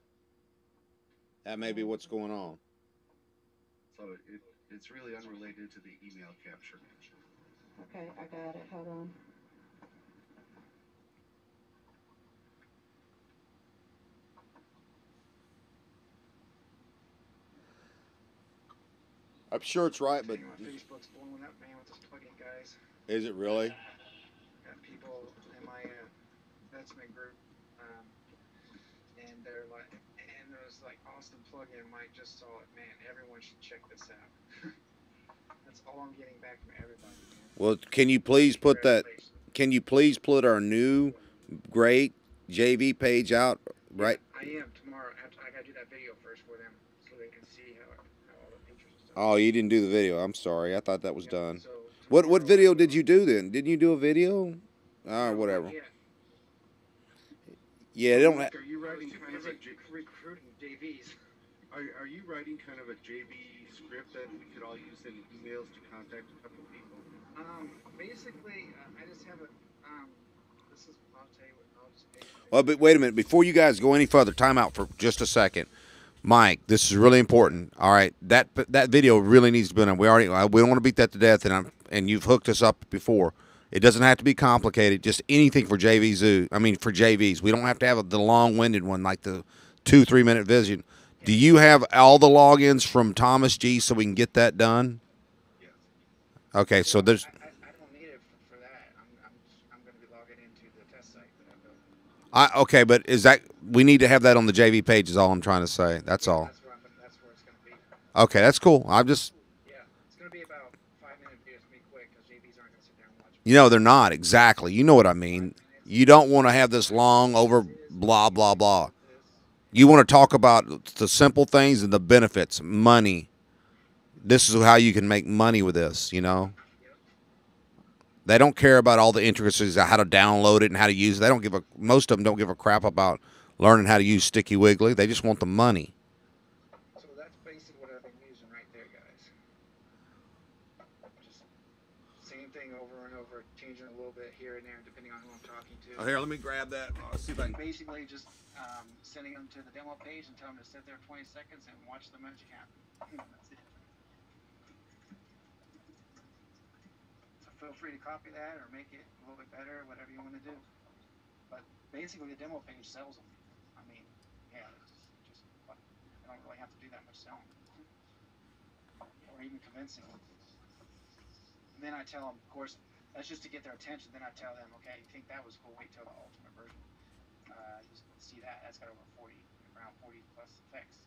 That may be what's going on. So it's really unrelated to the email capture. Okay, I got it. Hold on. I'm sure it's right, but Facebook's blowing up, man, with this plugin, guys. Is it really? Got people in my investment group, and they're like, and there's like Austin plugin. Mike just saw it, man. Everyone should check this out. That's all I'm getting back from everybody, man. Well, can you please put that? Can you please put our new great JV page out right? I am tomorrow. I gotta do that video first for them so they can see how all the features and stuff. Oh, you didn't do the video. I'm sorry. I thought that was done. So What video did you do then? Didn't you do a video? Whatever. Yeah. Yeah, they don't. Mike, are you writing kind of a recruiting JVs. are you writing kind of a JV script that we could all use in emails to contact a couple people? Basically, I just have a this is. I'll tell you what. I'll just pay. Well, but wait a minute. Before you guys go any further, time out for just a second. Mike, this is really important. All right, that video really needs to be done. We don't want to beat that to death, and you've hooked us up before. It doesn't have to be complicated. Just anything for JV Zoo. I mean, for JVs, we don't have to have the long-winded one like the 2-3 minute vision. Do you have all the logins from Thomas G so we can get that done? Yes. Okay, so there's. I don't need it for that. I'm going to be logging into the test site that I built. Okay, but is that we need to have that on the JV page? Is all I'm trying to say. That's all. That's where it's going to be. Okay, that's cool. I'm just. Yeah, it's going to be about 5-minute videos. Be quick because JVs aren't going to sit there and watch. You know they're not exactly. You know what I mean. You don't want to have this long over blah blah blah. You want to talk about the simple things and the benefits, money. This is how you can make money with this, you know. They don't care about all the intricacies of how to download it and how to use it. They don't give a. Most of them don't give a crap about learning how to use Sticky Wiggly. They just want the money. So that's basically what I've been using right there, guys. Just same thing over and over, changing a little bit here and there depending on who I'm talking to. Oh, here, let me grab that. Let's see if I can. Basically, just sending them to the demo page and telling them to sit there 20 seconds and watch the magic happen. That's it. So feel free to copy that or make it a little bit better, whatever you want to do. But basically, the demo page sells them. I mean, yeah, it's just I don't really have to do that much selling or even convincing them. And then I tell them, of course, that's just to get their attention. Then I tell them, okay, you think that was cool? Wait till the ultimate version. You see that? That's got over 40, around 40 plus effects,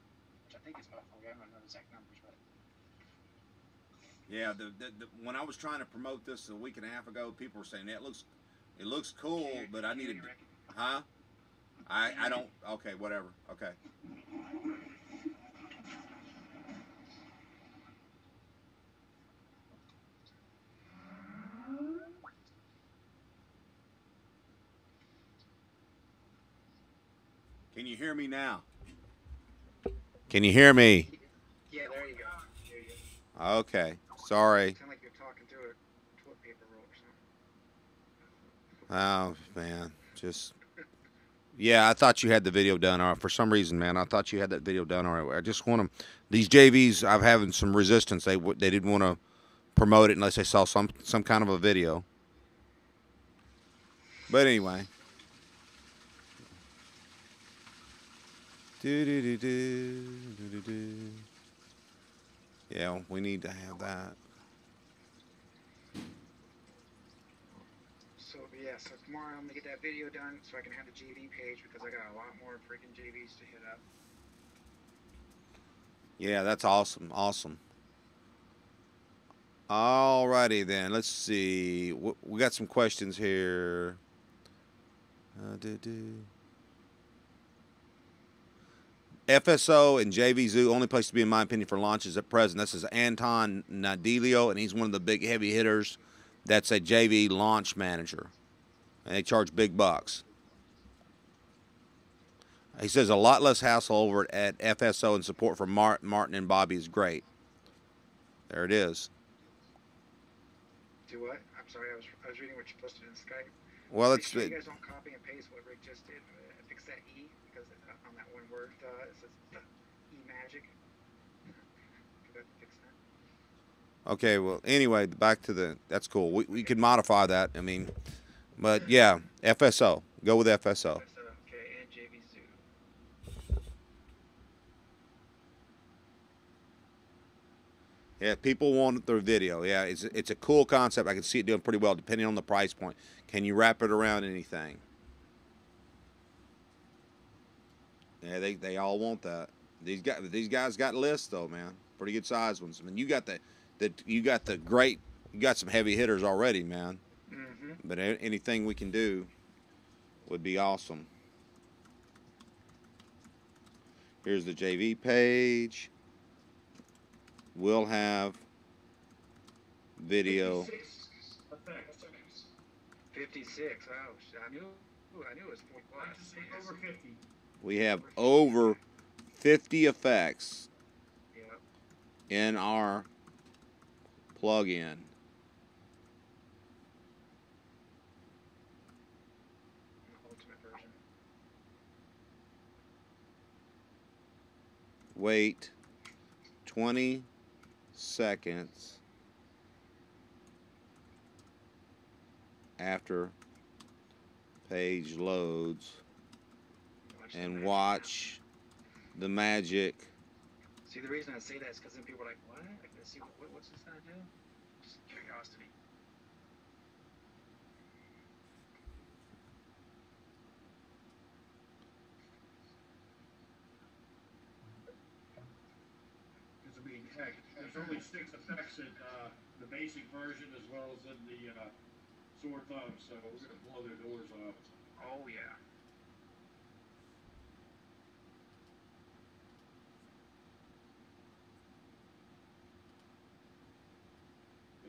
which I think is about 40. I don't know the exact numbers, but. Yeah, when I was trying to promote this a week and a half ago, people were saying it looks cool, but I needed, huh? I don't. Okay, whatever. Okay. Can you hear me now? Can you hear me? Yeah, there you go. There you go. Okay. Sorry. Sound like you're talking through a toilet paper roll or something. Oh man, just. Yeah, I thought you had the video done. For some reason, man, I thought you had that video done. All right, I just want them. These JVs, I'm having some resistance. They didn't want to promote it unless they saw some kind of a video. But anyway. Yeah, we need to have that. So yeah, so tomorrow I'm gonna get that video done so I can have the JV page because I got a lot more freaking JVs to hit up. Yeah, that's awesome. Awesome. Alrighty then. Let's see. We got some questions here. FSO and JV Zoo, only place to be in my opinion for launches at present. This is Anton Nadelio, and he's one of the big heavy hitters. That's a JV launch manager, and they charge big bucks. He says a lot less hassle over at FSO, and support from Martin and Bobby is great. There it is. Do what? I'm sorry, I was reading what you posted in Skype. Well, Make sure you guys don't copy and paste what Rick just did. Fix that E because on that one word it says E magic. Forgot to fix that. Okay, well, anyway, back to that's cool. We could modify that. I mean, but yeah, FSO. Go with FSO. Okay, and JV Zoo. Yeah, people want their video. Yeah, it's a cool concept. I can see it doing pretty well depending on the price point. Can you wrap it around anything? Yeah, they all want that. These guys got lists though, man. Pretty good sized ones. I mean, you got some heavy hitters already, man. Mm-hmm. But anything we can do would be awesome. Here's the JV page. We'll have video. 56 effects. 56. Oh, I knew it was 40 plus. I just say over 50. We have over 50 effects Yep. in our plugin. Ultimate version. Wait 20 seconds after page loads and watch the magic. See, the reason I say that is because then people are like, what? I can see what's this gonna do? Just curiosity. Because I mean, heck, there's only 6 effects in the basic version as well as in the sword thumb, so we're gonna blow their doors off. Oh yeah.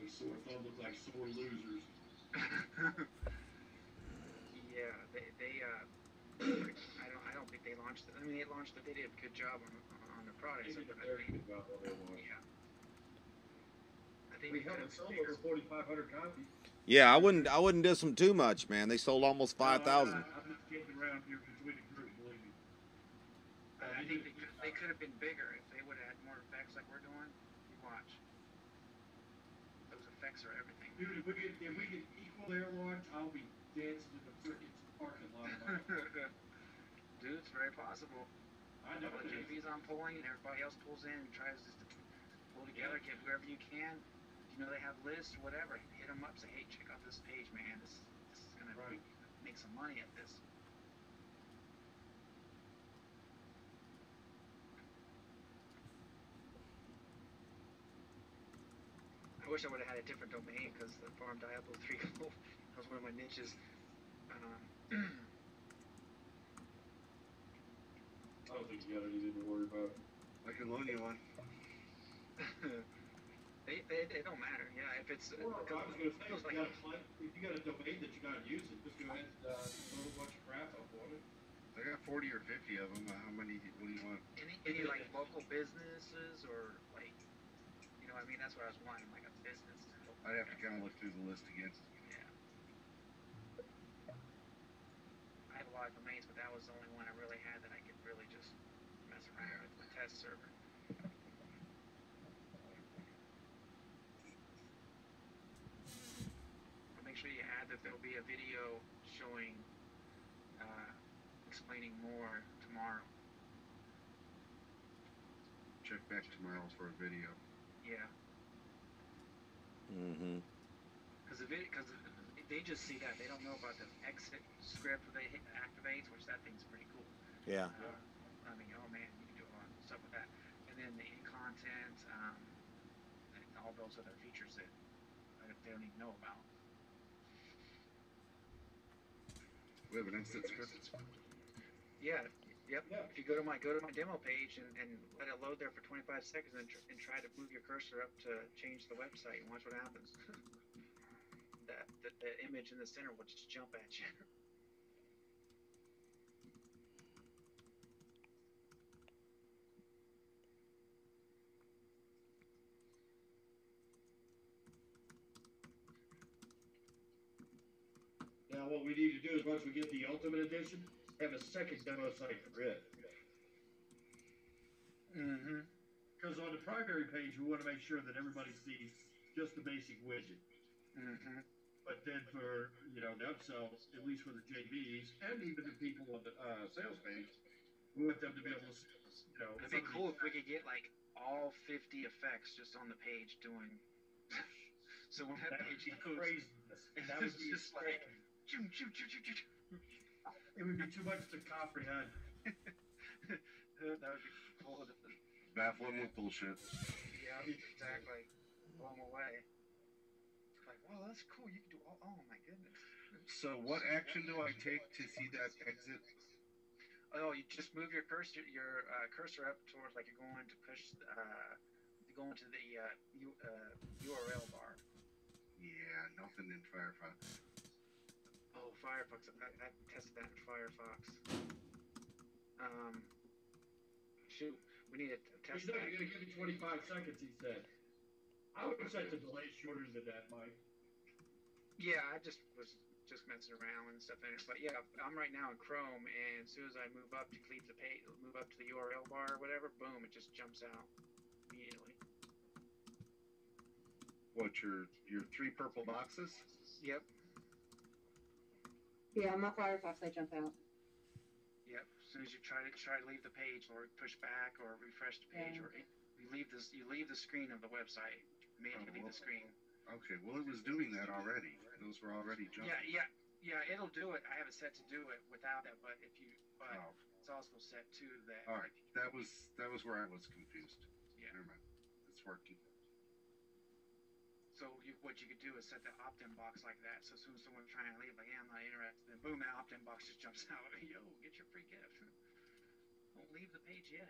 These sword thumb look like sore losers. Yeah, they I don't think they launched it. I mean, they launched it. They did a good job on the product. They did a very good job on their launch. Yeah. I think We haven't sold over 4,500 copies. Yeah, I wouldn't diss them too much, man. They sold almost 5,000. I'm just kidding around here between the group, believe me. I think they could have been bigger if they would have had more effects like we're doing. You watch. Those effects are everything. Dude, if we can equal their launch, I'll be dancing in the freaking parking lot. Dude, it's very possible. I know the JV's on pulling, and everybody else pulls in and tries just to pull together, get whoever you can. You know, they have lists, whatever. Hit them up, say, hey, check out this page, man. This is gonna make some money at this. I wish I would have had a different domain because the Farm Diablo 3 that was one of my niches. I don't think you got anything to worry about. I can loan you one. They don't matter. Yeah, if it's. Well, I was going to say, if you got a domain that you got to use it, just go ahead and throw a bunch of crap up on it. I got 40 or 50 of them. How many? What do you want? Any like local businesses or like, you know, I mean, that's what I was wanting, like a business. I'd have to kind of look through the list again. Yeah. I have a lot of domains, but that was the only one I really had that I could really just mess around with my test server. Make sure you add that there'll be a video showing, explaining more tomorrow. Check back tomorrow for a video. Yeah. Mm-hmm. Because they just see that. They don't know about the exit script where they hit activates, which that thing's pretty cool. Yeah. I mean, oh man, you can do a lot of stuff with that. And then the in-content, and all those other features that they don't even know about. We have an instant script. Yeah. Yep. Yeah. If you go to my demo page and let it load there for 25 seconds and try to move your cursor up to change the website and watch what happens. the image in the center will just jump at you. Now, what we need to do is once we get the Ultimate Edition, have a second demo site for it. Mm-hmm. Because on the primary page, we want to make sure that everybody sees just the basic widget. Mm-hmm. But then for, the upsells, at least for the JVs, and even the people on the sales page, we want them to be able to, It'd be cool if we could get, like, all 50 effects just on the page doing... So when that page goes... Craziness. That would be just like... It would be too much to comprehend. That would be cool. Baffling with bullshit. Yeah, exactly. Blow them away. It's like, well, that's cool. You can do oh my goodness. So what action do I take to see that exit? Oh, you just move your cursor up towards, like you're going to push, going to the URL bar. Yeah, nothing in Firefox. Oh, Firefox. I tested that in Firefox. Shoot, we need to test He's not that. going to give me 25 seconds, he said. I would have set the delay shorter than that, Mike. Yeah, I just was just messing around and stuff in it. But yeah, I'm right now in Chrome, and as soon as I move up to leave the page, move up to the URL bar or whatever, boom, it just jumps out immediately. What, your 3 purple boxes? Yep. Yeah, my Firefox, they jump out. Yep. As soon as you try to leave the page, or push back, or refresh the page, or you leave the screen of the website. Manually leave the screen. Okay. Well, it was doing that already. Those were already jumping. Yeah. It'll do it. I have it set to do it without that, but it's also set to that. All right. That was where I was confused. Yeah. Never mind. It's working. So what you could do is set the opt-in box like that. So as soon as someone's trying to leave, like, yeah, I'm not interested, then boom, that opt-in box just jumps out. Yo, get your free gift. Don't leave the page yet.